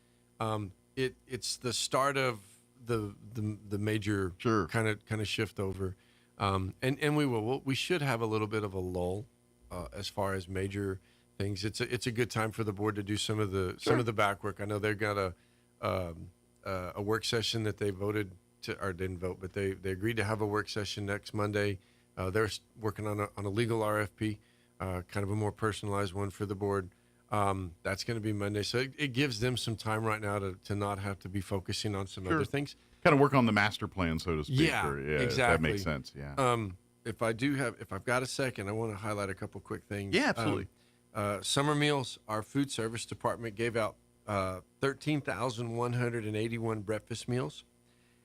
It's the start of the major kind of shift over, and we should have a little bit of a lull as far as major things. It's a good time for the board to do some of the back work. I know they've got a work session that they voted. Or didn't vote, but they agreed to have a work session next Monday. They're working on a legal RFP, kind of a more personalized one for the board. That's going to be Monday. So it gives them some time right now to not have to be focusing on some other things. Kind of work on the master plan, so to speak. Yeah, exactly. If that makes sense. Yeah. If I've got a second, I want to highlight a couple quick things. Yeah, absolutely. Summer meals, our food service department gave out 13,181 breakfast meals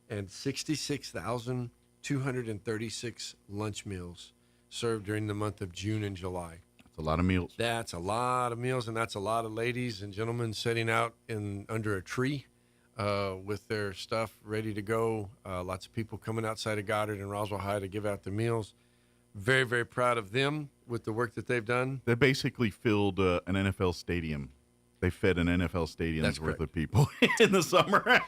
and 66,236 lunch meals served during the month of June and July. That's a lot of meals. That's a lot of meals, and that's a lot of ladies and gentlemen sitting out under a tree with their stuff ready to go. Lots of people coming outside of Goddard and Roswell High to give out the meals. Very, very proud of them with the work that they've done. They basically filled an NFL stadium. They fed an NFL stadium's worth of people in the summer.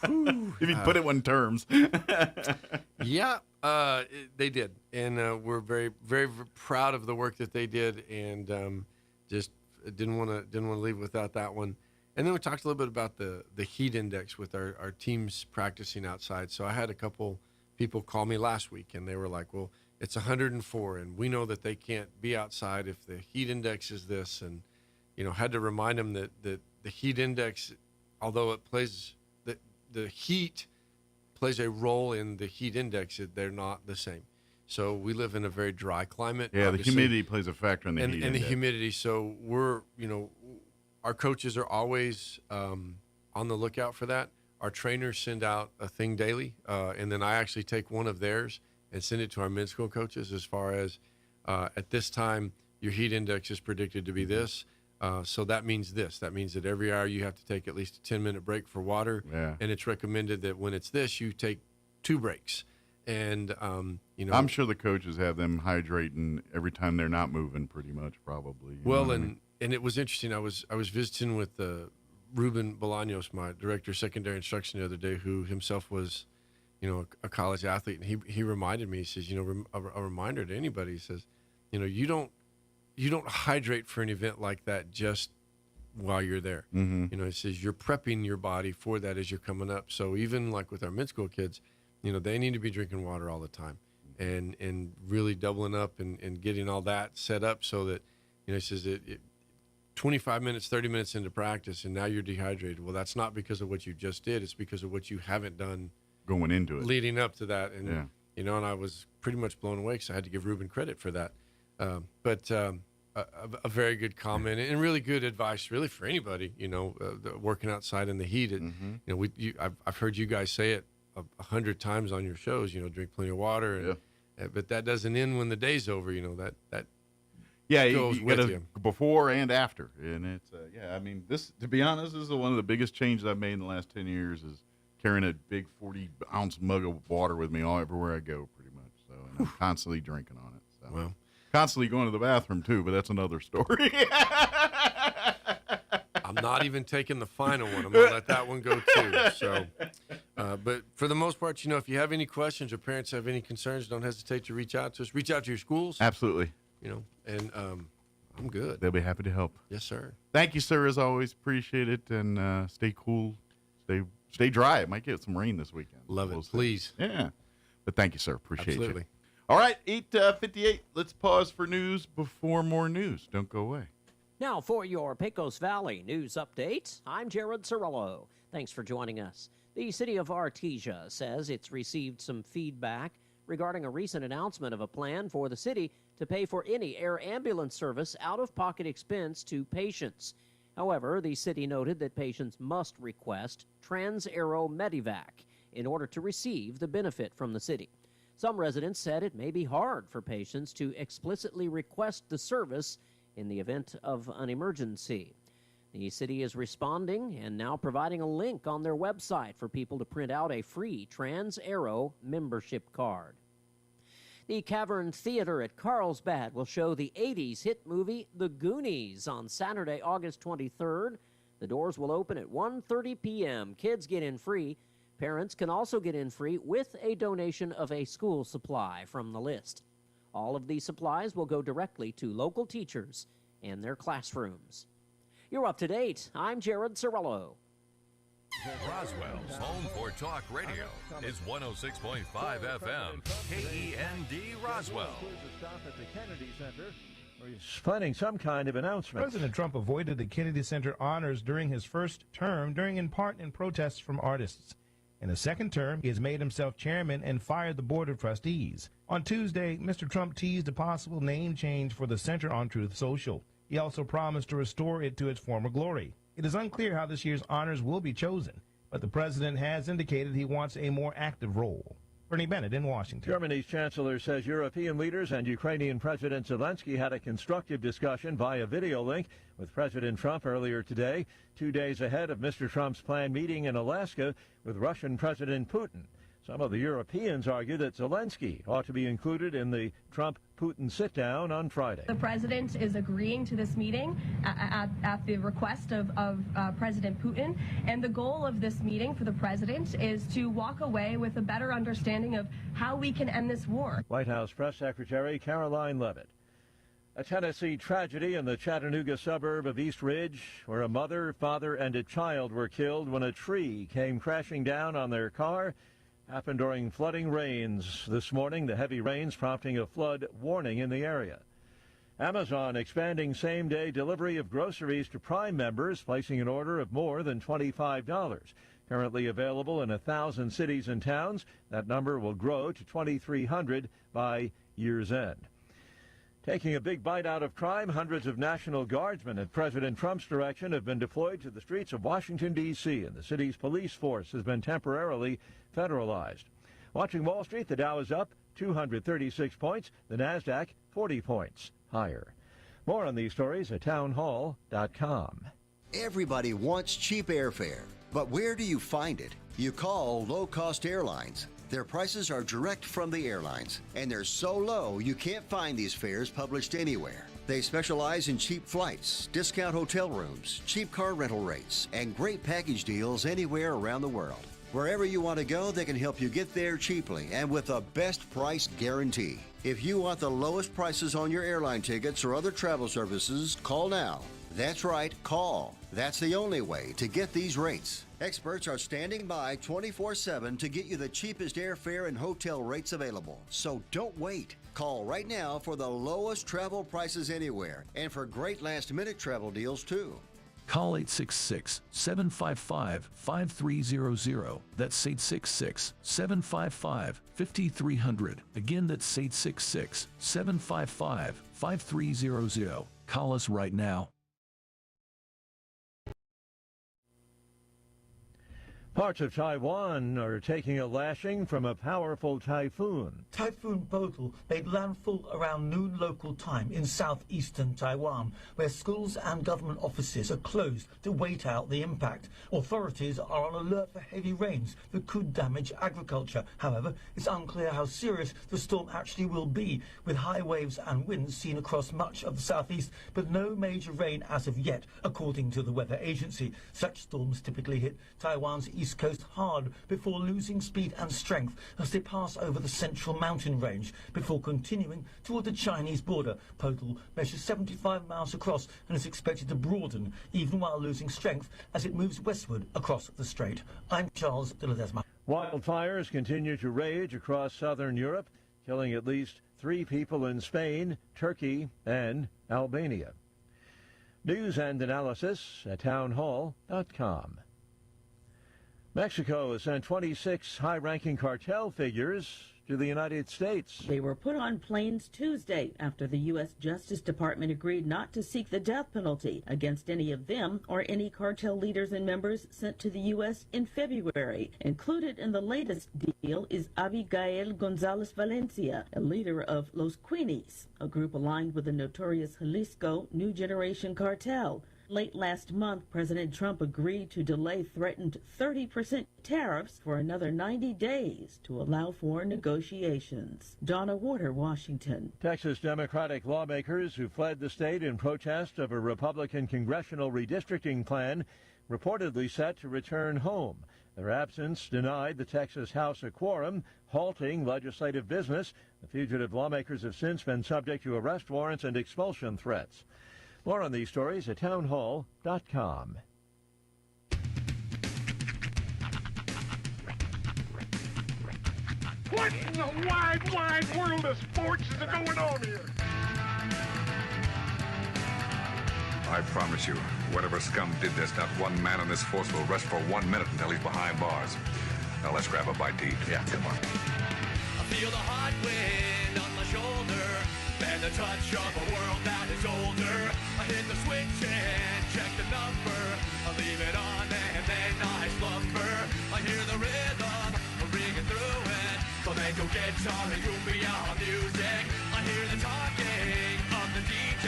If you put it in terms. Yeah, they did. And we're very, very proud of the work that they did, and just didn't want to leave without that one. And then we talked a little bit about the heat index with our teams practicing outside. So I had a couple people call me last week, and they were like, well, it's 104, and we know that they can't be outside if the heat index is this. And, had to remind them that the heat index, although it plays the heat plays a role in the heat index, they're not the same. So we live in a very dry climate. Yeah, obviously. The humidity plays a factor in the heat and index. the humidity. So we're, our coaches are always on the lookout for that. Our trainers send out a thing daily, and then I actually take one of theirs and send it to our mid-school coaches as far as at this time, your heat index is predicted to be this. So that means this. That means that every hour you have to take at least a 10-minute break for water. Yeah. And it's recommended that when it's this, you take 2 breaks. And, I'm sure the coaches have them hydrating every time they're not moving pretty much, probably. Well, and it was interesting. I was visiting with Ruben Bolaños, my director of secondary instruction the other day, who himself was, a college athlete. And he reminded me, he says, a reminder to anybody, he says, you don't hydrate for an event like that just while you're there. Mm-hmm. It says you're prepping your body for that as you're coming up. So even like with our mid-school kids, they need to be drinking water all the time and really doubling up and getting all that set up so that, it says 25 minutes, 30 minutes into practice and now you're dehydrated. Well, that's not because of what you just did. It's because of what you haven't done going into it, leading up to that. And, and I was pretty much blown away because I had to give Ruben credit for that. But a very good comment and really good advice, really for anybody. Working outside in the heat. I've heard you guys say it 100 times on your shows. Drink plenty of water. But that doesn't end when the day's over. That goes you with gotta, you before and after. And it's I mean, this, to be honest, this is one of the biggest changes I've made in the last 10 years is carrying a big 40-ounce mug of water with me everywhere I go, pretty much. So and I'm constantly drinking on it. So. Well. Constantly going to the bathroom, too, but that's another story. I'm not even taking the final one. I'm going to let that one go, too. So, But for the most part, if you have any questions or parents have any concerns, don't hesitate to reach out to us. Reach out to your schools. Absolutely. And I'm good. They'll be happy to help. Yes, sir. Thank you, sir, as always. Appreciate it. And stay cool. Stay dry. It might get some rain this weekend. Love it. Please. Yeah. But thank you, sir. Appreciate Absolutely. you. All right, 8:58. Let's pause for news before more news. Don't go away. Now for your Pecos Valley news update, I'm Jared Cirillo. Thanks for joining us. The city of Artesia says it's received some feedback regarding a recent announcement of a plan for the city to pay for any air ambulance service out-of-pocket expense to patients. However, the city noted that patients must request Trans-Aero Medivac in order to receive the benefit from the city. Some residents said it may be hard for patients to explicitly request the service in the event of an emergency. The city is responding and now providing a link on their website for people to print out a free Trans-Aero membership card. The Cavern Theater at Carlsbad will show the 80s hit movie The Goonies on Saturday, August 23rd. The doors will open at 1:30 p.m. Kids get in free. Parents can also get in free with a donation of a school supply from the list. All of these supplies will go directly to local teachers and their classrooms. You're up to date. I'm Jared Cirillo. Roswell's home for talk radio is 106.5 FM, KEND Roswell. He's planning some kind of announcement. President Trump avoided the Kennedy Center honors during his first term, in part in protests from artists. In the second term, he has made himself chairman and fired the board of trustees. On Tuesday, Mr. Trump teased a possible name change for the Center on Truth Social. He also promised to restore it to its former glory. It is unclear how this year's honors will be chosen, but the president has indicated he wants a more active role. Bernie Bennett in Washington. Germany's chancellor says European leaders and Ukrainian President Zelensky had a constructive discussion via video link with President Trump earlier today, 2 days ahead of Mr. Trump's planned meeting in Alaska with Russian President Putin. Some of the Europeans argue that Zelensky ought to be included in the Trump-Putin sit-down on Friday. The president is agreeing to this meeting at the request of President Putin, and the goal of this meeting for the president is to walk away with a better understanding of how we can end this war. White House Press Secretary Caroline Leavitt. A Tennessee tragedy in the Chattanooga suburb of East Ridge, where a mother, father, and a child were killed when a tree came crashing down on their car. Happened during flooding rains this morning, the heavy rains prompting a flood warning in the area. Amazon expanding same-day delivery of groceries to Prime members, placing an order of more than $25. Currently available in 1,000 cities and towns, that number will grow to 2,300 by year's end. Taking a big bite out of crime, hundreds of National Guardsmen at President Trump's direction have been deployed to the streets of Washington, D.C., and the city's police force has been temporarily federalized. Watching Wall Street, the Dow is up 236 points, the NASDAQ 40 points higher. More on these stories at townhall.com. Everybody wants cheap airfare, but where do you find it? You call low-cost airlines. Their prices are direct from the airlines, and they're so low you can't find these fares published anywhere. They specialize in cheap flights, discount hotel rooms, cheap car rental rates, and great package deals anywhere around the world. Wherever you want to go, they can help you get there cheaply and with a best price guarantee. If you want the lowest prices on your airline tickets or other travel services, call now. That's right, call. That's the only way to get these rates. Experts are standing by 24/7 to get you the cheapest airfare and hotel rates available. So don't wait. Call right now for the lowest travel prices anywhere and for great last-minute travel deals too. Call 866-755-5300. That's 866-755-5300. Again, that's 866-755-5300. Call us right now. Parts of Taiwan are taking a lashing from a powerful typhoon. Typhoon Bodil made landfall around noon local time in southeastern Taiwan, where schools and government offices are closed to wait out the impact. Authorities are on alert for heavy rains that could damage agriculture. However, it's unclear how serious the storm actually will be, with high waves and winds seen across much of the southeast, but no major rain as of yet, according to the weather agency. Such storms typically hit Taiwan's east coast hard before losing speed and strength as they pass over the central mountain range before continuing toward the Chinese border. Total measures 75 miles across and is expected to broaden even while losing strength as it moves westward across the strait. I'm Charles de Ledesma. Wildfires continue to rage across southern Europe, killing at least 3 people in Spain, Turkey, and Albania. News and analysis at townhall.com. Mexico has sent 26 high-ranking cartel figures to the United States. They were put on planes Tuesday after the U.S. Justice Department agreed not to seek the death penalty against any of them or any cartel leaders and members sent to the U.S. in February. Included in the latest deal is Abigail Gonzalez Valencia, a leader of Los Queenies, a group aligned with the notorious Jalisco New Generation Cartel. Late last month, President Trump agreed to delay threatened 30% tariffs for another 90 days to allow for negotiations. Donna Warder, Washington. Texas Democratic lawmakers who fled the state in protest of a Republican congressional redistricting plan reportedly set to return home. Their absence denied the Texas House a quorum, halting legislative business. The fugitive lawmakers have since been subject to arrest warrants and expulsion threats. More on these stories at townhall.com. What in the wide, wide world of sports is going on here? I promise you, whatever scum did this, not one man in this force will rest for 1 minute until he's behind bars. Now let's grab a bite to eat. Yeah, come on. I feel the hot wind on my shoulder and the touch of a world that is older. I hit the switch and check the number. I leave it on and then I slumber. I hear the rhythm ringing through it. Flamenco guitar and cumbia music. I hear the talking of the DJ.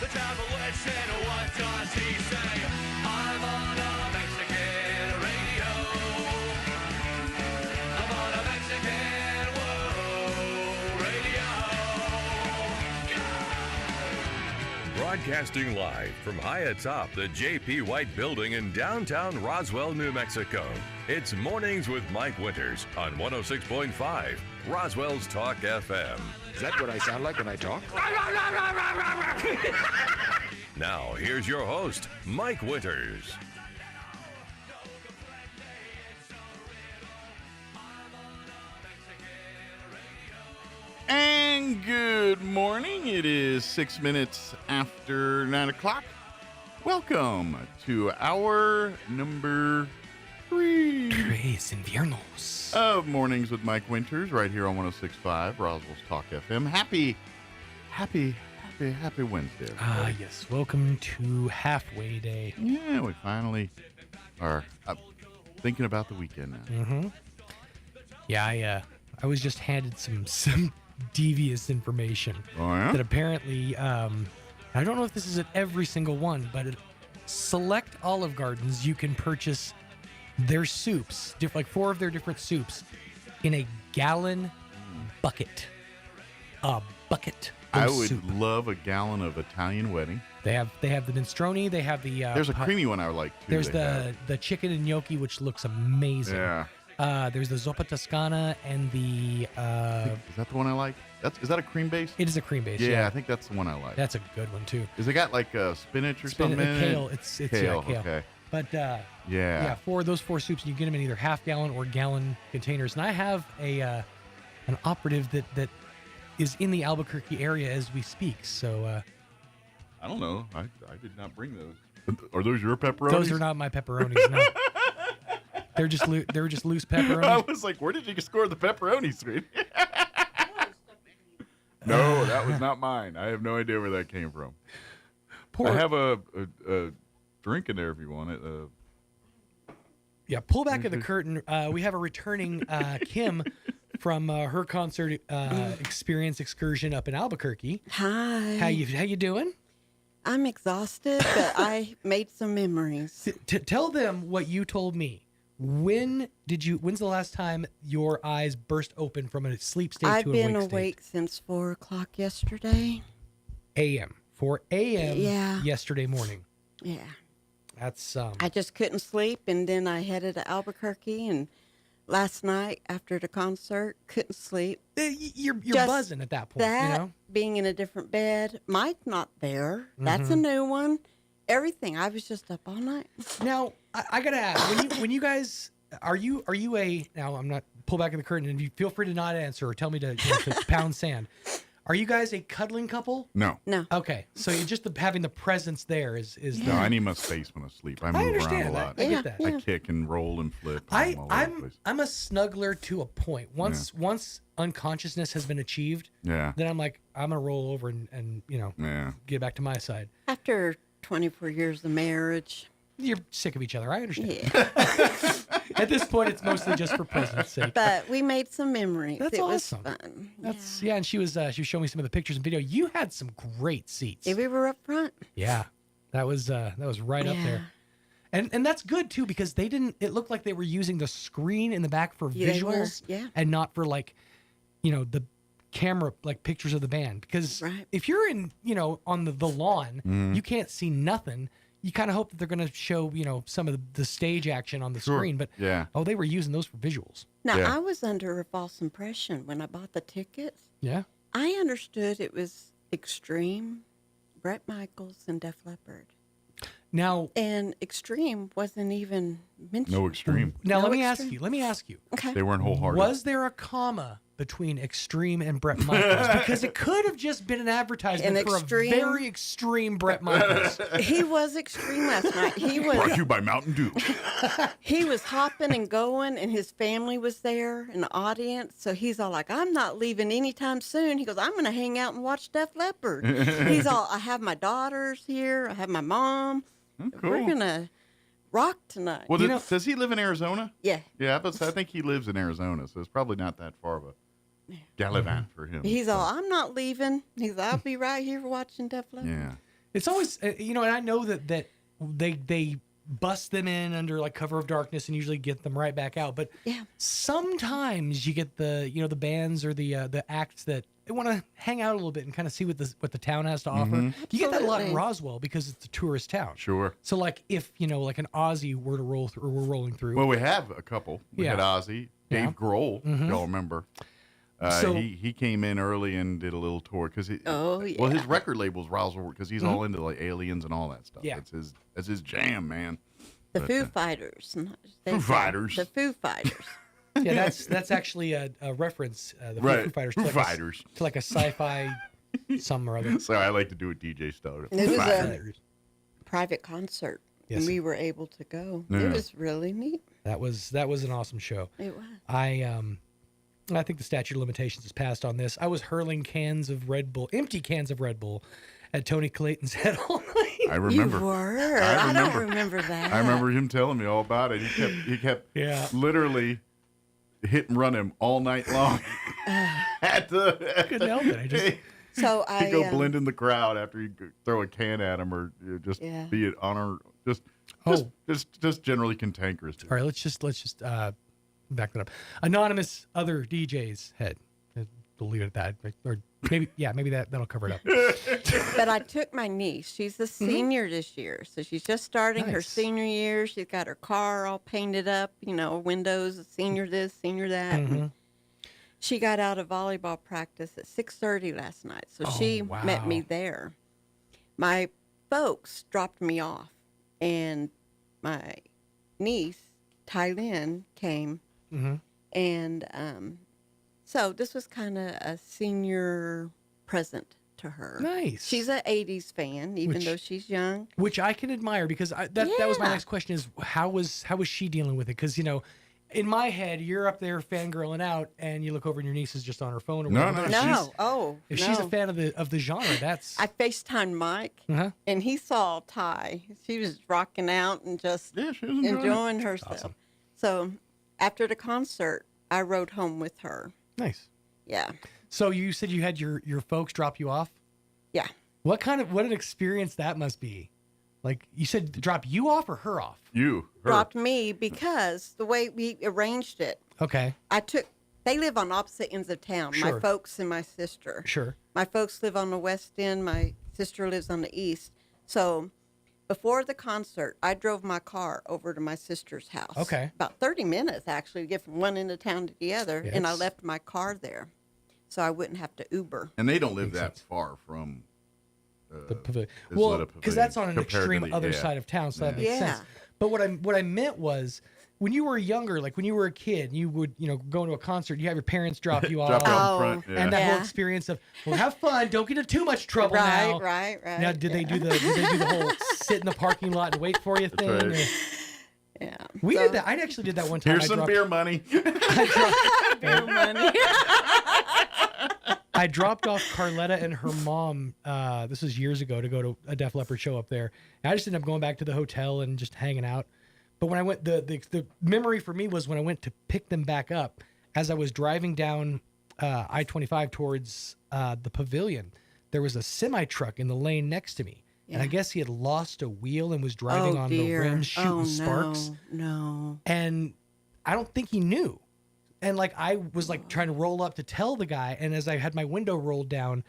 The Travelician, what does he say? I'm on a Mexican radio. I'm on a Mexican radio. Broadcasting live from high atop the J.P. White Building in downtown Roswell, New Mexico. It's Mornings with Mike Winters on 106.5 Roswell's Talk FM. Is that what I sound like when I talk? Now, here's your host, Mike Winters. And good morning. It is 6 minutes after 9 o'clock. Welcome to hour number 3. Tres Inviernos. Of Mornings with Mike Winters, right here on 106.5 Roswell's Talk FM. Happy Wednesday. Yes. Welcome to halfway day. Yeah, we finally are thinking about the weekend now. Mm-hmm. Yeah, I was just handed some devious information that apparently, I don't know if this is at every single one, but at select Olive Gardens, you can purchase their soups, like 4 of their different soups, in a gallon bucket. A bucket of I would soup. love a gallon of Italian wedding. They have the minestrone. They have the. There's a creamy one I would like too. There's the chicken and gnocchi, which looks amazing. Yeah. There's the zuppa toscana and the. Is that the one I like? Is that a cream base? It is a cream base. Yeah, I think that's the one I like. That's a good one too. Is it got like spinach or something? Kale. It's kale. Yeah, kale. Okay. But yeah, for those 4 soups, you get them in either half-gallon or gallon containers. And I have an operative that is in the Albuquerque area as we speak. So I don't know. I did not bring those. Are those your pepperonis? Those are not my pepperonis. No. They're just loose pepperonis. I was like, where did you score the pepperonis, sweet? No, that was not mine. I have no idea where that came from. I have a drink in there if you want it. Yeah, pull back of the curtain. We have a returning Kim from her concert experience excursion up in Albuquerque. Hi. How you doing? I'm exhausted, but I made some memories. Tell them what you told me. When's the last time your eyes burst open from a sleep state I've to a wake been state? awake since 4 o'clock yesterday. A.M. 4 a.m. Yeah. yesterday morning. Yeah. That's I just couldn't sleep, and then I headed to Albuquerque, and last night after the concert, couldn't sleep. You're Just buzzing at that point, That, you know? being in a different bed, Mike not there. That's a new one. Everything. I was just up all night. Now, I gotta ask, when you guys are you a now I'm not pull back the curtain and you feel free to not answer or tell me to, to pound sand. Are you guys a cuddling couple? No. No. Okay, so you just having the presence there is No, I need my space when I sleep. I move around a lot. I get that. I kick and roll and flip. I'm all over the place. I'm a snuggler to a point. Once unconsciousness has been achieved, then I'm like I'm gonna roll over and get back to my side. After 24 years of marriage. You're sick of each other. I understand. Yeah. At this point, it's mostly just for presence sake. But we made some memories. That's it awesome. was fun. That's and she was showing me some of the pictures and video. You had some great seats. Yeah, we were up front. Yeah, that was right up there. And that's good too because they didn't. It looked like they were using the screen in the back for visuals, and not for the camera pictures of the band. Because if you're in on the lawn, you can't see nothing. You kind of hope that they're going to show, some of the stage action on the screen. But, they were using those for visuals. Now, I was under a false impression when I bought the tickets. Yeah. I understood it was Extreme, Bret Michaels, and Def Leppard. Now. And Extreme wasn't even mentioned. No Extreme. Now, let me ask you. Okay. They weren't wholehearted. Was there a comma between Extreme and Bret Michaels? Because it could have just been an advertisement for a very extreme Bret Michaels. He was extreme last night. He was brought to you by Mountain Dew. He was hopping and going, and his family was there in the audience. So he's all like, "I'm not leaving anytime soon." He goes, "I'm going to hang out and watch Def Leppard." He's all, "I have my daughters here. I have my mom. Cool. We're going to rock tonight." Well, does he live in Arizona? Yeah. Yeah, but I think he lives in Arizona, so it's probably not that far of a gallivant for him. He's all, "I'm not leaving." He's, "I'll be right here watching Def Leppard." Yeah. It's always, and I know that they bust them in under cover of darkness and usually get them right back out. But sometimes you get the bands or the acts that they want to hang out a little bit and kind of see what the town has to offer. You get that a lot in Roswell because it's a tourist town. Sure. So if an Ozzy were to roll through, or we're rolling through. Well, we have a couple. We had Ozzy, Dave Grohl. Y'all remember? He came in early and did a little tour because well, his record label's Roswell because he's all into aliens and all that stuff. Yeah. That's his jam, man. The Foo Fighters. Foo Fighters. The Foo Fighters. Yeah, that's actually a reference. The Foo Fighters. Foo Fighters. To a sci-fi some or other. So I like to do it DJ style. It was a private concert, and we were able to go. Yeah. It was really neat. That was an awesome show. It was. I think the statute of limitations is passed on this. I was hurling empty cans of Red Bull, at Tony Clayton's head all night. I remember. You were. I don't remember that. I remember him telling me all about it. He kept literally hit and run him all night long. Couldn't help it. He'd go blend in the crowd after he'd throw a can at him or just be it honor. Just generally cantankerous. All right, let's just back that up. Anonymous other DJ's head. We'll leave it at that. Or maybe that'll cover it up. But I took my niece. She's a senior this year, so she's just starting her senior year. She's got her car all painted up, windows, senior this, senior that. And she got out of volleyball practice at 6:30 last night, so she met me there. My folks dropped me off, and my niece, Ty Lynn, came. And so this was kind of a senior present to her. Nice. She's an 80s fan, even though she's young. Which I can admire because that was my next question is how was she dealing with it? Because, in my head, you're up there fangirling out and you look over and your niece is just on her phone. Or No. If she's a fan of the genre, that's... I FaceTimed Mike and he saw Ty. She was rocking out and just she was enjoying herself. Awesome. So after the concert, I rode home with her. Nice. Yeah. So you said you had your folks drop you off? Yeah. What an experience that must be. Like you said, drop you off or her off? Her. Dropped me because the way we arranged it. Okay. They live on opposite ends of town, my folks and my sister. Sure. My folks live on the west end. My sister lives on the east. So before the concert, I drove my car over to my sister's house. Okay. About 30 minutes, actually, to get from one end of town to the other. And I Yes. left my car there so I wouldn't have to Uber. And they don't live that far from The pavilion. Isleta Well, Pavilion because that's on an compared to extreme the- other yeah. side of town, so that makes Yeah. sense. But what I meant was, when you were younger, like when you were a kid, you would, go to a concert, you have your parents drop you Drop off. you out front, yeah. And that whole Yeah. experience of, well, have fun, don't get into too much trouble now. Right. Now, did they do the whole sit in the parking lot and wait for you thing? right. or- Yeah. We So- did that. I actually did that one time. Here's I some dropped- beer money. Beer money. I dropped off Carletta and her mom. This was years ago to go to a Def Leppard show up there. And I just ended up going back to the hotel and just hanging out. But when I went, the memory for me was when I went to pick them back up. As I was driving down I-25 towards the pavilion, there was a semi truck in the lane next to me, and I guess he had lost a wheel and was driving on the rims shooting sparks. No. And I don't think he knew. And like I was like trying to roll up to tell the guy, and as I had my window rolled down,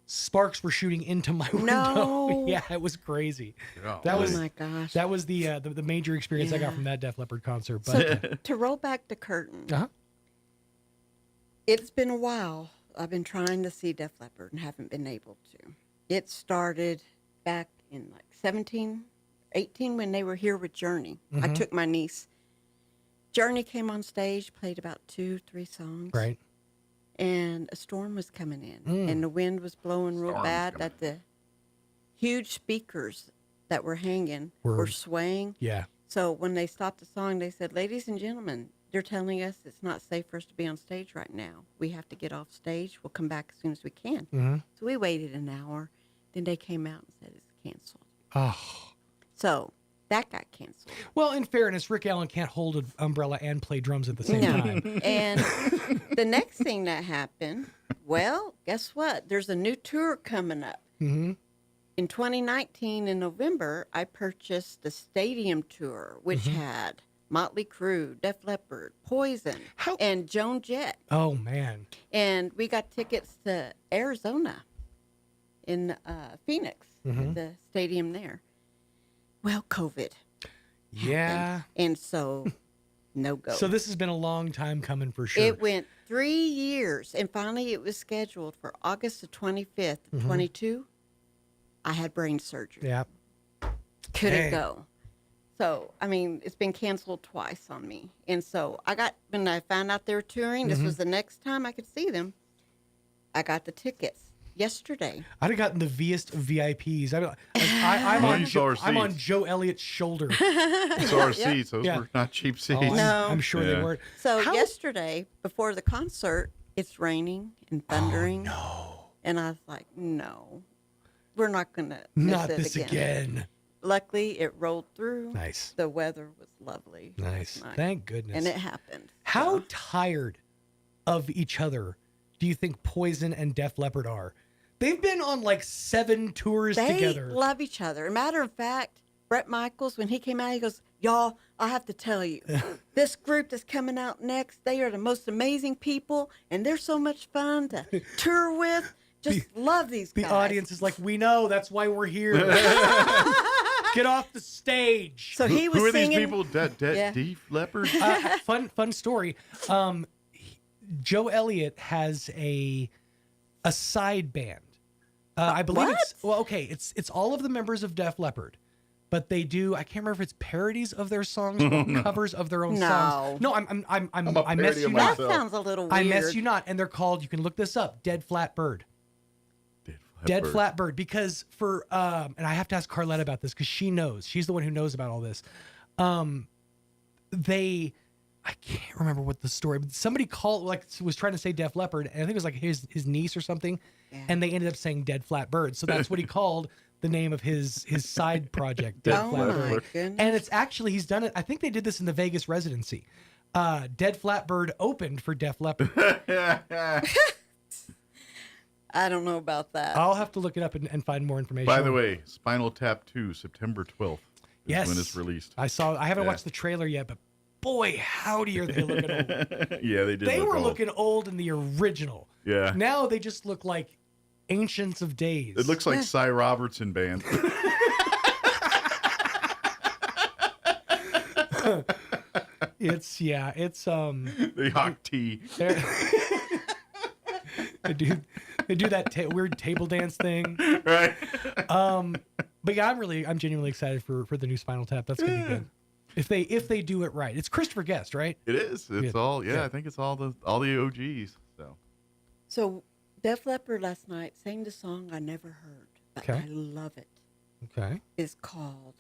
sparks were shooting into my window. No. Yeah, it was crazy. Oh, That was my gosh. That was the major experience I got Yeah. from that Def Leppard concert. So But to roll back the curtain, uh-huh. it's been a while. I've been trying to see Def Leppard and haven't been able to. It started back in like 17, 18 when they were here with Journey. I Mhm. took my niece. Journey came on stage, played about 2-3 songs. Right. And a storm was coming in, and the wind was blowing real Storm's bad coming that the huge speakers that were hanging Were- were swaying. Yeah. So when they stopped the song, they said, "Ladies and gentlemen, they're telling us it's not safe for us to be on stage right now. We have to get off stage. We'll come back as soon as we can." Mhm. So we waited an hour. Then they came out and said it's canceled. Oh. So that got canceled. Well, in fairness, Rick Allen can't hold an umbrella and play drums at the same time. And the next thing that happened, well, guess what? There's a new tour coming up. Mm-hmm. In 2019, in November, I purchased the stadium tour, which had Motley Crue, Def Leppard, Poison, and Joan Jett. Oh, man. And we got tickets to Arizona in Phoenix, at the stadium there. Well, COVID. Yeah. And so, no go. So this has been a long time coming for sure. It went 3 years, and finally it was scheduled for August the 25th, 22. I had brain surgery. Yeah. Couldn't Dang. go. So, I mean, it's been canceled twice on me. And so when I found out they were touring, this was the next time I could see them, I got the tickets yesterday. I'd have gotten the Vest of VIPs. I'm Well, on you saw our I'm on seats. Joe Elliott's shoulder. So our seats, those Yeah. were not cheap seats. Oh, No. I'm sure they weren't. So yesterday, before the concert, it's raining and thundering. No. And I was like, no, we're not going to Not miss this it again. Luckily, it rolled through. Nice. The weather was lovely. Nice. last night. Thank goodness. And it happened. How tired of each other do you think Poison and Def Leppard are? They've been on like 7 tours They together. love each other. Matter of fact, Brett Michaels, when he came out, he goes, "Y'all, I have to tell you, this group that's coming out next, they are the most amazing people, and they're so much fun to tour with. Just love these guys." The audience is like, we know, that's why we're here. Get off the stage. So he was Who are singing. these people? Def Leppard? Fun story. Joe Elliott has a side band. I believe it's all of the members of Def Leppard, but they do, I can't remember if it's parodies of their songs or covers of their own songs. No, I mess you not. That sounds a little weird. I mess you not, and they're called, you can look this up, Dead Flat Bird. Dead Flat Bird, because for and I have to ask Carlette about this because she knows. She's the one who knows about all this. I can't remember what the story, but somebody was trying to say Def Leppard, and I think it was like his niece or something, and they ended up saying Dead Flat Bird. So that's what he called the name of his side project, Dead Flat Bird. Goodness. And it's actually, he's done it. I think they did this in the Vegas residency. Dead Flat Bird opened for Def Leppard. I don't know about that. I'll have to look it up and find more information. By the way, Spinal Tap 2, September 12th. Yes. When it's released. I haven't watched the trailer yet, but boy, howdy are they looking old. Yeah, they did. They were old. looking old in the original. Yeah. Now they just look like ancients of days. It looks like Cy Robertson band. It's the hot tea. They do that weird table dance thing, right? But yeah, I'm genuinely excited for the new Spinal Tap. That's gonna be good. If they do it right. It's Christopher Guest, right? It is. It's all. I think it's all the OGs. So Def Leppard last night sang the song I never heard, but I love it. Okay. It's called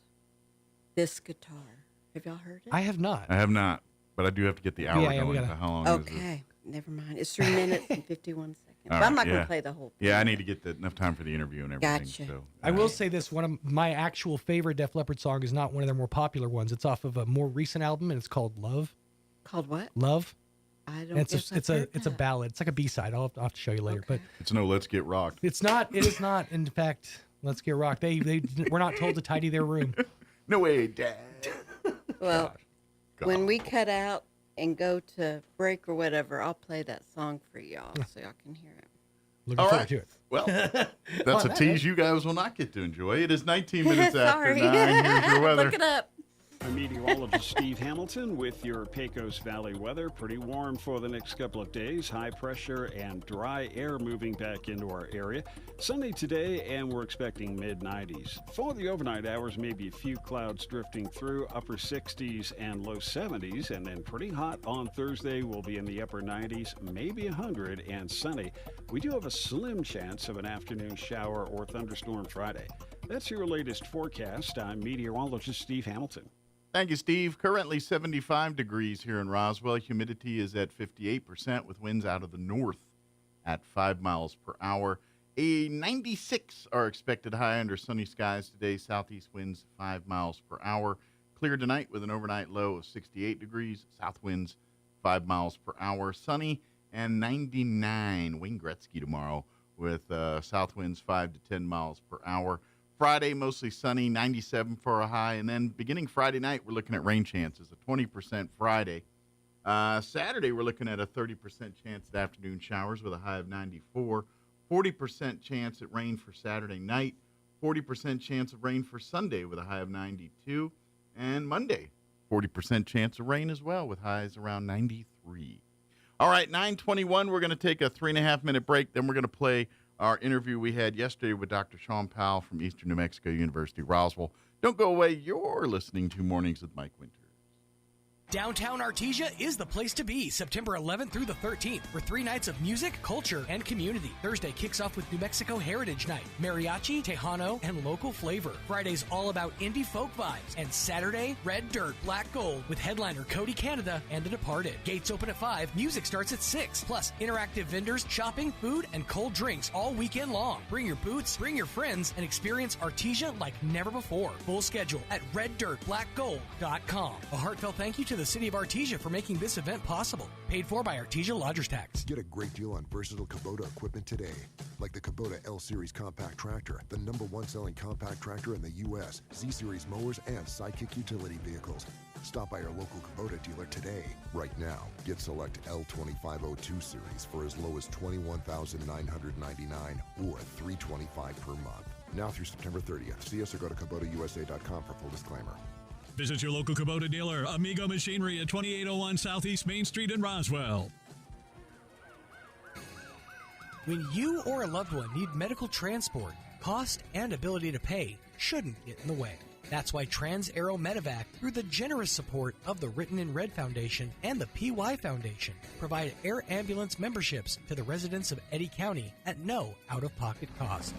This Guitar. Have y'all heard it? I have not. I have not, but I do have to get the hour going. How long is it? Okay, never mind. It's 3 minutes and 51 seconds. All But I'm right, not going to play the whole thing. Yeah, I need to get enough time for the interview and everything. Gotcha. So, I will say this: one of my actual favorite Def Leppard song is not one of their more popular ones. It's off of a more recent album, and it's called Love. Called what? Love. I don't. It's a ballad. It's like a B-side. I'll have to show you later. But it's no Let's Get Rocked. It's not. It is not. In fact, Let's Get Rocked. They were not told to tidy their room. No way, Dad. Well, when we cut out and go to break or whatever, I'll play that song for y'all so y'all can hear it. Looking forward to it. Well, that's a tease you guys will not get to enjoy. It is 19 minutes after 9. Here's your weather. Look it up. I'm meteorologist Steve Hamilton with your Pecos Valley weather. Pretty warm for the next couple of days. High pressure and dry air moving back into our area. Sunny today, and we're expecting mid-90s. For the overnight hours, maybe a few clouds drifting through, upper 60s and low 70s, and then pretty hot on Thursday. We'll be in the upper 90s, maybe 100, and sunny. We do have a slim chance of an afternoon shower or thunderstorm Friday. That's your latest forecast. I'm meteorologist Steve Hamilton. Thank you, Steve. Currently 75 degrees here in Roswell. Humidity is at 58% with winds out of the north at 5 miles per hour. A 96 are expected high under sunny skies today. Southeast winds 5 miles per hour. Clear tonight with an overnight low of 68 degrees. South winds 5 miles per hour. Sunny and 99. Wayne Gretzky tomorrow with south winds 5 to 10 miles per hour. Friday, mostly sunny, 97 for a high. And then beginning Friday night, we're looking at rain chances, a 20% Friday. Saturday, we're looking at a 30% chance at afternoon showers with a high of 94. 40% chance at rain for Saturday night. 40% chance of rain for Sunday with a high of 92. And Monday, 40% chance of rain as well with highs around 93. All right, 9:21, we're going to take a 3.5-minute break. Then we're going to play our interview we had yesterday with Dr. Sean Powell from Eastern New Mexico University, Roswell. Don't go away. You're listening to Mornings with Mike Winter. Downtown Artesia is the place to be September 11th through the 13th for 3 nights of music, culture, and community. Thursday kicks off with New Mexico Heritage Night, mariachi, tejano, and local flavor. Friday's all about indie folk vibes. And Saturday, Red Dirt, Black Gold with headliner Cody Canada and The Departed. Gates open at 5, music starts at 6. Plus, interactive vendors, shopping, food, and cold drinks all weekend long. Bring your boots, bring your friends, and experience Artesia like never before. Full schedule at reddirtblackgold.com. A heartfelt thank you to the City of Artesia for making this event possible. Paid for by Artesia Lodgers Tax. Get a great deal on versatile Kubota equipment today. Like the Kubota L-Series compact tractor, the #1 selling compact tractor in the U.S., Z-Series mowers, and Sidekick utility vehicles. Stop by your local Kubota dealer today. Right now, get select L2502 series for as low as $21,999 or $325 per month. Now through September 30th. See us or go to KubotaUSA.com for full disclaimer. Visit your local Kubota dealer, Amigo Machinery at 2801 Southeast Main Street in Roswell. When you or a loved one need medical transport, cost and ability to pay shouldn't get in the way. That's why Trans-Aero Medevac, through the generous support of the Written in Red Foundation and the PY Foundation, provide air ambulance memberships to the residents of Eddy County at no out-of-pocket cost.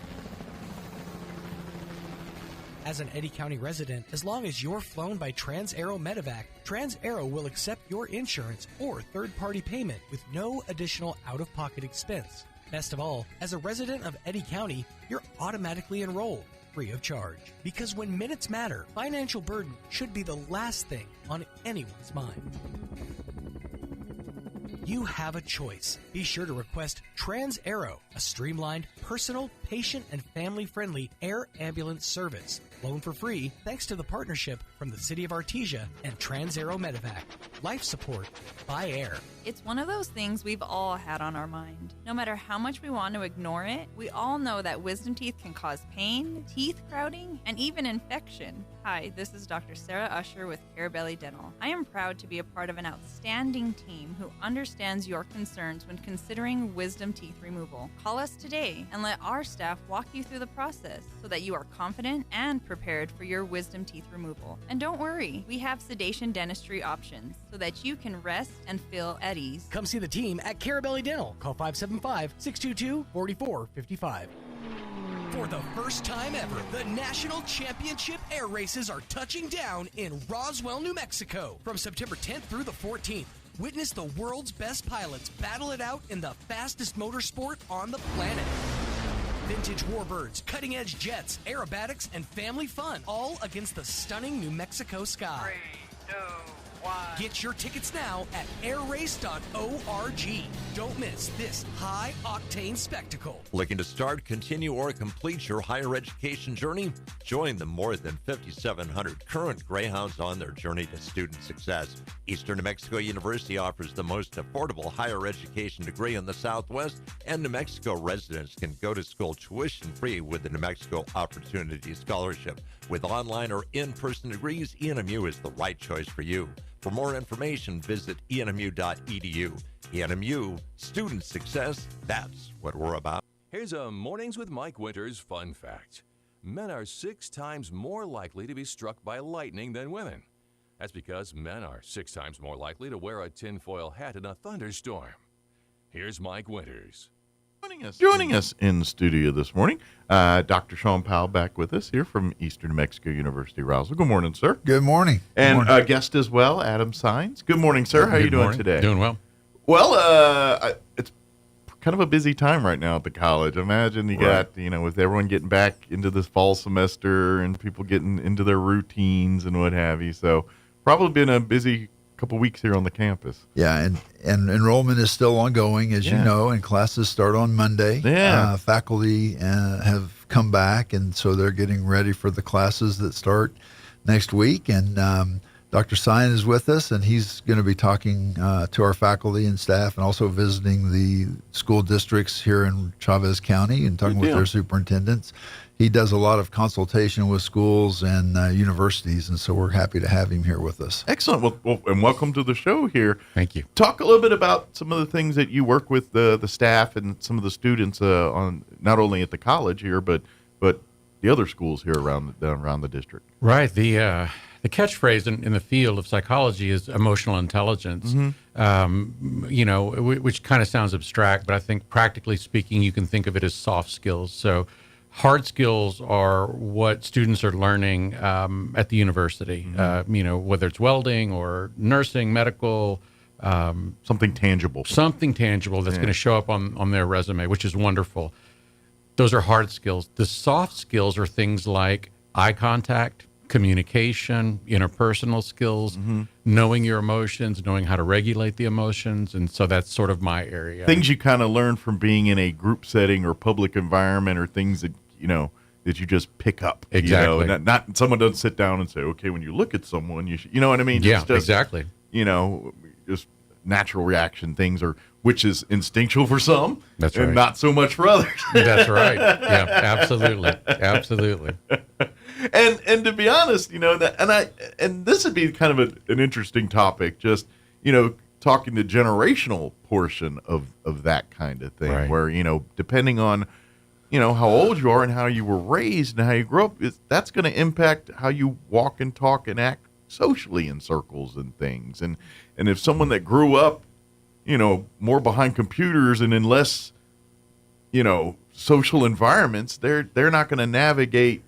As an Eddy County resident, as long as you're flown by Trans-Aero Medevac, Trans-Aero will accept your insurance or third-party payment with no additional out-of-pocket expense. Best of all, as a resident of Eddy County, you're automatically enrolled, free of charge. Because when minutes matter, financial burden should be the last thing on anyone's mind. You have a choice. Be sure to request Trans-Aero, a streamlined, personal, patient, and family-friendly air ambulance service. Loan for free thanks to the partnership from the City of Artesia and TransAero Medevac. Life support by air. It's one of those things we've all had on our mind. No matter how much we want to ignore it, we all know that wisdom teeth can cause pain, teeth crowding, and even infection. Hi, this is Dr. Sarah Usher with Carabelli Dental. I am proud to be a part of an outstanding team who understands your concerns when considering wisdom teeth removal. Call us today and let our staff walk you through the process so that you are confident and prepared for your wisdom teeth removal. And don't worry, we have sedation dentistry options so that you can rest and feel at ease. Come see the team at Carabelli Dental. Call 575-622-4455. For the first time ever, the National Championship Air Races are touching down in Roswell, New Mexico. From September 10th through the 14th, witness the world's best pilots battle it out in the fastest motorsport on the planet. Vintage warbirds, cutting-edge jets, aerobatics, and family fun, all against the stunning New Mexico sky. 3, 2, 1. Get your tickets now at airrace.org. Don't miss this high-octane spectacle. Looking to start, continue, or complete your higher education journey? Join the more than 5,700 current Greyhounds on their journey to student success. Eastern New Mexico University offers the most affordable higher education degree in the Southwest, and New Mexico residents can go to school tuition-free with the New Mexico Opportunity Scholarship. With online or in-person degrees, ENMU is the right choice for you. For more information, visit enmu.edu. ENMU, student success, that's what we're about. Here's a Mornings with Mike Winters fun fact. Men are 6 times more likely to be struck by lightning than women. That's because men are 6 times more likely to wear a tinfoil hat in a thunderstorm. Here's Mike Winters. Joining us in the studio this morning, Dr. Sean Powell back with us here from Eastern New Mexico University, Roswell. Good morning, sir. Good morning. And a guest as well, Adam Sines. Good morning, sir. How are you doing today? Doing well. Well, it's kind of a busy time right now at the college. Imagine you got, with everyone getting back into this fall semester and people getting into their routines and what have you. So probably been a busy couple weeks here on the campus. Yeah, and enrollment is still ongoing, as you know, and classes start on Monday. Yeah. Faculty have come back, and so they're getting ready for the classes that start next week. And Dr. Sine is with us, and he's going to be talking to our faculty and staff and also visiting the school districts here in Chavez County and talking with their superintendents. He does a lot of consultation with schools and universities, and so we're happy to have him here with us. Excellent. Well, and welcome to the show here. Thank you. Talk a little bit about some of the things that you work with the staff and some of the students on not only at the college here, but the other schools here around the district. Right. The catchphrase in the field of psychology is emotional intelligence, which kind of sounds abstract, but I think practically speaking, you can think of it as soft skills. So hard skills are what students are learning at the university, whether it's welding or nursing, medical. Something tangible that's going to show up on their resume, which is wonderful. Those are hard skills. The soft skills are things like eye contact, communication, interpersonal skills, knowing your emotions, knowing how to regulate the emotions. And so that's sort of my area. Things you kind of learn from being in a group setting or public environment, or things that, that you just pick up. Exactly. Not someone doesn't sit down and say, okay, when you look at someone, you should, you know what I mean? Yeah, it's just, exactly. Just natural reaction things, which is instinctual for some. That's and right. not so much for others. That's right. Yeah, absolutely. Absolutely. And to be honest, and this would be kind of an interesting topic, just, talking the generational portion of that kind of thing, right. where, depending on, how old you are and how you were raised and how you grew up, that's going to impact how you walk and talk and act socially in circles and things. And if someone that grew up, more behind computers and in less, social environments, they're not going to navigate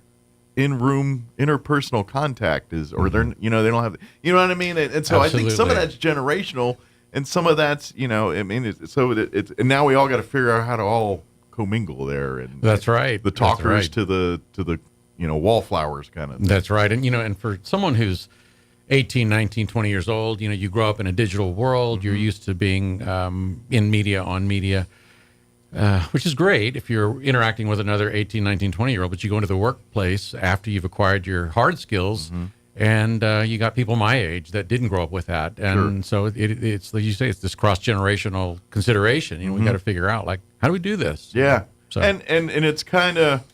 in-room interpersonal contact or they're, they don't have, you know what I mean? And so Absolutely. I think some of that's generational and some of that's, it's and now we all got to figure out how to all commingle there. And that's right. The talkers to the wallflowers kind of thing. That's right. And, and for someone who's 18, 19, 20 years old, you grow up in a digital world, you're used to being in media, on media. which is great if you're interacting with another 18, 19, 20-year-old, but you go into the workplace after you've acquired your hard skills, and you got people my age that didn't grow up with that. And so it's like you say, it's this cross-generational consideration. You know, we got to figure out, like, how do we do this? Yeah. So. And it's kind of,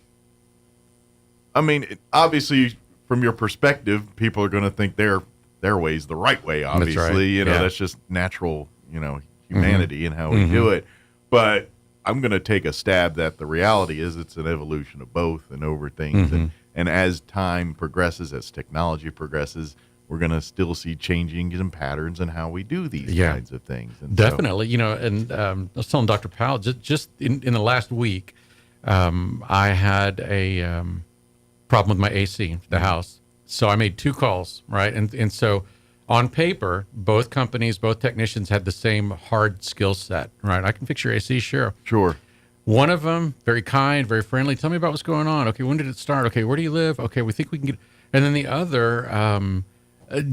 I mean, obviously, from your perspective, people are going to think their way's the right way, obviously. That's right. You know, that's just natural, you know, humanity and how we do it. But I'm going to take a stab that the reality is it's an evolution of both and over things. And as time progresses, as technology progresses, we're going to still see changings and patterns in how we do these kinds of things. And definitely. You know, and I was telling Dr. Powell, just in the last week, I had a problem with my AC, the house. So I made 2 calls, right? And so on paper, both companies, both technicians had the same hard skill set, right? I can fix your AC, sure. Sure. One of them, very kind, very friendly. Tell me about what's going on. Okay, when did it start? Okay, where do you live? Okay, we think we can get... And then the other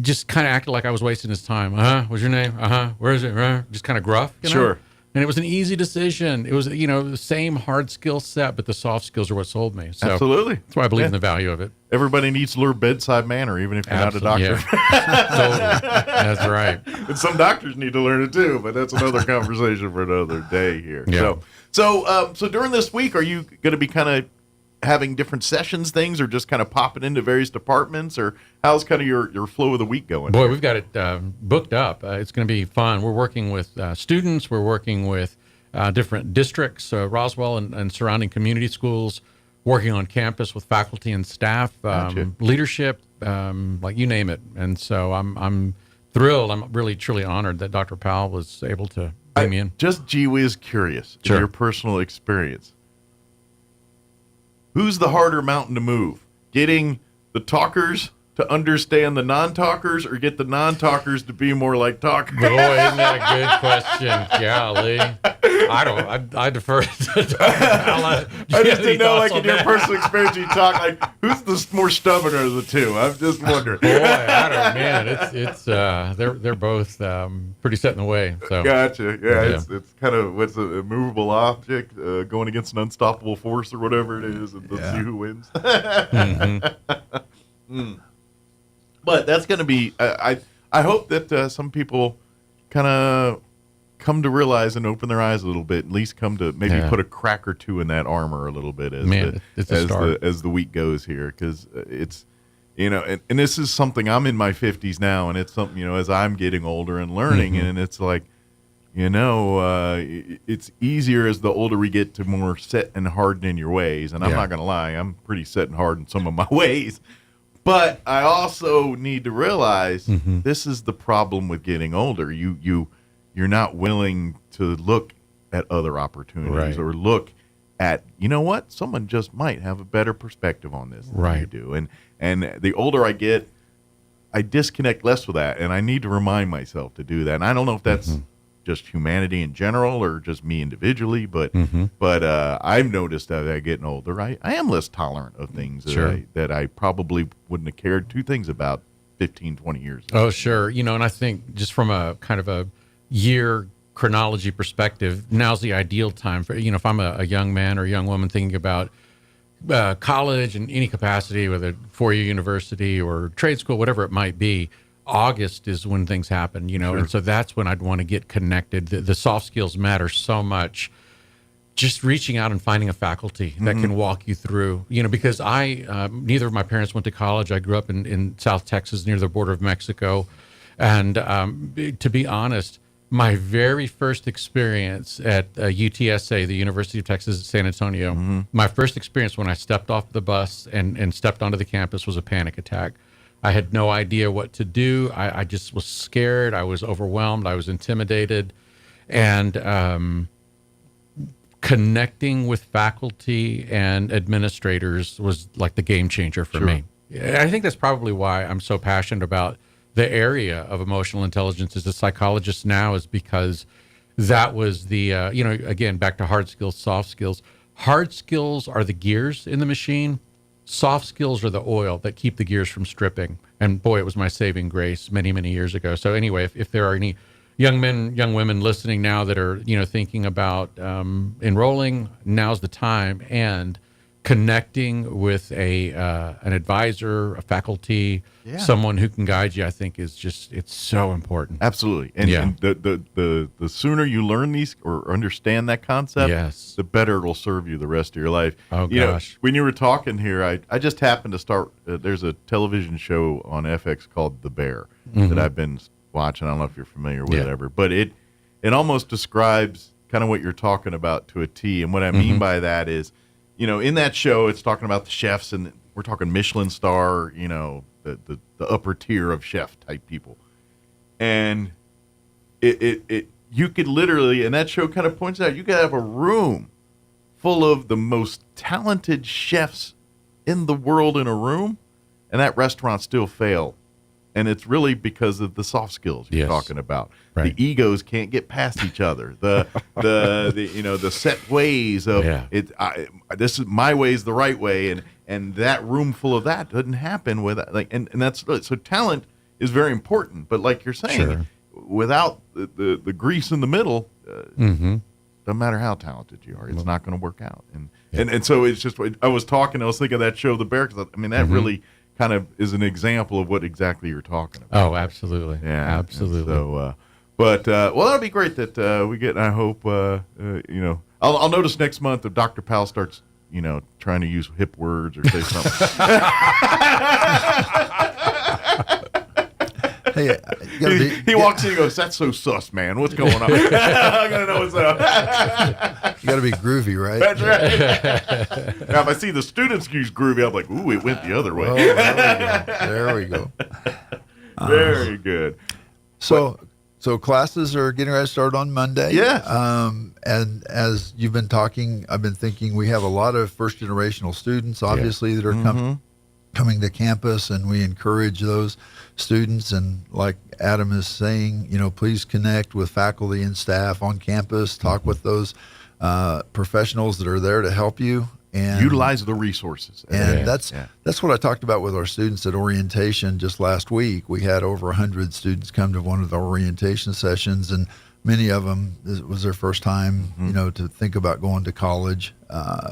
just kind of acted like I was wasting his time. What's your name? Where is it? Just kind of gruff, you know? Sure. And it was an easy decision. It was, you know, the same hard skill set, but the soft skills are what sold me. So absolutely. That's why I believe in the value of it. Everybody needs to learn bedside manner, even if you're not a doctor. Yeah. Totally. That's right. And some doctors need to learn it too, but that's another conversation for another day here. Yeah. So during this week, are you going to be kind of having different sessions, things, or just kind of popping into various departments, or how's kind of your flow of the week going? Boy, we've got it booked up. It's going to be fun. We're working with students. We're working with different districts, Roswell and surrounding community schools, working on campus with faculty and staff, leadership, like you name it. And so I'm thrilled. I'm really, truly honored that Dr. Powell was able to bring me in. Just gee whiz curious, in your personal experience. Who's the harder mountain to move? Getting the talkers to understand the non-talkers, or get the non-talkers to be more like talkers? Boy, isn't that a good question? Golly. I defer to I just didn't know, like, in your personal experience, you talk, like, who's the more stubborn of the two? I'm just wondering. Boy, I don't, man, it's they're both pretty set in the way. So. Gotcha. Yeah, it's kind of, what's a movable object going against an unstoppable force or whatever it is, and let's see who wins. But that's going to be, I hope that some people kind of come to realize and open their eyes a little bit, at least come to maybe put a crack or two in that armor a little bit as the week goes here, because it's, you know, and this is something, I'm in my 50s now, and it's something, you know, as I'm getting older and learning, and it's like, you know, it's easier as the older we get to more set and hardened in your ways, and I'm not going to lie, I'm pretty set and hard in some of my ways. But I also need to realize this is the problem with getting older. You're not willing to look at other opportunities or look at, you know what, someone just might have a better perspective on this than you do. And the older I get, I disconnect less with that, and I need to remind myself to do that. And I don't know if that's just humanity in general or just me individually, but I've noticed that as getting older, I am less tolerant of things that I probably wouldn't have cared two things about 15, 20 years ago. Oh, sure. You know, and I think just from a kind of a year chronology perspective, now's the ideal time for, you know, if I'm a young man or a young woman thinking about college in any capacity, whether 4-year university or trade school, whatever it might be, August is when things happen, you know, and so that's when I'd want to get connected. The soft skills matter so much. Just reaching out and finding a faculty that can walk you through, you know, because neither of my parents went to college. I grew up in South Texas near the border of Mexico. And to be honest, my very first experience at UTSA, the University of Texas at San Antonio, my first experience when I stepped off the bus and stepped onto the campus was a panic attack. I had no idea what to do. I just was scared. I was overwhelmed. I was intimidated. And connecting with faculty and administrators was like the game changer for me. I think that's probably why I'm so passionate about the area of emotional intelligence as a psychologist now, is because that was the, you know, again, back to hard skills, soft skills. Hard skills are the gears in the machine. Soft skills are the oil that keep the gears from stripping. And boy, it was my saving grace many, many years ago. So anyway, if there are any young men, young women listening now that are, thinking about enrolling, now's the time. And connecting with an advisor, a faculty, someone who can guide you, I think it's so important. Absolutely. And the sooner you learn these or understand that concept, the better it'll serve you the rest of your life. Oh, gosh. When you were talking here, I just happened to start, there's a television show on FX called The Bear that I've been watching. I don't know if you're familiar with it ever, but it almost describes kind of what you're talking about to a T. And what I mean by that is, in that show, it's talking about the chefs, and we're talking Michelin star, the upper tier of chef type people. And you could literally, and that show kind of points out, you could have a room full of the most talented chefs in the world in a room, and that restaurant still fail. And it's really because of the soft skills you're talking about. Right. The egos can't get past each other. The set ways of this is my way is the right way, and that room full of that doesn't happen with and that's so talent is very important. But like you're saying, without the grease in the middle, doesn't matter how talented you are, it's not going to work out. And so it's just I was thinking of that show, The Bear, because that really kind of is an example of what exactly you're talking about. Oh, absolutely. Yeah, absolutely. So, that'll be great that we get. I hope I'll notice next month if Dr. Powell starts trying to use hip words or say something. Hey, he walks in and goes, "That's so sus, man. What's going on?" I'm gonna know what's up. You got to be groovy, right? That's right. Now, if I see the students use groovy, I'm like, "Ooh, it went the other way." Oh, there we go. Very good. So classes are getting ready to start on Monday. Yes. And as you've been talking, I've been thinking we have a lot of first generational students, obviously, that are coming to campus, and we encourage those students. And like Adam is saying, please connect with faculty and staff on campus, talk with those professionals that are there to help you. And utilize the resources. And that's what I talked about with our students at orientation just last week. We had over 100 students come to one of the orientation sessions, and many of them, it was their first time, to think about going to college.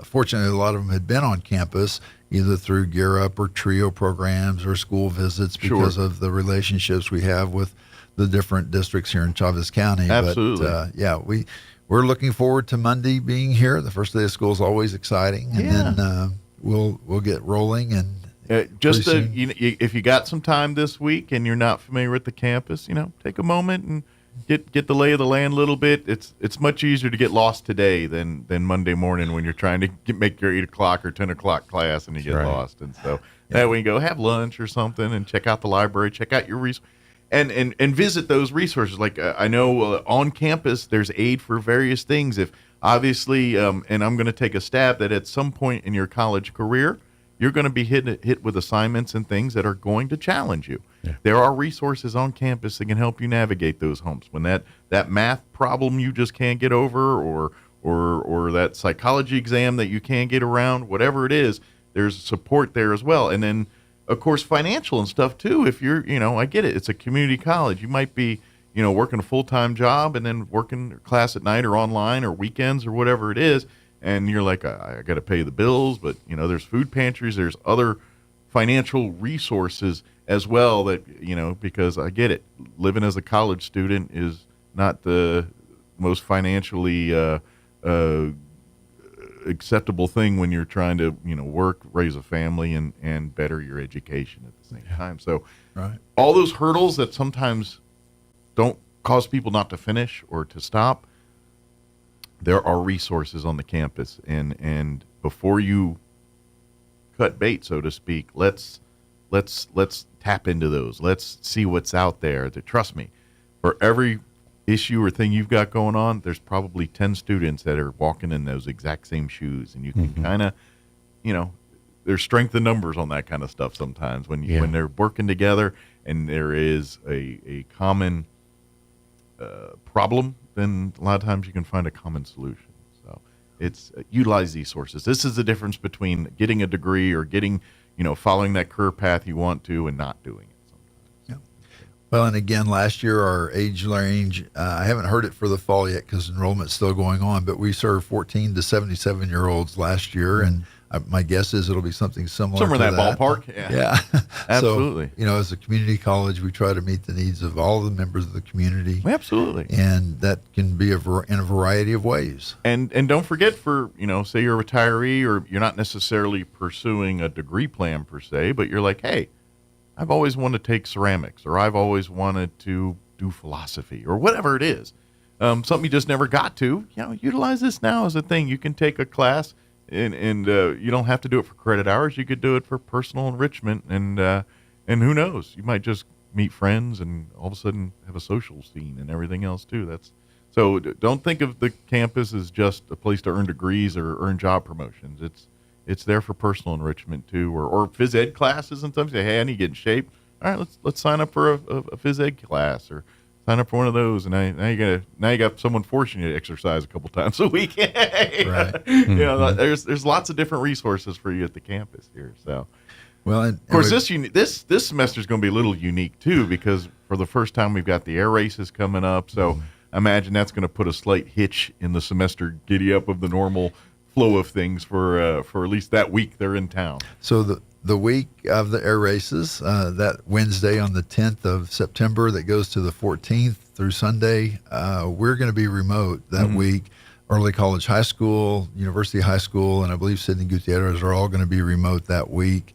Fortunately, a lot of them had been on campus, either through Gear Up or TRIO programs or school visits because of the relationships we have with the different districts here in Chavez County. Absolutely. But, we're looking forward to Monday being here. The first day of school is always exciting, and then we'll get rolling. And if you got some time this week and you're not familiar with the campus, take a moment and get the lay of the land a little bit. It's much easier to get lost today than Monday morning when you're trying to make your 8 o'clock or 10 o'clock class and you get lost. And so that way you go have lunch or something and check out the library, check out your resources. And visit those resources. Like I know on campus there's aid for various things. If obviously, and I'm going to take a stab that at some point in your college career, you're going to be hit with assignments and things that are going to challenge you. Yeah. There are resources on campus that can help you navigate those humps. When that math problem you just can't get over, or that psychology exam that you can't get around, whatever it is, there's support there as well. And then, of course, financial and stuff too. If you're, I get it. It's a community college. You might be, working a full-time job and then working class at night or online or weekends or whatever it is. And you're like, I got to pay the bills, but there's food pantries, there's other financial resources as well that, because I get it. Living as a college student is not the most financially, acceptable thing when you're trying to work, raise a family, and better your education at the same time. So all those hurdles that sometimes don't cause people not to finish or to stop, there are resources on the campus, and before you cut bait, so to speak, let's tap into those. Let's see what's out there. Trust me, for every issue or thing you've got going on, there's probably 10 students that are walking in those exact same shoes, and you can kind of, there's strength in numbers on that kind of stuff sometimes when they're working together and there is a common problem, then a lot of times you can find a common solution. So it's utilize these sources. This is the difference between getting a degree or getting, following that career path you want to and not doing it. Well, and again, last year our age range, I haven't heard it for the fall yet because enrollment's still going on, but we served 14 to 77-year-olds last year, and my guess is it'll be something similar Somewhere to in that ballpark. Yeah. Absolutely. So, as a community college, we try to meet the needs of all the members of the community. Absolutely. And that can be in a variety of ways. And don't forget for, say you're a retiree or you're not necessarily pursuing a degree plan per se, but you're like, hey, I've always wanted to take ceramics, or I've always wanted to do philosophy, or whatever it is. Something you just never got to, utilize this now as a thing. You can take a class and you don't have to do it for credit hours. You could do it for personal enrichment, and who knows, you might just meet friends and all of a sudden have a social scene and everything else too. So don't think of the campus as just a place to earn degrees or earn job promotions. It's there for personal enrichment too, or phys ed classes. And sometimes say, hey, I need to get in shape. All right, let's sign up for a phys ed class, or sign up for one of those, and now you got someone forcing you to exercise a couple times a week. Right. There's lots of different resources for you at the campus here. So, well, of course, this semester is going to be a little unique too, because for the first time we've got the air races coming up. So I imagine that's going to put a slight hitch in the semester giddy up of the normal flow of things for at least that week they're in town. So the week of the air races, that Wednesday on the 10th of September that goes to the 14th through Sunday, we're going to be remote that week. Early College High School, University High School, and I believe Sidney Gutierrez are all going to be remote that week.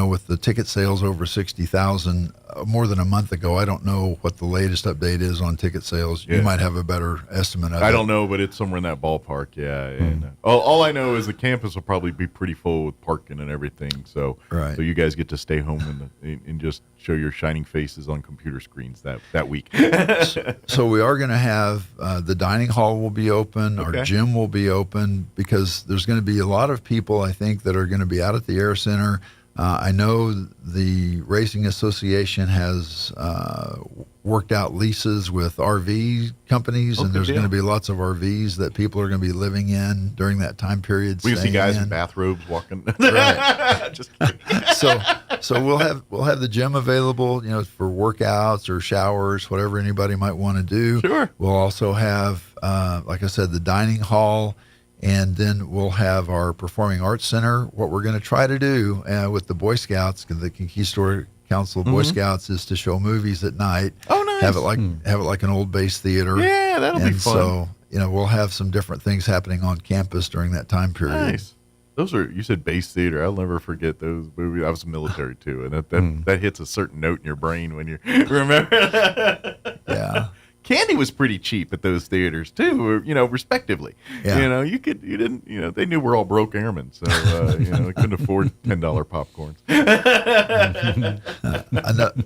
With the ticket sales over 60,000 more than a month ago, I don't know what the latest update is on ticket sales. You might have a better estimate of it. I don't know, but it's somewhere in that ballpark, yeah. And all I know is the campus will probably be pretty full with parking and everything. So, so you guys get to stay home and just show your shining faces on computer screens that week. So we are going to have the dining hall will be open, our gym will be open, because there's going to be a lot of people, I think, that are going to be out at the Air Center. I know the Racing Association has worked out leases with RV companies, and there's going to be lots of RVs that people are going to be living in during that time period. We see guys in bathrobes walking. Right. Just kidding. So we'll have the gym available, for workouts or showers, whatever anybody might want to do. Sure. We'll also have, like I said, the dining hall. And then we'll have our Performing Arts Center. What we're going to try to do with the Boy Scouts, the Conquistador Council of Boy Scouts, is to show movies at night. Oh, nice. Have it like an old base theater. Yeah, that'll be fun. So, we'll have some different things happening on campus during that time period. Nice. You said base theater. I'll never forget those movies. I was military too, and that hits a certain note in your brain when you remember. Yeah. Candy was pretty cheap at those theaters too, respectively. Yeah. They knew we're all broke airmen, so they couldn't afford $10 popcorns.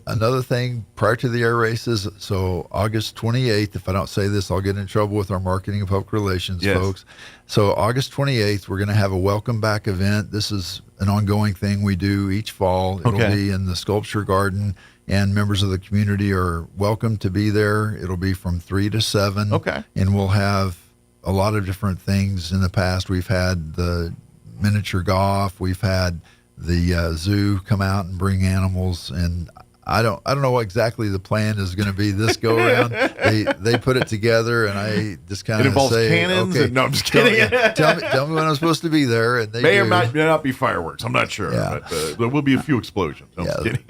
Another thing prior to the air races, so August 28th, if I don't say this, I'll get in trouble with our marketing and public relations folks. So August 28th, we're going to have a welcome back event. This is an ongoing thing we do each fall. It'll be in the Sculpture Garden. And members of the community are welcome to be there. It'll be from 3 to 7. Okay. And we'll have a lot of different things in the past. We've had the miniature golf. We've had the zoo come out and bring animals. And I don't know what exactly the plan is going to be this go around. They put it together, and I just kind of say, it involves cannons. Okay, no, I'm just kidding. Tell me when I'm supposed to be there. And they may or may not be fireworks. I'm not sure, but there will be a few explosions. No, I'm just kidding.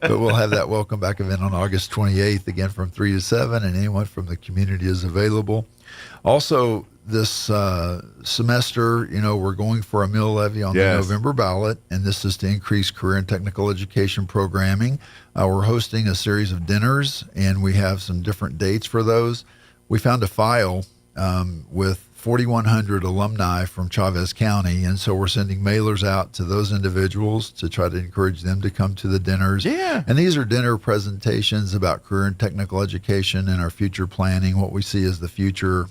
But we'll have that welcome back event on August 28th, again from 3 to 7, and anyone from the community is available. Also, this semester, we're going for a mill levy on the November ballot, and this is to increase career and technical education programming. We're hosting a series of dinners, and we have some different dates for those. We found a file with 4,100 alumni from Chavez County, and so we're sending mailers out to those individuals to try to encourage them to come to the dinners. Yeah. And these are dinner presentations about career and technical education and our future planning, what we see as the future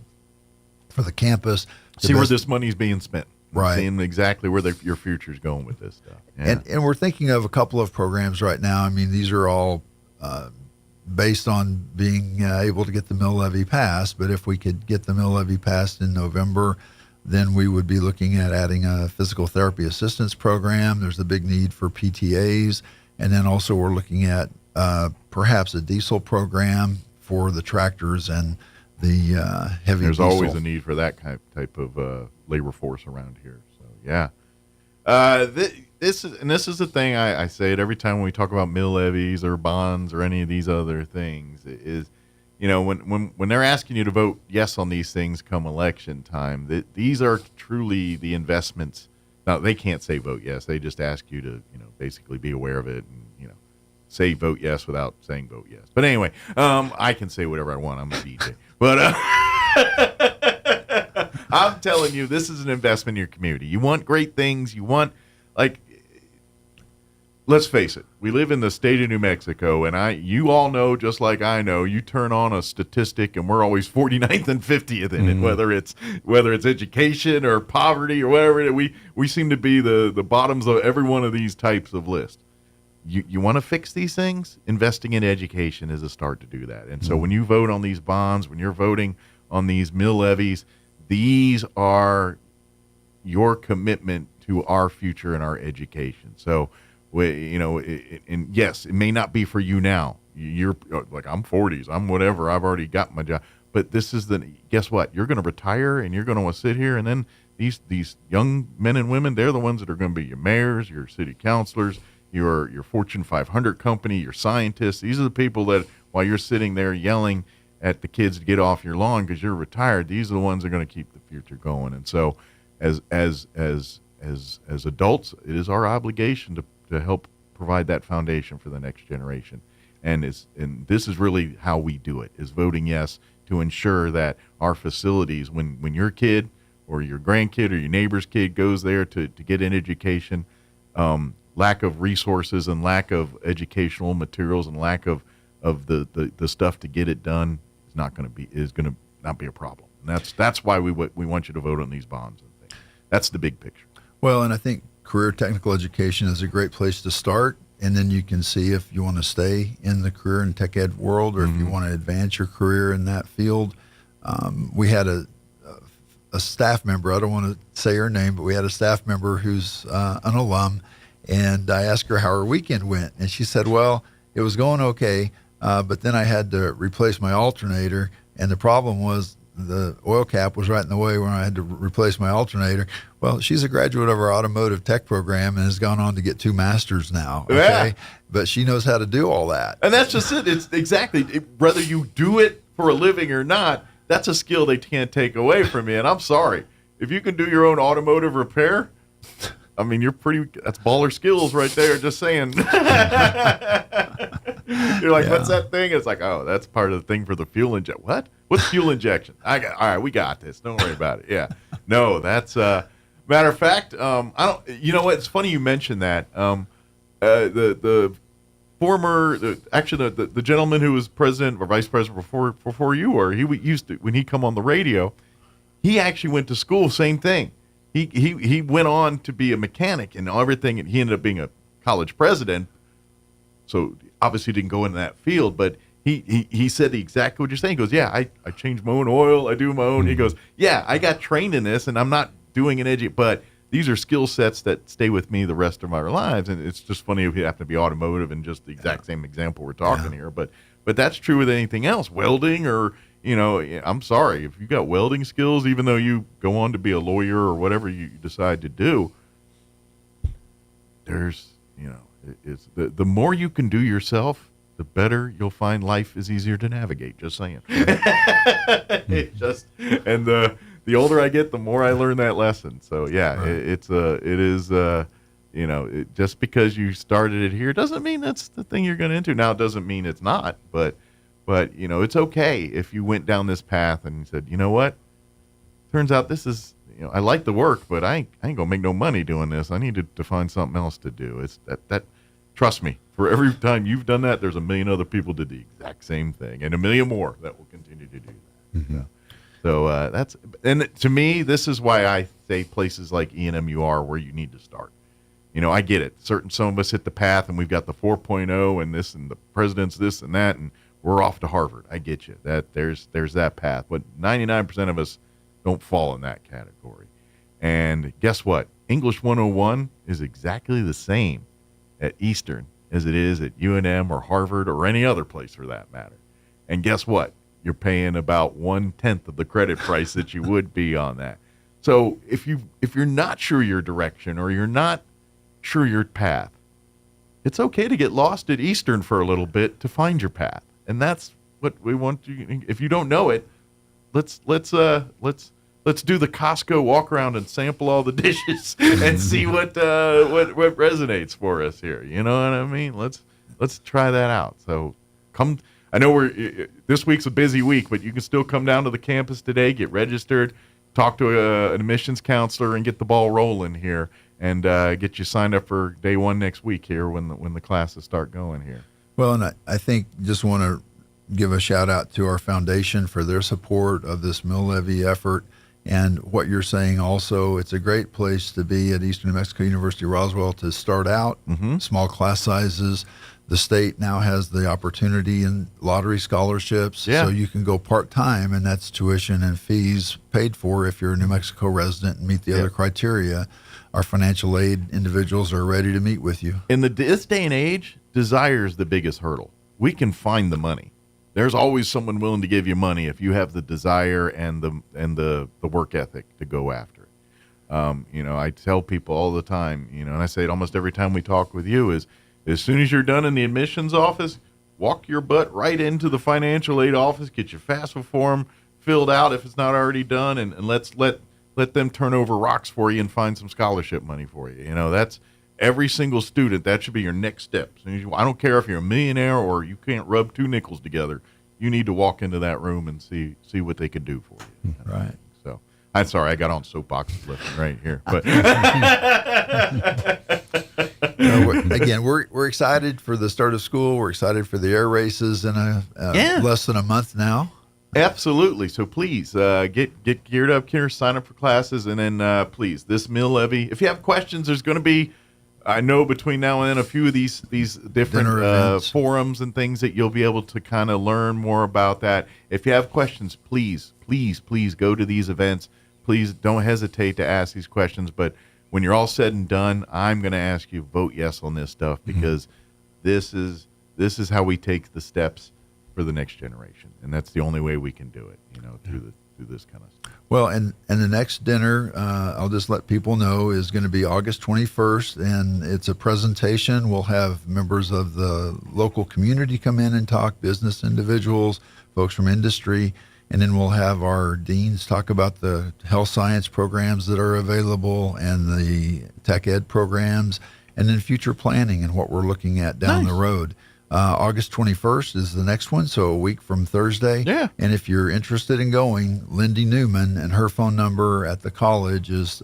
for the campus. See where this money's being spent. Right. Seeing exactly where your future's going with this stuff. Yeah. And we're thinking of a couple of programs right now. I mean, these are all based on being able to get the mill levy passed. But if we could get the mill levy passed in November, then we would be looking at adding a physical therapy assistance program. There's a big need for PTAs. And then also we're looking at perhaps a diesel program for the tractors and the heavy There's diesel. always a need for that type of labor force around here. So, yeah. This is the thing, I say it every time when we talk about mill levies or bonds or any of these other things, is, when they're asking you to vote yes on these things come election time, these are truly the investments. Now, they can't say vote yes. They just ask you to, basically be aware of it and, say vote yes without saying vote yes. But anyway, I can say whatever I want. I'm a DJ. But I'm telling you, this is an investment in your community. You want great things. You want, let's face it. We live in the state of New Mexico, and you all know, just like I know, you turn on a statistic, and we're always 49th and 50th in it, whether it's education or poverty or whatever. We seem to be the bottoms of every one of these types of lists. You want to fix these things? Investing in education is a start to do that. And so when you vote on these bonds, when you're voting on these mill levies, these are your commitment to our future and our education. So, and yes, it may not be for you now. You're like, I'm 40s, I'm whatever, I've already got my job. But guess what? You're going to retire and you're going to want to sit here, and then these young men and women, they're the ones that are going to be your mayors, your city councilors, your Fortune 500 company, your scientists. These are the people that, while you're sitting there yelling at the kids to get off your lawn because you're retired, these are the ones that are going to keep the future going. And so as adults, it is our obligation to help provide that foundation for the next generation. And this is really how we do it, is voting yes to ensure that our facilities, when your kid or your grandkid or your neighbor's kid goes there to get an education, lack of resources and lack of educational materials and lack of the stuff to get it done is going to not be a problem. And that's why we want you to vote on these bonds and things. That's the big picture. Well, and I think career technical education is a great place to start, and then you can see if you want to stay in the career and tech ed world, or if you want to advance your career in that field. We had a staff member, I don't want to say her name, but we had a staff member who's an alum. And I asked her how her weekend went, and she said, well, it was going okay, but then I had to replace my alternator, and the problem was the oil cap was right in the way when I had to replace my alternator. Well, she's a graduate of our automotive tech program and has gone on to get 2 masters now, okay? Yeah. But she knows how to do all that. And that's just it. It's exactly, whether you do it for a living or not, that's a skill they can't take away from you. And I'm sorry, if you can do your own automotive repair, I mean, that's baller skills right there, just saying. You're like, what's that thing? It's like, oh, that's part of the thing for the fuel injection. What? What's fuel injection? All right, we got this. Don't worry about it. Yeah. No, that's, matter of fact, you know what? It's funny you mentioned that. The gentleman who was president or vice president before you were, he used to, when he come on the radio, he actually went to school, same thing. He went on to be a mechanic and everything, and he ended up being a college president. So obviously didn't go into that field, but he said exactly what you're saying. He goes, yeah, I change my own oil. I do my own. He goes, yeah, I got trained in this, and I'm not doing an but these are skill sets that stay with me the rest of our lives. And it's just funny if you happen to be automotive and just the exact same example we're talking here. But that's true with anything else, welding or, I'm sorry, if you got welding skills, even though you go on to be a lawyer or whatever you decide to do, there's, it's the more you can do yourself, the better you'll find life is easier to navigate. Just saying. The older I get, the more I learn that lesson. So yeah, right. Just because you started it here doesn't mean that's the thing you're going to into. Now, it doesn't mean it's not, but it's okay if you went down this path and you said, you know what? Turns out this is, I like the work, but I ain't gonna make no money doing this. I need to find something else to do. It's that. Trust me, for every time you've done that, there's a million other people did the exact same thing, and a million more that will continue to do that. Mm-hmm. So and to me, this is why I say places like ENMUR where you need to start. I get it. Some of us hit the path, and we've got the 4.0 and this, and the president's this and that, and we're off to Harvard. I get you. That there's that path, but 99% of us don't fall in that category. And guess what? English 101 is exactly the same at Eastern as it is at UNM or Harvard or any other place for that matter. And guess what? You're paying about 1/10 of the credit price that you would be on that. So if you're not sure your direction or you're not sure your path, it's okay to get lost at Eastern for a little bit to find your path. And that's what we want you. If you don't know it, let's do the Costco walk around and sample all the dishes and see what resonates for us here. You know what I mean? Let's try that out. So come. I know this week's a busy week, but you can still come down to the campus today, get registered, talk to an admissions counselor, and get the ball rolling here, and get you signed up for day one next week here when the classes start going here. Well, and I think just want to give a shout out to our foundation for their support of this mill levy effort. And what you're saying also, it's a great place to be at Eastern New Mexico University Roswell to start out, small class sizes. The state now has the opportunity in lottery scholarships, so you can go part-time, and that's tuition and fees paid for if you're a New Mexico resident and meet the other criteria. Our financial aid individuals are ready to meet with you. In this day and age, desire is the biggest hurdle. We can find the money. There's always someone willing to give you money if you have the desire and the work ethic to go after it. I tell people all the time, and I say it almost every time we talk with you, is as soon as you're done in the admissions office, walk your butt right into the financial aid office, get your FAFSA form filled out if it's not already done, and let them turn over rocks for you and find some scholarship money for you. That's every single student. That should be your next step. I don't care if you're a millionaire or you can't rub two nickels together. You need to walk into that room and see what they can do for you. Right. So I'm sorry, I got on soapbox lifting right here, but. We're excited for the start of school. We're excited for the air races in less than a month now. Absolutely. So please get geared up here, sign up for classes, and then please, this mill levy. If you have questions, there's going to be, I know between now and then, a few of these different forums and things that you'll be able to kind of learn more about that. If you have questions, please go to these events. Please don't hesitate to ask these questions. But when you're all said and done, I'm going to ask you vote yes on this stuff, because this is how we take the steps for the next generation, and that's the only way we can do it. Through this kind of stuff. Well, and the next dinner, I'll just let people know, is going to be August 21st, and it's a presentation. We'll have members of the local community come in and talk, business individuals, folks from industry. And then we'll have our deans talk about the health science programs that are available and the tech ed programs, and then future planning and what we're looking at down the road. August 21st is the next one, so a week from Thursday. Yeah. And if you're interested in going, Lindy Newman, and her phone number at the college is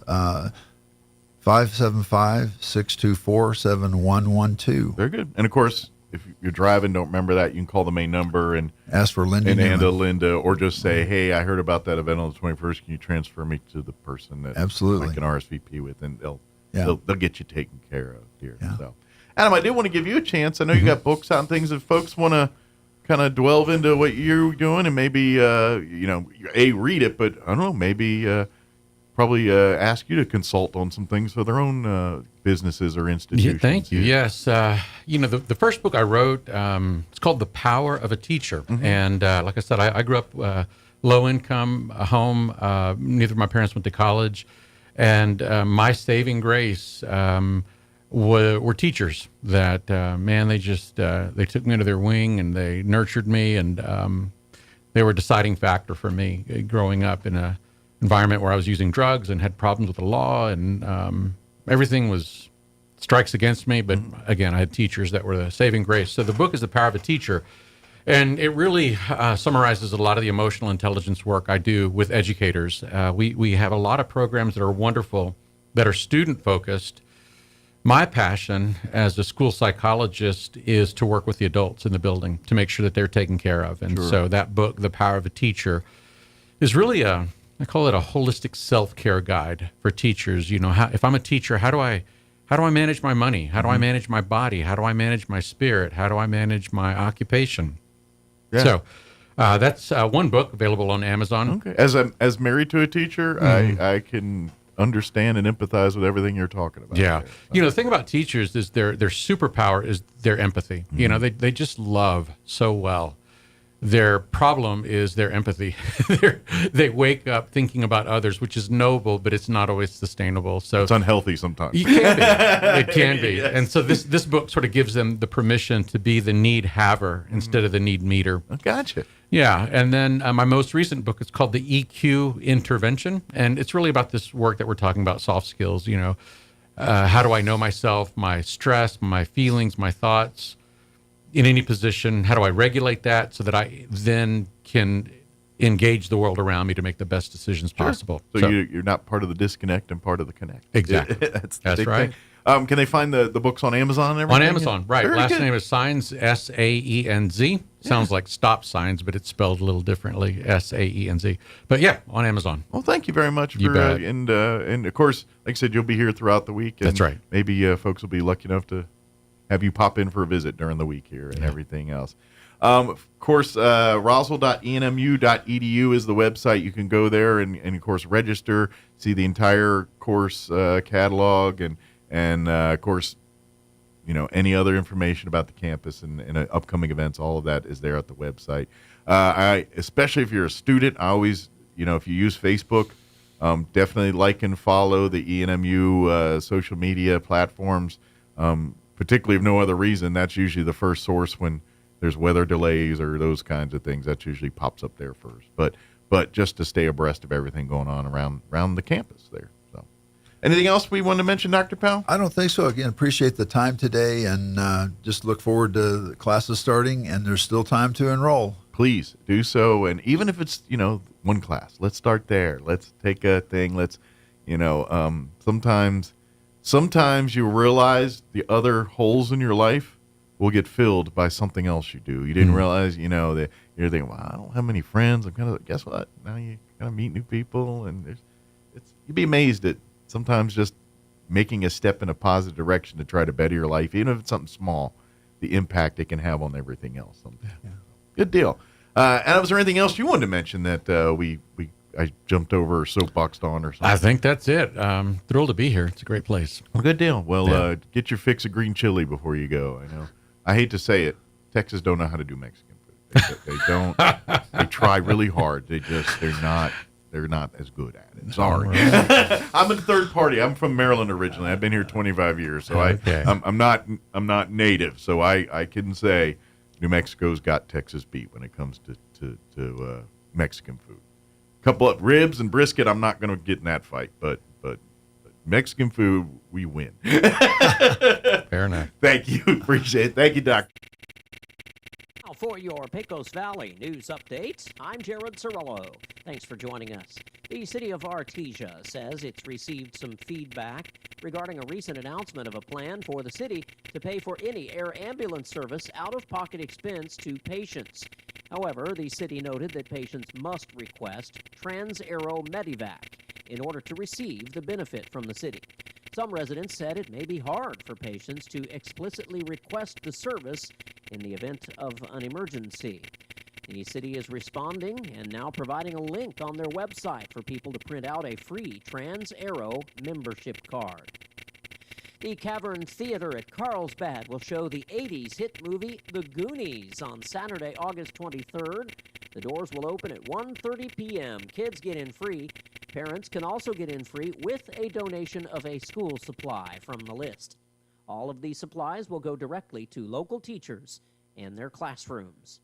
575-624-7112. Very good. And, of course, if you're driving, don't remember that, you can call the main number and ask for Linda and Linda, or just say, hey, I heard about that event on the 21st. Can you transfer me to the person that absolutely I can RSVP with, and they'll get you taken care of here. So, Adam, I did want to give you a chance. I know you got books out and things. If folks want to kind of delve into what you're doing and maybe read it, but I don't know, maybe probably ask you to consult on some things for their own businesses or institutions. Yeah, thank you. Yes. The first book I wrote, it's called The Power of a Teacher. And like I said, I grew up low income home. Neither of my parents went to college. And my saving grace were teachers that, they took me under their wing and they nurtured me. And they were a deciding factor for me growing up in a environment where I was using drugs and had problems with the law, and everything was strikes against me. But again, I had teachers that were the saving grace. So the book is The Power of a Teacher, and it really summarizes a lot of the emotional intelligence work I do with educators. We have a lot of programs that are wonderful, that are student focused. My passion as a school psychologist is to work with the adults in the building to make sure that they're taken care of. And so that book, The Power of a Teacher, is really I call it a holistic self-care guide for teachers. If I'm a teacher, how do I manage my money? How do I manage my body? How do I manage my spirit? How do I manage my occupation? Yeah. So that's one book available on Amazon. Okay. As married to a teacher, I can understand and empathize with everything you're talking about. Yeah. There. You know, the thing about teachers is their superpower is their empathy. Mm-hmm. You know, they just love so well. Their problem is their empathy. They wake up thinking about others, which is noble, but it's not always sustainable. So it's unhealthy sometimes. It can be. It can be. Yes. And so this book sort of gives them the permission to be the need haver instead of the need meter. Gotcha. Yeah. And then my most recent book is called The EQ Intervention. And it's really about this work that we're talking about, soft skills. You know, how do I know myself, my stress, my feelings, my thoughts in any position? How do I regulate that so that I then can engage the world around me to make the best decisions possible? So you're not part of the disconnect and part of the connect. Exactly. That's right. Can they find the books on Amazon and everything? On Amazon, right. Very Last good. name is Saenz, S-A-E-N-Z. Sounds like stop signs, but it's spelled a little differently, S-A-E-N-Z. But yeah, on Amazon. Well, thank you very much. You bet. And of course, like I said, you'll be here throughout the week. And That's right. Maybe folks will be lucky enough to have you pop in for a visit during the week here and everything else. Of course, roswell.enmu.edu is the website. You can go there and of course, register, see the entire course catalog, and of course, you know, any other information about the campus and upcoming events. All of that is there at the website. Especially if you're a student, I always, you know, if you use Facebook, definitely like and follow the ENMU social media platforms. Particularly if no other reason, that's usually the first source when there's weather delays or those kinds of things. That usually pops up there first. But just to stay abreast of everything going on around the campus there. So, anything else we want to mention, Dr. Powell? I don't think so. Again, appreciate the time today, and just look forward to the classes starting, and there's still time to enroll. Please do so, and even if it's, you know, one class, let's start there. Let's take a thing. Let's, you know, Sometimes you realize the other holes in your life will get filled by something else you do. You didn't realize, you know, that you're thinking, well, I don't have many friends. I'm kind of, guess what? Now you kind of meet new people, and you'd be amazed at sometimes just making a step in a positive direction to try to better your life, even if it's something small, the impact it can have on everything else. Yeah. Good deal. And was there anything else you wanted to mention that I jumped over or soapboxed on or something? I think that's it. Thrilled to be here. It's a great place. Well, good deal. Well, get your fix of green chili before you go. I know. I hate to say it. Texas don't know how to do Mexican food. They don't. They try really hard. They're not as good at it. Sorry. Right. I'm a third party. I'm from Maryland originally. I've been here 25 years, so I'm not native. So I can say New Mexico's got Texas beat when it comes to Mexican food. Couple of ribs and brisket, I'm not going to get in that fight, but Mexican food, we win. Fair enough. Thank you. Appreciate it. Thank you, Doctor. Now for your Pecos Valley news updates, I'm Jared Cirillo. Thanks for joining us. The city of Artesia says it's received some feedback regarding a recent announcement of a plan for the city to pay for any air ambulance service out-of-pocket expense to patients. However, the city noted that patients must request Trans-Aero Medivac in order to receive the benefit from the city. Some residents said it may be hard for patients to explicitly request the service in the event of an emergency. The city is responding and now providing a link on their website for people to print out a free Trans-Aero membership card. The Cavern Theater at Carlsbad will show the 80s hit movie The Goonies on Saturday, August 23rd. The doors will open at 1:30 p.m. Kids get in free. Parents can also get in free with a donation of a school supply from the list. All of these supplies will go directly to local teachers and their classrooms.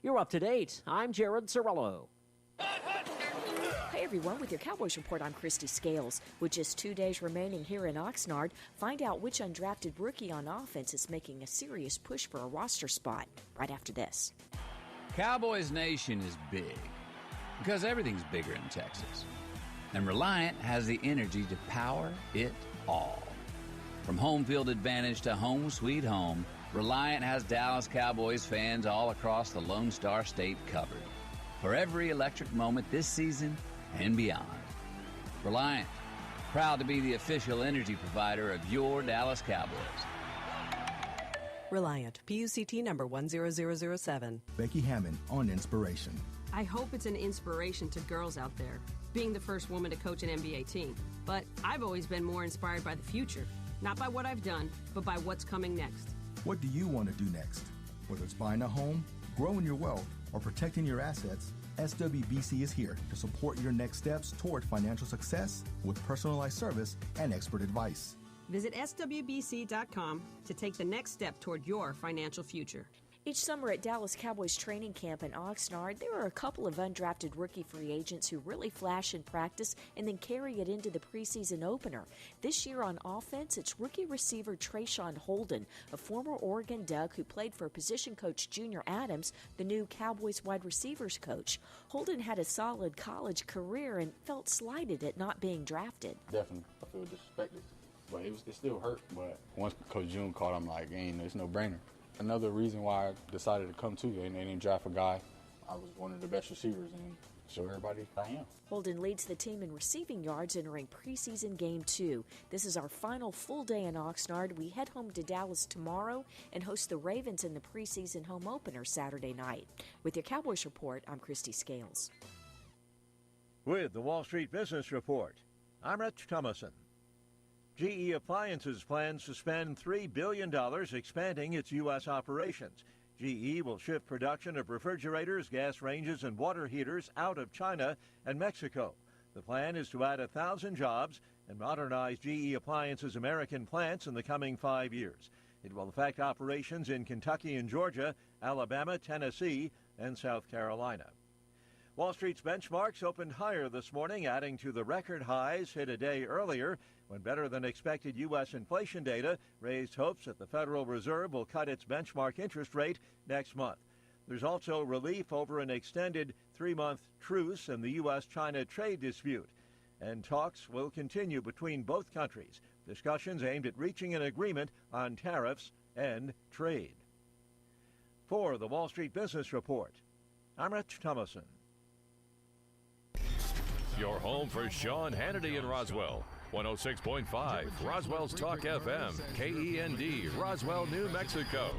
You're up to date. I'm Jared Cirillo. Hey everyone, with your Cowboys Report, I'm Christy Scales. With just 2 days remaining here in Oxnard, find out which undrafted rookie on offense is making a serious push for a roster spot right after this. Cowboys Nation is big because everything's bigger in Texas. And Reliant has the energy to power it all. From home field advantage to home sweet home, Reliant has Dallas Cowboys fans all across the Lone Star State covered for every electric moment this season and beyond. Reliant, proud to be the official energy provider of your Dallas Cowboys. Reliant, PUCT number 10007. Becky Hammond on inspiration. I hope it's an inspiration to girls out there, being the first woman to coach an NBA team. But I've always been more inspired by the future, not by what I've done, but by what's coming next. What do you want to do next? Whether it's buying a home, growing your wealth, or protecting your assets, SWBC is here to support your next steps toward financial success with personalized service and expert advice. Visit SWBC.com to take the next step toward your financial future. Each summer at Dallas Cowboys training camp in Oxnard, there are a couple of undrafted rookie free agents who really flash in practice and then carry it into the preseason opener. This year on offense, it's rookie receiver Trayshawn Holden, a former Oregon Duck who played for position coach Junior Adams, the new Cowboys wide receivers coach. Holden had a solid college career and felt slighted at not being drafted. Definitely, I feel disrespected, but it still hurt. But once Coach June called, I'm like, it's no brainer. Another reason why I decided to come to you, and they didn't draft a guy. I was one of the best receivers, and show everybody I am. Holden leads the team in receiving yards entering preseason game 2. This is our final full day in Oxnard. We head home to Dallas tomorrow and host the Ravens in the preseason home opener Saturday night. With your Cowboys Report, I'm Christy Scales. With the Wall Street Business Report, I'm Rich Thomason. GE Appliances plans to spend $3 billion expanding its U.S. operations. GE will shift production of refrigerators, gas ranges, and water heaters out of China and Mexico. The plan is to add 1,000 jobs and modernize GE Appliances' American plants in the coming 5 years. It will affect operations in Kentucky and Georgia, Alabama, Tennessee, and South Carolina. Wall Street's benchmarks opened higher this morning, adding to the record highs hit a day earlier when better-than-expected U.S. inflation data raised hopes that the Federal Reserve will cut its benchmark interest rate next month. There's also relief over an extended 3-month truce in the U.S.-China trade dispute, and talks will continue between both countries, discussions aimed at reaching an agreement on tariffs and trade. For the Wall Street Business Report, I'm Rich Thomason. Your home for Sean Hannity in Roswell. 106.5, Roswell's Talk FM, KEND, Roswell, New Mexico.